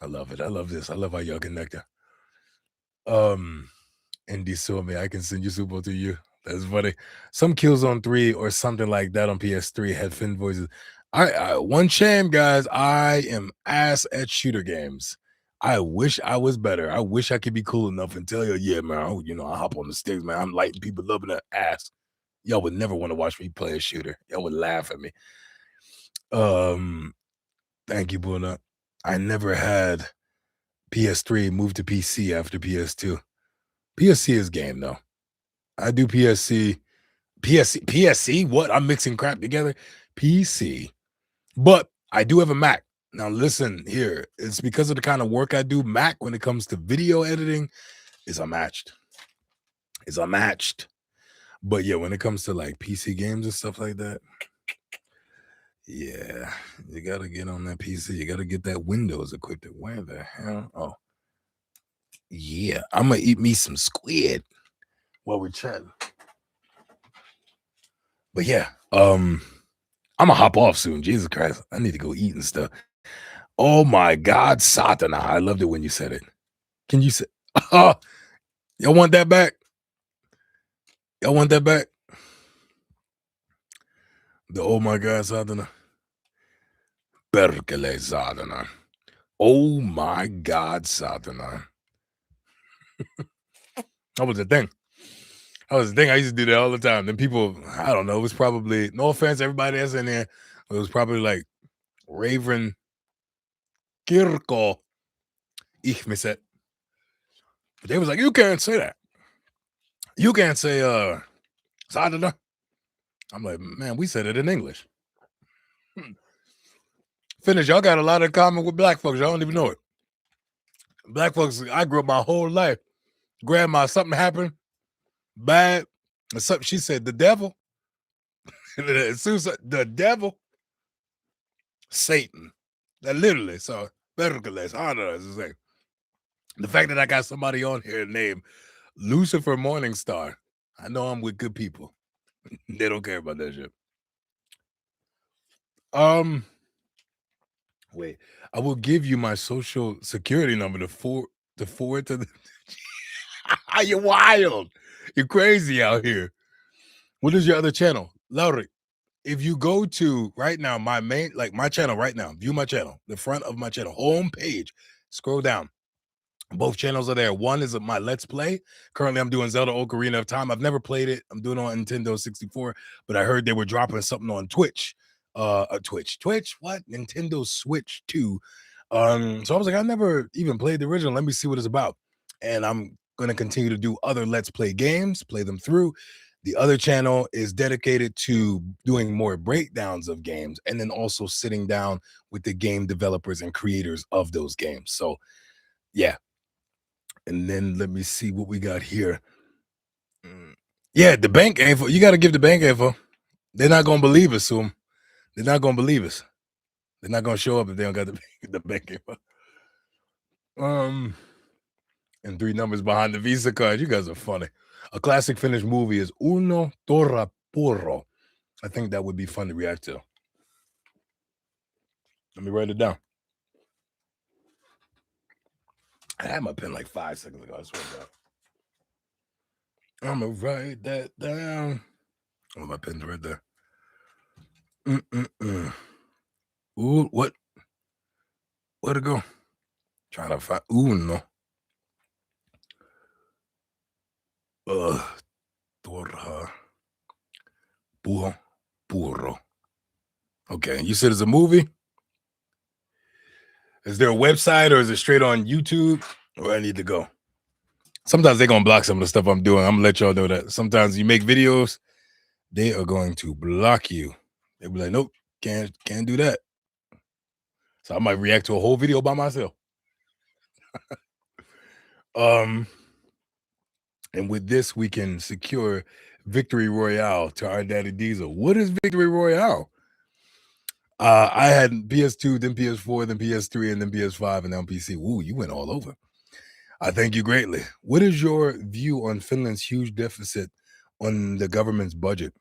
I love it. I love this. I love how y'all connected. Andy Sumi, I can send you Supo to you. That's funny. Some Killzone 3 or something like that on PS3 had Finn voices. One shame, guys. I am ass at shooter games. I wish I was better. I wish I could be cool enough and tell you, yeah, man, I hop on the sticks, man. I'm lighting people up in the ass. Y'all would never want to watch me play a shooter. Y'all would laugh at me. Um, Thank you, Buna. I never had PS3 move to PC after PS2. PSC is game though. I do PSC. PSC? What? I'm mixing crap together. PC. But I do have a Mac. Now listen here. It's because of the kind of work I do. Mac, when it comes to video editing, is unmatched. Is unmatched. But yeah, when it comes to like PC games and stuff like that, yeah, you gotta get on that PC. You gotta get that Windows equipped. Where the hell? Oh, yeah. I'm gonna eat me some squid while we're chatting. But yeah, I'm gonna hop off soon. Jesus Christ, I need to go eat and stuff. Oh my God, Satana! I loved it when you said it. Can you say? Oh, y'all want that back? Y'all want that back? The oh my God, Satana. Perkele Satana. Oh my God, Satana. That was the thing. That was the thing. I used to do that all the time. Then people, I don't know, it was probably, no offense, everybody that's in there, it was probably like Raven Kirko Ihmiset. But they was like, you can't say that. You can't say Sadana. I'm like, man, we said it in English. Finnish, y'all got a lot in common with black folks. Y'all don't even know it. Black folks, I grew up my whole life. Grandma, something happened bad. Or something, she said, the devil. The devil. Satan. That literally. So, Pericles, the fact that I got somebody on here named Lucifer Morningstar, I know I'm with good people. They don't care about that shit. Wait, I will give you my social security number to forward to the. You're wild. You're crazy out here. What is your other channel? Lauri, if you go to right now, my channel right now, view my channel, the front of my channel, home page, scroll down. Both channels are there. One is my Let's Play. Currently, I'm doing Zelda Ocarina of Time. I've never played it. I'm doing it on Nintendo 64, but I heard they were dropping something on Twitch. Twitch, what? Nintendo Switch 2. So I was like, I never even played the original. Let me see what it's about. And I'm going to continue to do other Let's Play games, play them through. The other channel is dedicated to doing more breakdowns of games and then also sitting down with the game developers and creators of those games. So, yeah. And then let me see what we got here. Mm, Yeah, the bank info. You got to give the bank info. They're not going to believe us, Soom. They're not going to believe us. They're not going to show up if they don't got the bank info. And three numbers behind the Visa card. You guys are funny. A classic Finnish movie is Uno Torra Puro. I think that would be fun to react to. Let me write it down. I had my pen like 5 seconds ago. I swear to God. I'm going to write that down. Oh, my pen's right there. Ooh, what? Where'd it go? Trying to find Uno. Torra Puro. Okay, you said it's a movie? Is there a website or is it straight on YouTube? Where I need to go? Sometimes they're gonna block some of the stuff I'm doing. I'm gonna let y'all know that. Sometimes you make videos, they are going to block you. They'll be like, nope, can't do that. So I might react to a whole video by myself. And with this, we can secure Victory Royale to our Daddy Diesel. What is Victory Royale? I had PS2, then PS4, then PS3, and then PS5, and then PC. Ooh, you went all over. I thank you greatly. What is your view on Finland's huge deficit on the government's budget?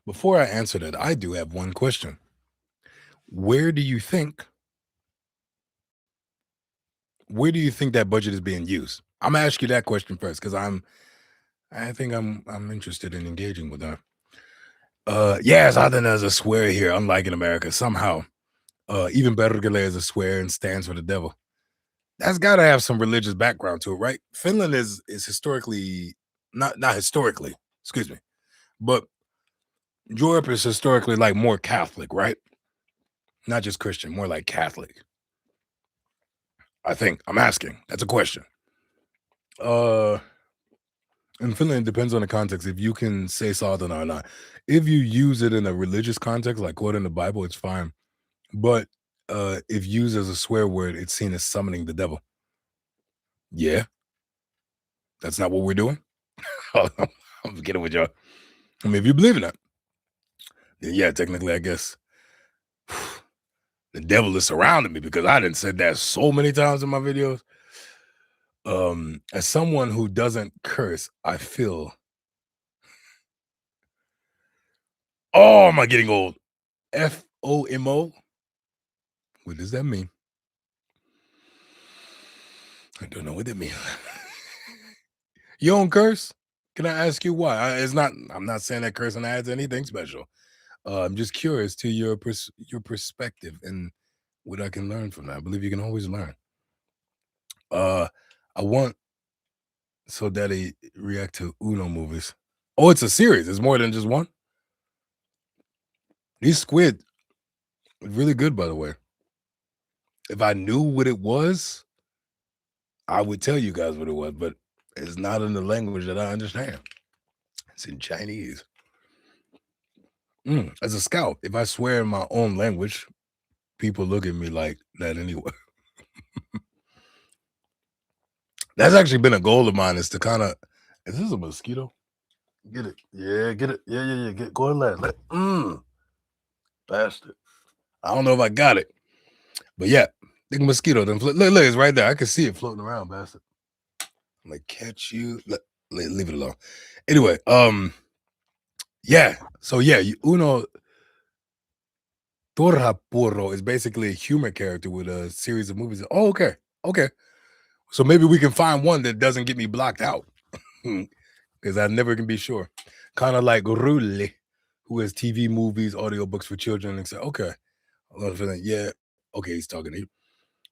Before I answer that, I do have one question. Where do you think that budget is being used? I'm gonna ask you that question first because I think I'm interested in engaging with that. Yes, I think there's a swear here, unlike in America. Somehow, even Bergele is a swear and stands for the devil. That's got to have some religious background to it, right? Finland is historically not historically, excuse me, but Europe is historically like more Catholic, right? Not just Christian, more like Catholic. I think I'm asking. That's a question. In Finland, it depends on the context. If you can say something or not. If you use it in a religious context, like quoting the Bible, it's fine. But if used as a swear word, it's seen as summoning the devil. Yeah, that's not what we're doing. I'm getting with y'all. I mean, if you believe in that, then yeah, technically, I guess the devil is surrounding me because I didn't said that so many times in my videos. As someone who doesn't curse, I feel. Oh, am I getting old? FOMO. What does that mean? I don't know what that means. You don't curse? Can I ask you why? It's not. I'm not saying that cursing adds anything special. I'm just curious to your perspective and what I can learn from that. I believe you can always learn. I want so Daddy react to Uno movies. Oh, it's a series. It's more than just one. These squid really good, by the way. If I knew what it was, I would tell you guys what it was, but it's not in the language that I understand. It's in Chinese. As a scout, if I swear in my own language, people look at me like that anyway. That's actually been a goal of mine is to kind of. Is this a mosquito? Get it. Yeah, get it. Yeah. Get go ahead. Bastard. I don't know if I got it. But yeah, the mosquito. Look, it's right there. I can see it floating around, bastard. I'm like, catch you. Leave it alone. Anyway, yeah. So yeah, Uno Torrapurro is basically a humor character with a series of movies. Oh, okay. Okay. So maybe we can find one that doesn't get me blocked out. Because I never can be sure. Kind of like Rulle, who has TV, movies, audiobooks for children. And say, okay. Yeah. Okay, he's talking to you.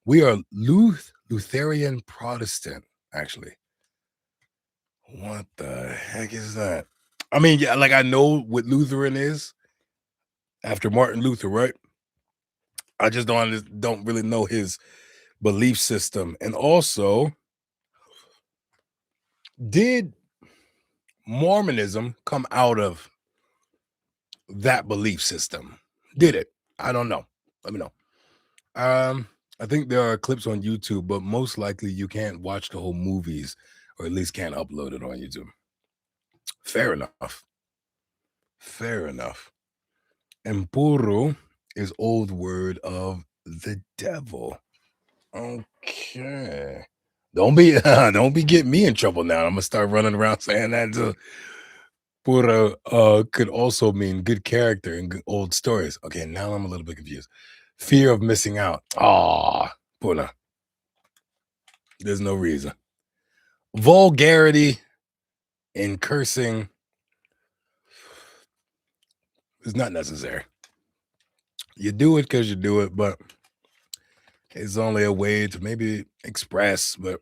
We are Lutheran Protestant, actually. What the heck is that? I mean, yeah, like I know what Lutheran is after Martin Luther, right? I just don't really know his belief system? And also, did Mormonism come out of that belief system? Did it? I don't know. Let me know. Um, I think there are clips on YouTube, but most likely you can't watch the whole movies, or at least can't upload it on YouTube. Fair enough. Fair enough. And puro is old word of the devil. Okay. Don't be don't be getting me in trouble now. I'm gonna start running around saying that too. Puro could also mean good character and good old stories. Okay, now I'm a little bit confused. Fear of missing out. Ah, pura. There's no reason. Vulgarity and cursing is not necessary. You do it because you do it, but it's only a way to maybe express, but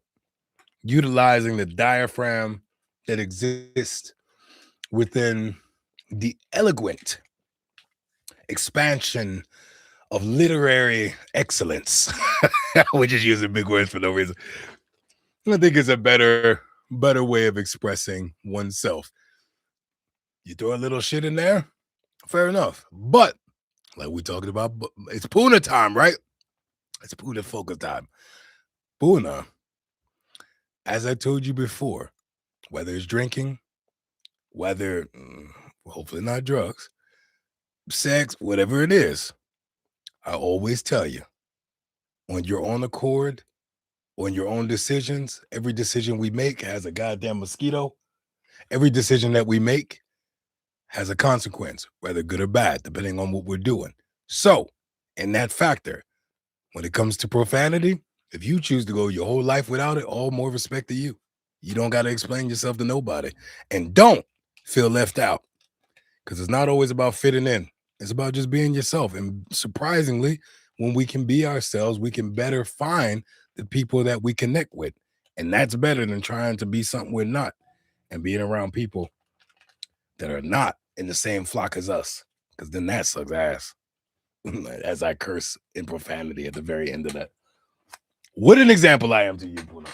utilizing the diaphragm that exists within the eloquent expansion of literary excellence. We're just using big words for no reason. I think it's a better way of expressing oneself. You throw a little shit in there, fair enough. But like we talking about, it's Puna time, right? It's Puna focus time. Puna, as I told you before, whether it's drinking, whether hopefully not drugs, sex, whatever it is, I always tell you, on your own accord, on your own decisions, every decision we make has a goddamn mosquito. Every decision that we make has a consequence, whether good or bad, depending on what we're doing. So, in that factor, when it comes to profanity, if you choose to go your whole life without it, all more respect to you. You don't got to explain yourself to nobody. And don't feel left out, because it's not always about fitting in. It's about just being yourself. And surprisingly, when we can be ourselves, we can better find the people that we connect with. And that's better than trying to be something we're not and being around people that are not in the same flock as us, because then that sucks ass. As I curse in profanity at the very end of that. What an example I am to you, Puna.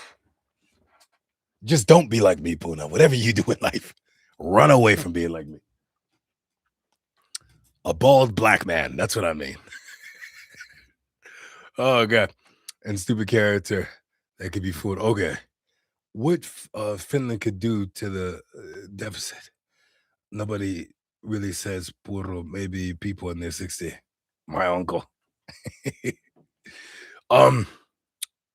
Just don't be like me, Puna. Whatever you do in life, run away from being like me. A bald black man. That's what I mean. Oh, God. And stupid character that could be fooled. Okay. What Finland could do to the deficit? Nobody really says puro. Maybe people in their 60. My uncle. um,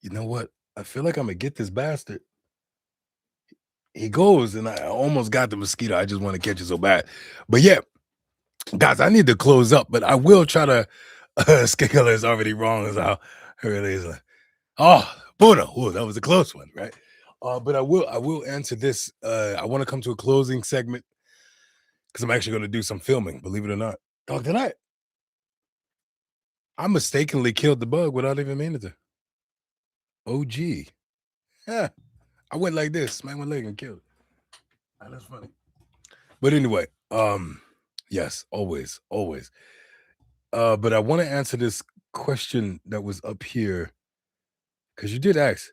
you know what? I feel like I'm gonna get this bastard. He goes, and I almost got the mosquito. I just want to catch it so bad. But yeah, guys, I need to close up, but I will try to. Skikala is already wrong as how really is. Oh, Buddha. Oh, that was a close one, right? But I will answer this. I want to come to a closing segment because I'm actually going to do some filming. Believe it or not, dog. I mistakenly killed the bug without even meaning to. OG. Yeah, I went like this, smacked my leg and killed it. Ah, that's funny. But anyway, yes, always, always. But I want to answer this question that was up here because you did ask.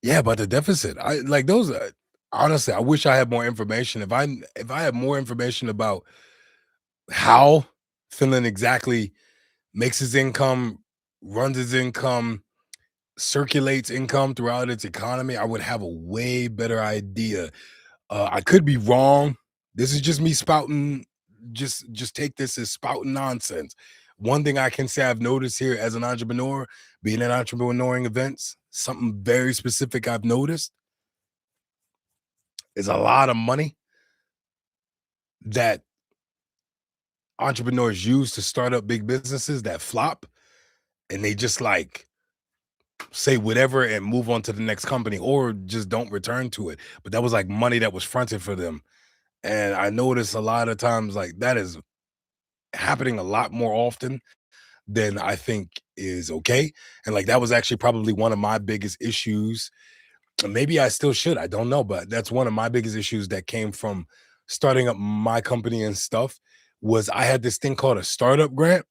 Yeah, about the deficit. I like those. Honestly, I wish I had more information. If I had more information about how Finland exactly makes his income, runs his income, circulates income throughout its economy, I would have a way better idea. I could be wrong. This is just me spouting. Just take this as spouting nonsense. One thing I can say I've noticed here as an entrepreneur, being in entrepreneuring events, something very specific I've noticed is a lot of money that entrepreneurs use to start up big businesses that flop, and they just like say whatever and move on to the next company or just don't return to it. But that was like money that was fronted for them. And I notice a lot of times like that is happening a lot more often than I think is okay. And like that was actually probably one of my biggest issues. Maybe I still should. I don't know, but that's one of my biggest issues that came from starting up my company and stuff was I had this thing called a startup grant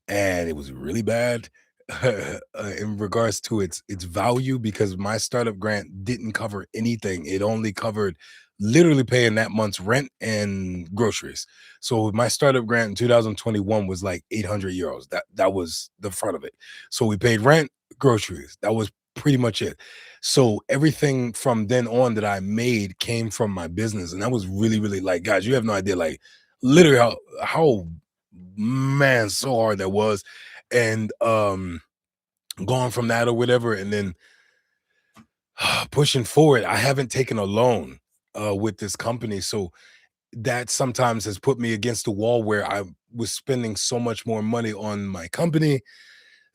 and it was really bad. in regards to its value, because my startup grant didn't cover anything. It only covered literally paying that month's rent and groceries. So my startup grant in 2021 was like 800 euros. That was the front of it. So we paid rent, groceries. That was pretty much it. So everything from then on that I made came from my business, and that was really, really, like, guys, you have no idea, like, literally how man, so hard that was. And going from that or whatever, and then pushing forward, I haven't taken a loan with this company. So that sometimes has put me against the wall where I was spending so much more money on my company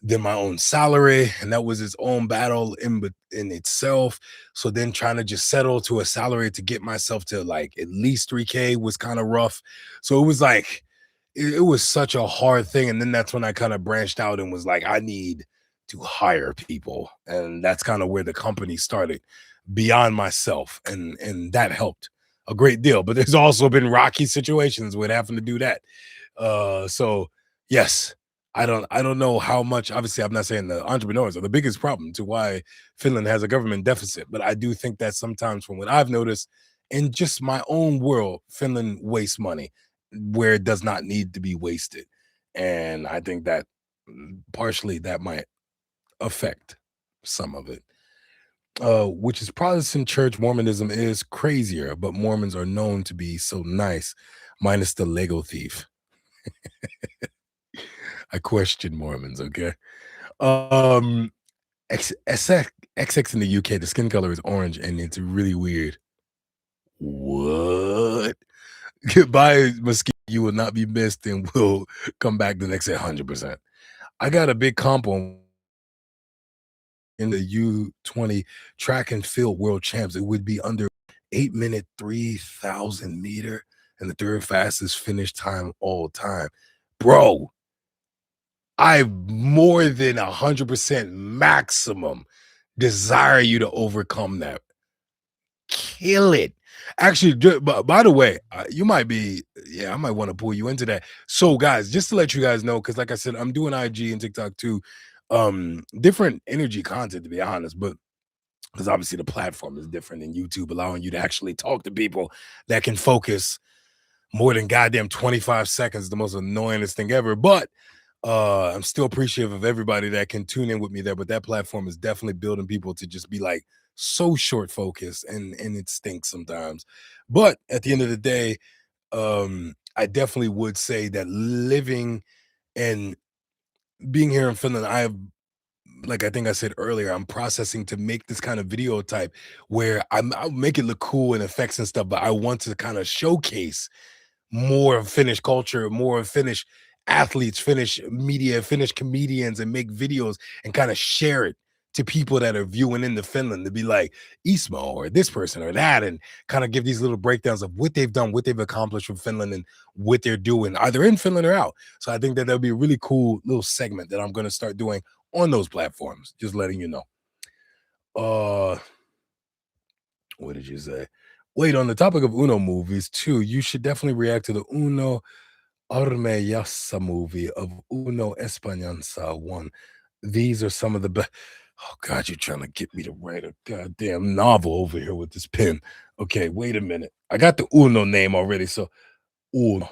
than my own salary, and that was its own battle in itself. So then trying to just settle to a salary to get myself to like at least 3K was kind of rough. So it was like it was such a hard thing. And then that's when I kind of branched out and was like, I need to hire people. And that's kind of where the company started beyond myself. And that helped a great deal. But there's also been rocky situations with having to do that. So yes, I don't know how much. Obviously, I'm not saying the entrepreneurs are the biggest problem to why Finland has a government deficit, but I do think that sometimes from what I've noticed in just my own world, Finland wastes money where it does not need to be wasted. And I think that partially that might affect some of it. Which is Protestant church Mormonism is crazier, but Mormons are known to be so nice, minus the Lego thief. I question Mormons, okay? Um, XX in the UK, the skin color is orange and it's really weird. What? Goodbye, mosquito. You will not be missed and will come back the next 100%. I got a big comp on in the U20 track and field world champs. It would be under 8 minute, 3,000 meter, and the third fastest finish time all time. Bro, I more than 100% maximum desire you to overcome that. Kill it. Actually, but by the way, you might be, yeah, I might want to pull you into that. So, guys, just to let you guys know, because like I said, I'm doing IG and TikTok too. Different energy content, to be honest, but because obviously the platform is different than YouTube, allowing you to actually talk to people that can focus more than goddamn 25 seconds, the most annoyingest thing ever. But I'm still appreciative of everybody that can tune in with me there. But that platform is definitely building people to just be like so short focused, and it stinks sometimes. But at the end of the day, I definitely would say that living and being here in Finland, I have, like I think I said earlier, I'm processing to make this kind of video type where I'll make it look cool and effects and stuff, but I want to kind of showcase more of Finnish culture, more of Finnish athletes, Finnish media, Finnish comedians, and make videos and kind of share it to people that are viewing into Finland to be like Ismo or this person or that, and kind of give these little breakdowns of what they've done, what they've accomplished from Finland, and what they're doing either in Finland or out. So I think that that'll be a really cool little segment that I'm going to start doing on those platforms. Just letting you know. Uh, what did you say? Wait, on the topic of Uno movies too, you should definitely react to the Uno Armeyassa movie of Uno Esperanza 1. These are some of the best. Oh God, you're trying to get me to write a goddamn novel over here with this pen. Okay, wait a minute. I got the Uno name already. So Uno.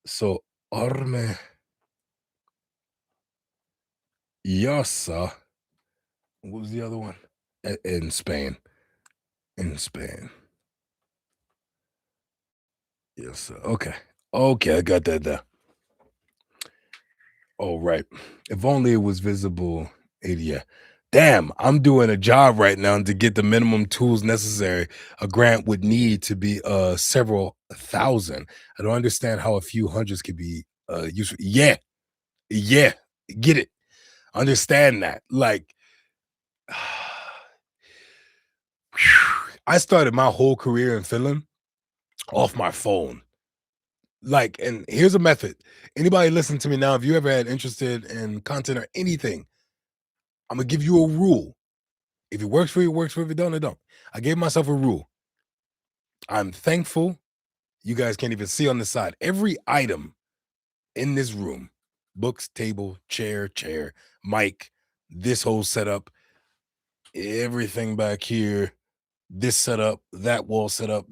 So Armeyassa what was the other one? In Spain. In Spain. Yes, sir. Okay. Okay, I got that there. Oh, right. If only it was visible 80. Yeah. Damn, I'm doing a job right now to get the minimum tools necessary. A grant would need to be several thousand. I don't understand how a few hundreds could be useful. Yeah, yeah, get it. Understand that. Like I started my whole career in Finland off my phone. Like, and here's a method. Anybody listen to me now, if you ever had interested in content or anything, I'm gonna give you a rule. If it works for you, it works for you. If it don't, it don't. I gave myself a rule. I'm thankful. You guys can't even see on the side. Every item in this room, books, table, chair, mic, this whole setup, everything back here, this setup, that wall setup,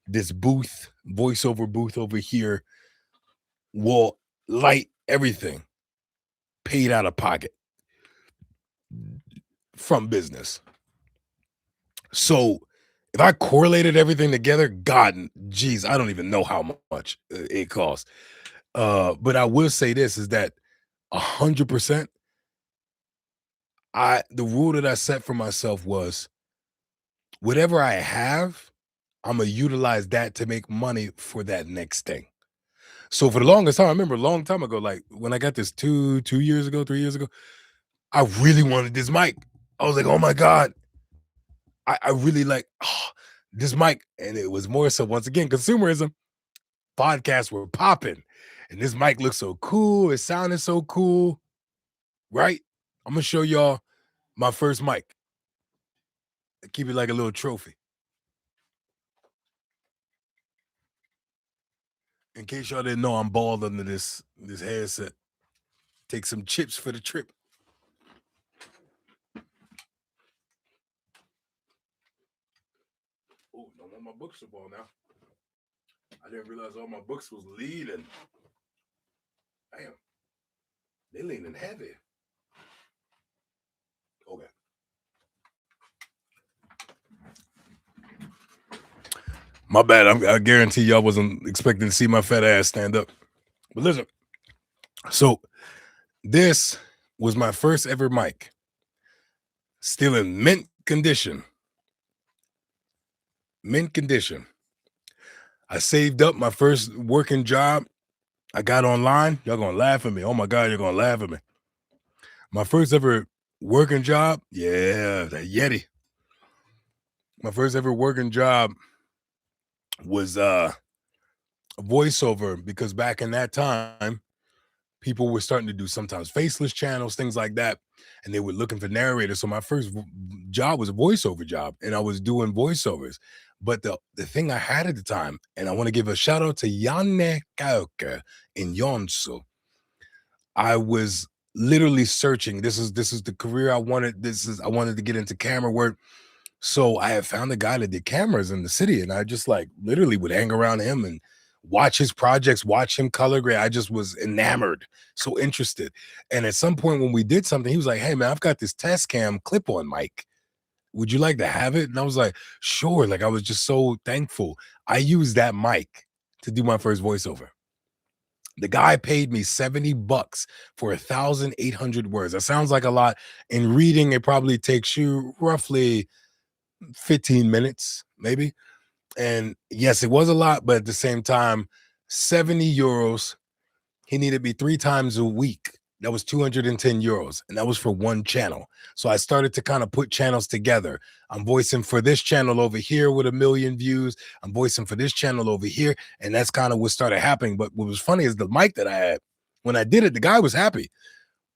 this booth, voiceover booth over here, wall, light, everything paid out of pocket from business. So if I correlated everything together, God, geez, I don't even know how much it costs. But I will say this is that 100%, the rule that I set for myself was whatever I have, I'm gonna utilize that to make money for that next thing. So for the longest time, I remember a long time ago, like when I got this 2 years ago, 3 years ago, I really wanted this mic. I was like, oh my God, I really like this mic. And it was more so once again, consumerism, podcasts were popping. And this mic looked so cool. It sounded so cool, right? I'm gonna show y'all my first mic. Keep it like a little trophy. In case y'all didn't know, I'm bald under this headset. Take some chips for the trip. Oh, don't want my books to fall now. I didn't realize all my books was leaning. Damn, they leaning heavy. Okay. My bad. I guarantee y'all wasn't expecting to see my fat ass stand up. But listen, so this was my first ever mic, still in mint condition. Mint condition. I saved up my first working job. I got online. Y'all gonna laugh at me. Oh my God, you're gonna laugh at me. My first ever working job, yeah, that Yeti. My first ever working job was voiceover because back in that time, people were starting to do sometimes faceless channels, things like that, and they were looking for narrators. So my first job was a voiceover job, and I was doing voiceovers. But the thing I had at the time, and I want to give a shout out to Janne Kauke in Jonsu. I was literally searching. This is the career I wanted. I wanted to get into camera work. So I had found a guy that did cameras in the city, and I just like literally would hang around him and watch his projects, watch him color grade. I just was enamored, so interested. And at some point when we did something, he was like, "Hey man, I've got this test cam clip-on mic. Would you like to have it?" And I was like, "Sure." Like I was just so thankful. I used that mic to do my first voiceover. The guy paid me $70 for 1,800 words. That sounds like a lot. In reading, it probably takes you roughly 15 minutes, maybe. And yes, it was a lot, but at the same time, 70 euros. He needed me 3 times a week. That was 210 euros. And that was for one channel. So I started to kind of put channels together. I'm voicing for this channel over here with 1 million views. I'm voicing for this channel over here. And that's kind of what started happening. But what was funny is the mic that I had, when I did it, the guy was happy.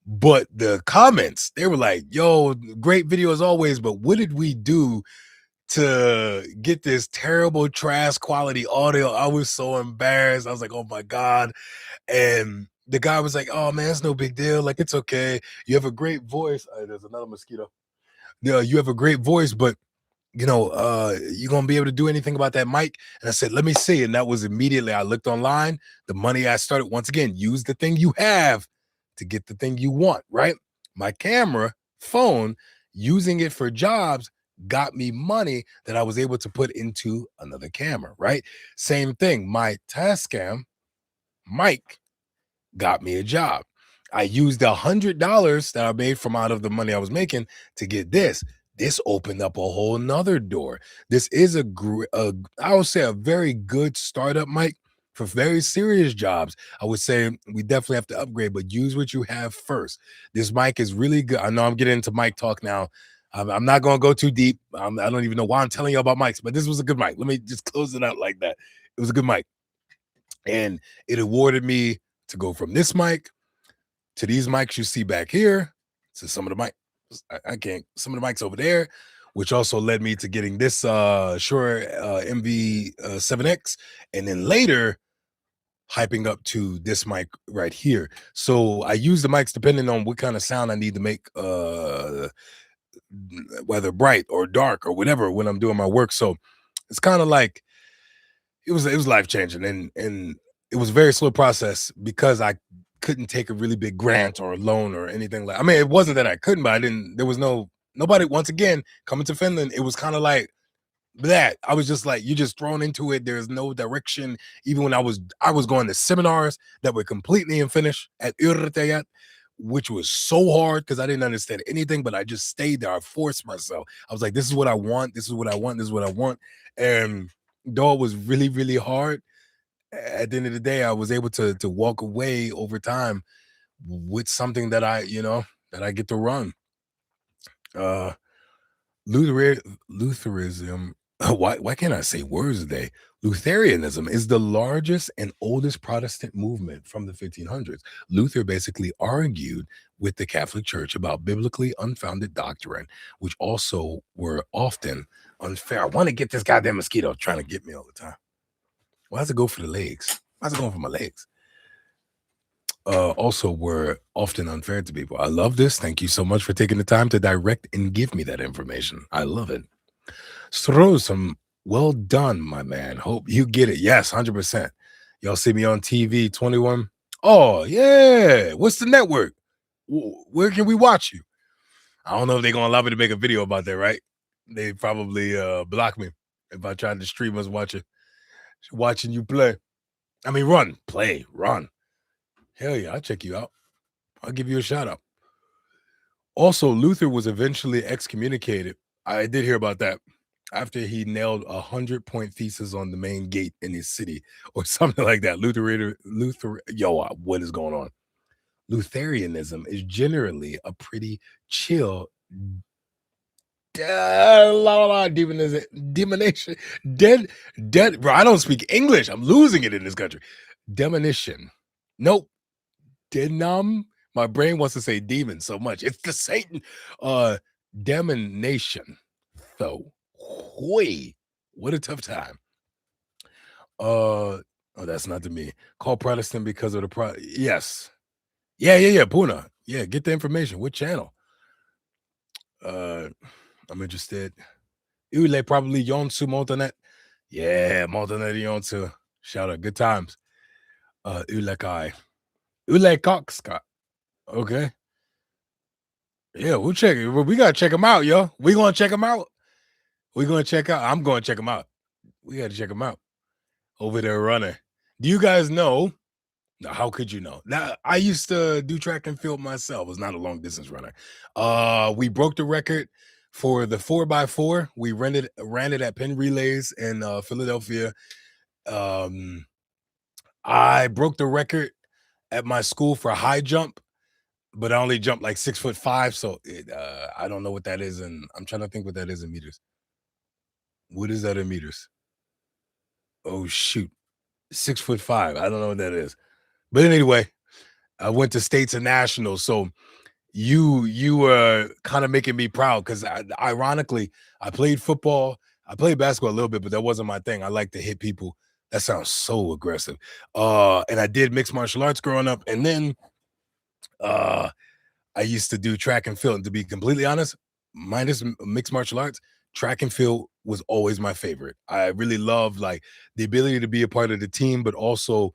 But the comments, they were like, yo, great video as always. But what did we do to get this terrible trash quality audio? I was so embarrassed. I was like, oh my God. And the guy was like, oh man, it's no big deal. Like, it's okay. You have a great voice. There's another mosquito. Yeah, you have a great voice, but you gonna be able to do anything about that mic? And I said, let me see. And that was immediately I looked online. The money I started, once again, use the thing you have to get the thing you want, right? My camera, phone, using it for jobs got me money that I was able to put into another camera, right? Same thing. My Tascam mic got me a job. I used $100 that I made from out of the money I was making to get this. This opened up a whole nother door. This is I would say a very good startup mic for very serious jobs. I would say we definitely have to upgrade, but use what you have first. This mic is really good. I know I'm getting into mic talk now. I'm not going to go too deep. I don't even know why I'm telling you about mics, but this was a good mic. Let me just close it out like that. It was a good mic. And it awarded me to go from this mic to these mics you see back here to some of the mics. I can't, some of the mics over there, which also led me to getting this Shure MV7X. And then later, hyping up to this mic right here. So I use the mics depending on what kind of sound I need to make, whether bright or dark or whatever when I'm doing my work. So it's kind of like it was life changing, and it was a very slow process because I couldn't take a really big grant or a loan or anything like. I mean, it wasn't that I couldn't, but I didn't. There was nobody. Once again, coming to Finland, it was kind of like that. I was just like, you're just thrown into it. There's no direction. Even when I was going to seminars that were completely in Finnish at Yrittäjät, which was so hard because I didn't understand anything, but I just stayed there. I forced myself. I was like, this is what I want. This is what I want. This is what I want. And though it was really, really hard, at the end of the day, I was able to walk away over time with something that I get to run. Uh Lutheranism. Why can't I say words today? Lutheranism is the largest and oldest Protestant movement from the 1500s. Luther basically argued with the Catholic Church about biblically unfounded doctrine, which also were often unfair. I want to get this goddamn mosquito trying to get me all the time. Why does it go for the legs? Why is it going for my legs? Also were often unfair to people. I love this. Thank you so much for taking the time to direct and give me that information. I love it. Strosum, well done, my man. Hope you get it. Yes, 100%. Y'all see me on TV 21. Oh, yeah. What's the network? Where can we watch you? I don't know if they're going to allow me to make a video about that, right? They probably block me if I try to stream us watching you play. I mean, run. Hell yeah, I'll check you out. I'll give you a shout out. Also, Luther was eventually excommunicated. I did hear about that after he nailed 100-point thesis on the main gate in his city or something like that. What is going on? Lutheranism is generally a pretty chill demonization, dead. Bro, I don't speak English. I'm losing it in this country. Demonition. Nope. Denum. My brain wants to say demon so much. It's the Satan. Demonation. So, what a tough time. Oh, that's not to me. Call Protestant because of the yes. Yeah. Puna. Yeah, get the information. What channel? I'm interested. Yle probably Yonsu Montanet. Yeah, Montanet Yonsu. Shout out. Good times. Yle Kai. Yle Cox. Okay. Yeah, we'll check it. We gotta check them out, yo. We gonna check them out. We gonna check out. I'm gonna check them out. We gotta check them out. Over there running. Do you guys know? Now, how could you know? Now, I used to do track and field myself. I was not a long distance runner. We broke the record for the 4x4. We ran it at Penn Relays in Philadelphia. I broke the record at my school for high jump, but I only jumped like 6'5". So I don't know what that is, and I'm trying to think what that is in meters. What is that in meters? Oh shoot, 6'5". I don't know what that is. But anyway, I went to states and nationals. So you were kind of making me proud because ironically, I played football. I played basketball a little bit, but that wasn't my thing. I like to hit people. That sounds so aggressive. And I did mixed martial arts growing up, and then I used to do track and field. And to be completely honest, minus mixed martial arts, track and field was always my favorite. I really love like the ability to be a part of the team, but also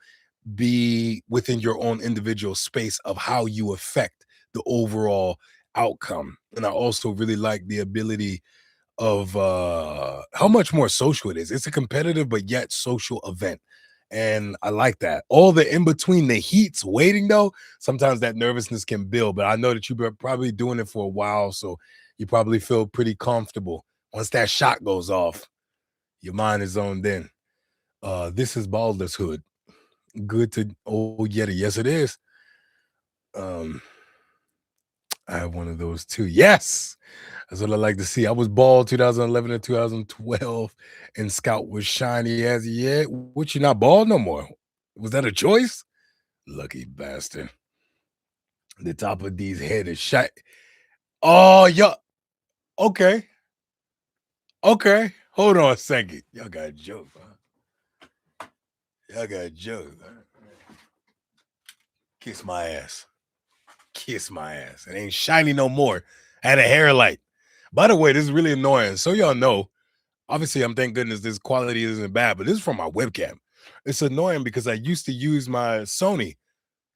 be within your own individual space of how you affect the overall outcome. And I also really like the ability of how much more social it is. It's a competitive but yet social event. And I like that. All the in between the heats waiting though, sometimes that nervousness can build. But I know that you've been probably doing it for a while, so you probably feel pretty comfortable. Once that shot goes off, your mind is zoned in. This is Baldur's Hood. Good to old Yeti. Yes, it is. I have one of those too. Yes, that's what I like to see. I was bald 2011 and 2012, and Scout was shiny as yet. What, you not bald no more? Was that a choice? Lucky bastard. The top of these head is shot. Oh, yeah. Okay. Okay. Hold on a second. Y'all got a joke, huh? Y'all got a joke. Huh? Kiss my ass. Kiss my ass. It ain't shiny no more. I had a hair light. By the way, this is really annoying. So y'all know, obviously, I'm thank goodness this quality isn't bad, but this is from my webcam. It's annoying because I used to use my Sony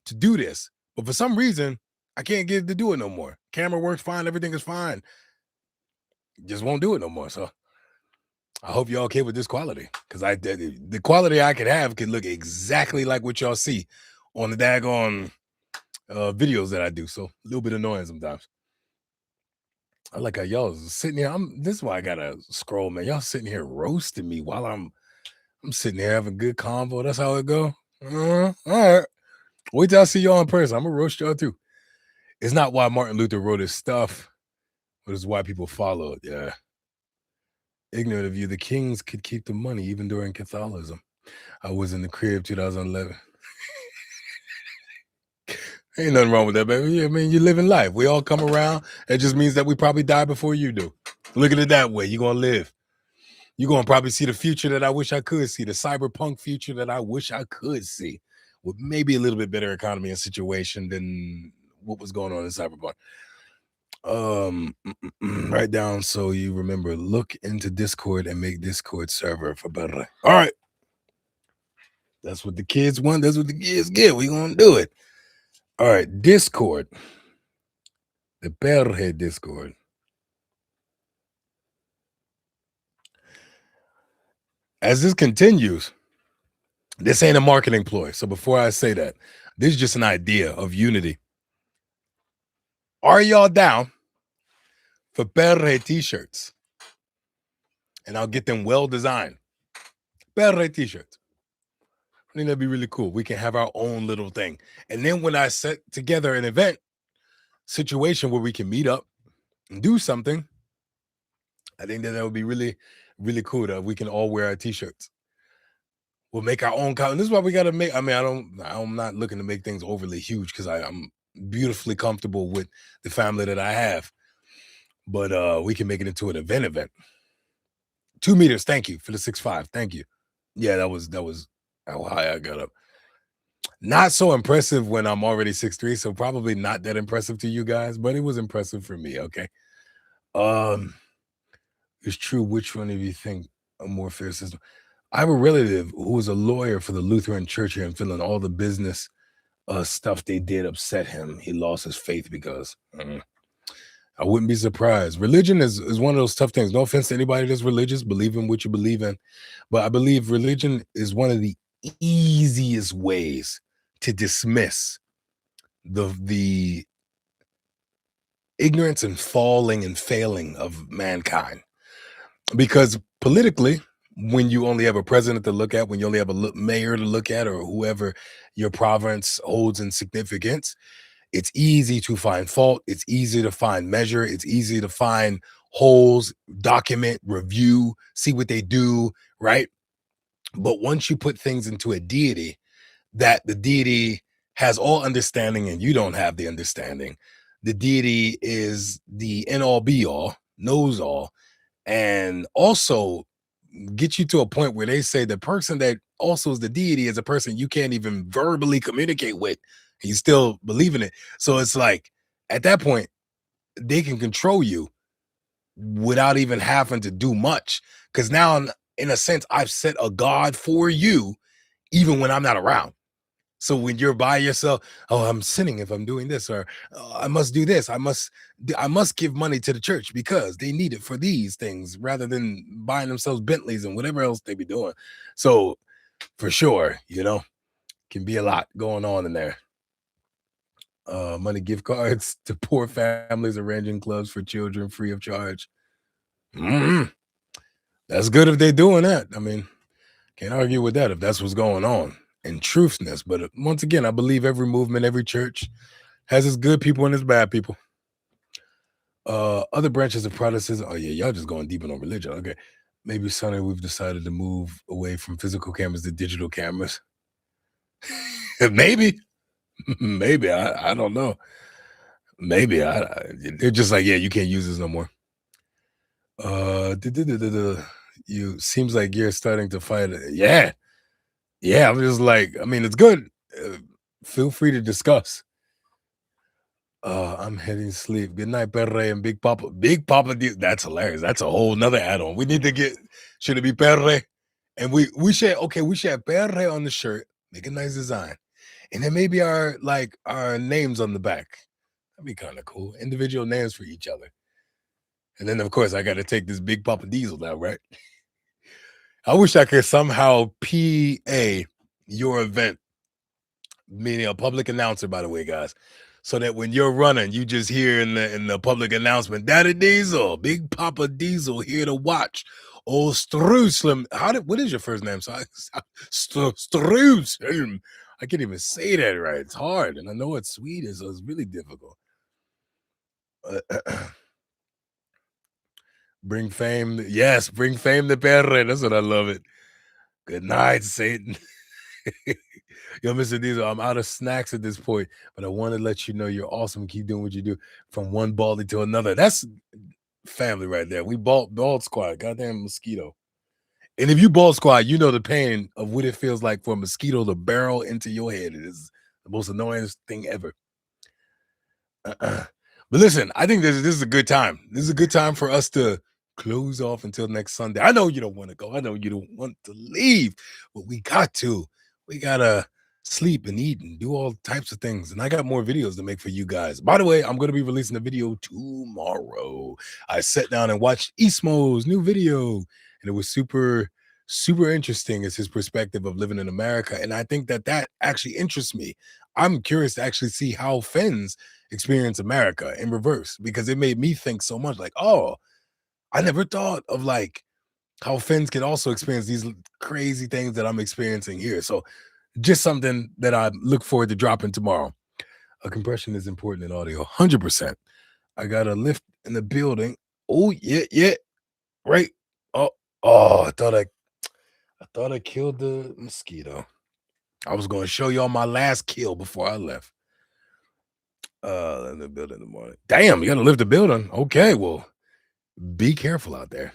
to do this, but for some reason, I can't get it to do it no more. Camera works fine, everything is fine. Just won't do it no more. So I hope y'all okay with this quality, because the quality I could have could look exactly like what y'all see on the daggone videos that I do. So a little bit annoying sometimes. I like how y'all sitting here. This is why I gotta scroll, man. Y'all sitting here roasting me while I'm sitting here having good convo. That's how it go. All right. Wait till I see y'all in person. I'm gonna roast y'all too. It's not why Martin Luther wrote his stuff, but it's why people follow it. Yeah. Ignorant of you, the kings could keep the money even during Catholicism. I was in the crib 2011. Ain't nothing wrong with that, baby. I mean, you're living life. We all come around. It just means that we probably die before you do. Look at it that way. You're gonna live. You're gonna probably see the future that I wish I could see, the cyberpunk future that I wish I could see, with maybe a little bit better economy and situation than what was going on in cyberpunk. Write down so you remember. Look into Discord and make Discord server for better. All right. That's what the kids want. That's what the kids get. We gonna do it. All right, Discord. The Perre Discord. As this continues, this ain't a marketing ploy. So before I say that, this is just an idea of unity. Are y'all down for Perre t-shirts? And I'll get them well designed. Perre t-shirts. I think that'd be really cool. We can have our own little thing. And then when I set together an event situation where we can meet up and do something, I think that would be really, really cool that we can all wear our t-shirts. We'll make our own color. This is why we gotta make. I mean, I'm not looking to make things overly huge because I'm beautifully comfortable with the family that I have. But we can make it into an event. 2 meters, thank you for the 6'5". Thank you. Yeah, that was how high I got up. Not so impressive when I'm already 6'3", so probably not that impressive to you guys, but it was impressive for me. Okay. Um, it's true. Which one of you think a more fair system? I have a relative who was a lawyer for the Lutheran Church here in Finland. All the business stuff they did upset him. He lost his faith because I wouldn't be surprised. Religion is one of those tough things. No offense to anybody that's religious, believe in what you believe in. But I believe religion is one of the easiest ways to dismiss the ignorance and falling and failing of mankind. Because politically, when you only have a president to look at, when you only have a mayor to look at, or whoever your province holds in significance, it's easy to find fault. It's easy to find measure. It's easy to find holes, document, review, see what they do, right? But once you put things into a deity, that the deity has all understanding and you don't have the understanding, the deity is the end all be all, knows all, and also get you to a point where they say the person that also is the deity is a person you can't even verbally communicate with. You still believe in it. So it's like at that point, they can control you without even having to do much. Because now, in a sense, I've set a God for you, even when I'm not around. So when you're by yourself, oh, I'm sinning if I'm doing this, or oh, I must do this. I must give money to the church because they need it for these things rather than buying themselves Bentleys and whatever else they be doing. So for sure, can be a lot going on in there. Money gift cards to poor families, arranging clubs for children free of charge. That's good if they're doing that. I mean, can't argue with that if that's what's going on. And truthness. But once again, I believe every movement, every church has its good people and its bad people. Other branches of Protestantism. Oh yeah, y'all just going deep on religion. Okay, maybe Sunday we've decided to move away from physical cameras to digital cameras. maybe, maybe I don't know. Maybe they're just like, yeah, you can't use this no more. You seems like you're starting to fight. Yeah. I'm just like, I mean, it's good. feel free to discuss. I'm heading to sleep. Good night, Perre and Big Papa. Big Papa, that's hilarious. That's a whole nother add-on. We need to get. Should it be Perre? And we should we should have Perre on the shirt. Make a nice design, and then maybe our names on the back. That'd be kind of cool. Individual names for each other. And then of course I got to take this Big Papa Diesel now, right? I wish I could somehow PA your event, meaning a public announcer, by the way, guys, so that when you're running, you just hear in the public announcement, Daddy Diesel, Big Papa Diesel here to watch. Oh, Struslim. What is your first name? Struslim. I can't even say that right. It's hard. And I know it's Swedish, so it's really difficult. Bring fame. Yes, bring fame to Perre. That's what I love it. Good night, Satan. Yo, Mr. Diesel, I'm out of snacks at this point, but I want to let you know you're awesome. Keep doing what you do from one baldy to another. That's family right there. We bald squad, goddamn mosquito. And if you bald squad, you know the pain of what it feels like for a mosquito to barrel into your head. It is the most annoying thing ever. But listen, I think this is a good time. This is a good time for us to close off until next Sunday. I know you don't want to go. I know you don't want to leave, but we got to. We gotta sleep and eat and do all types of things. And I got more videos to make for you guys. By the way, I'm going to be releasing a video tomorrow. I sat down and watched Ismo's new video, and it was super, super interesting. It's his perspective of living in America. And I think that actually interests me. I'm curious to actually see how Finns experience America in reverse, because it made me think so much like, oh, I never thought of like how Finns can also experience these crazy things that I'm experiencing here. So just something that I look forward to dropping tomorrow. A compression is important in audio, 100%. I got a lift in the building. Oh, yeah, right. Oh, I thought I killed the mosquito. I was going to show y'all my last kill before I left. In the building in the morning. Damn, you got to lift the building. Okay, well, be careful out there.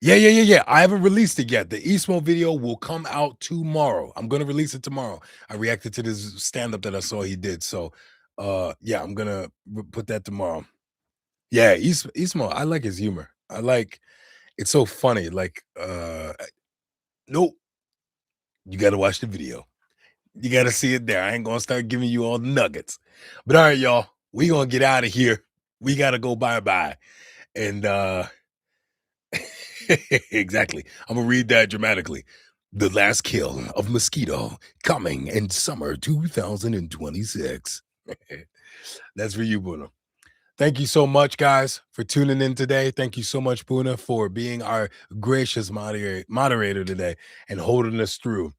Yeah. I haven't released it yet. The Eastmo video will come out tomorrow. I'm gonna release it tomorrow. I reacted to this stand-up that I saw he did. So yeah, I'm gonna put that tomorrow. Yeah, Eastmo, I like his humor. I like it's so funny. Like nope, you gotta watch the video. You gotta see it there. I ain't gonna start giving you all the nuggets. But all right, y'all, we gonna get out of here. We gotta go bye-bye. And exactly. I'm gonna read that dramatically. The last kill of mosquito coming in summer 2026. That's for you, Bruno. Thank you so much, guys, for tuning in today. Thank you so much, Puna, for being our gracious moderator today and holding us through.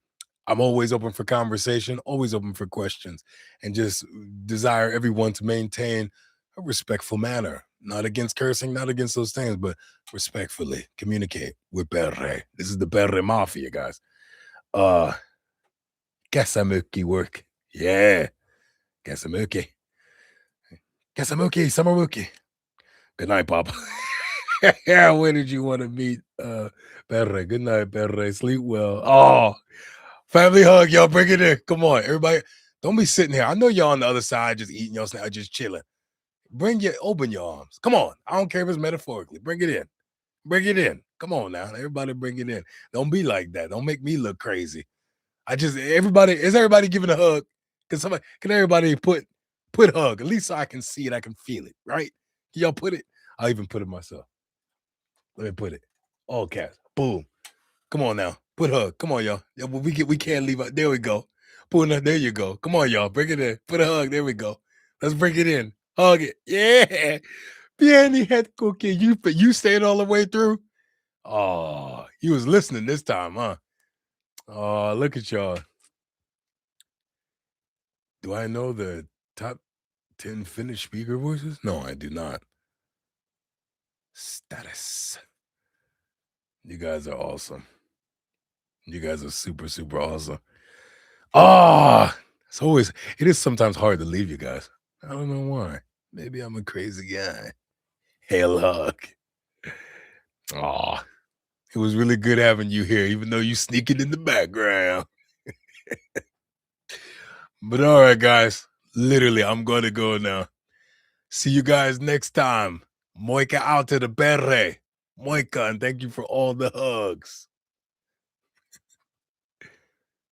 I'm always open for conversation, always open for questions, and just desire everyone to maintain a respectful manner. Not against cursing, not against those things, but respectfully communicate with Perre. This is the Perre Mafia, guys. Kesämökki work. Yeah. Kesämökki. Kesämökki, Summermökki. Good night, Papa. Yeah, where did you want to meet Perre? Good night, Perre. Sleep well. Oh, family hug, y'all. Bring it in. Come on, everybody. Don't be sitting here. I know y'all on the other side just eating your snack, just chilling. Open your arms. Come on. I don't care if it's metaphorically. Bring it in. Bring it in. Come on now. Everybody bring it in. Don't be like that. Don't make me look crazy. Is everybody giving a hug? Can everybody put hug? At least so I can see it, I can feel it, right? Can y'all put it? I'll even put it myself. Let me put it. All caps. Boom. Come on now. Put hug. Come on, y'all. Yeah, well, we can't leave out. There we go. There you go. Come on, y'all. Bring it in. Put a hug. There we go. Let's bring it in. Hug it. Yeah. Piani head cookie. You stayed all the way through. Oh, you was listening this time, huh? Oh, look at y'all. Do I know the top 10 Finnish speaker voices? No, I do not. Status. You guys are awesome. You guys are super, super awesome. Ah, it is sometimes hard to leave you guys. I don't know why. Maybe I'm a crazy guy. Hail hug. Ah, it was really good having you here, even though you sneaking in the background. But all right, guys. Literally, I'm going to go now. See you guys next time. Moika out to the berre. Moika, and thank you for all the hugs.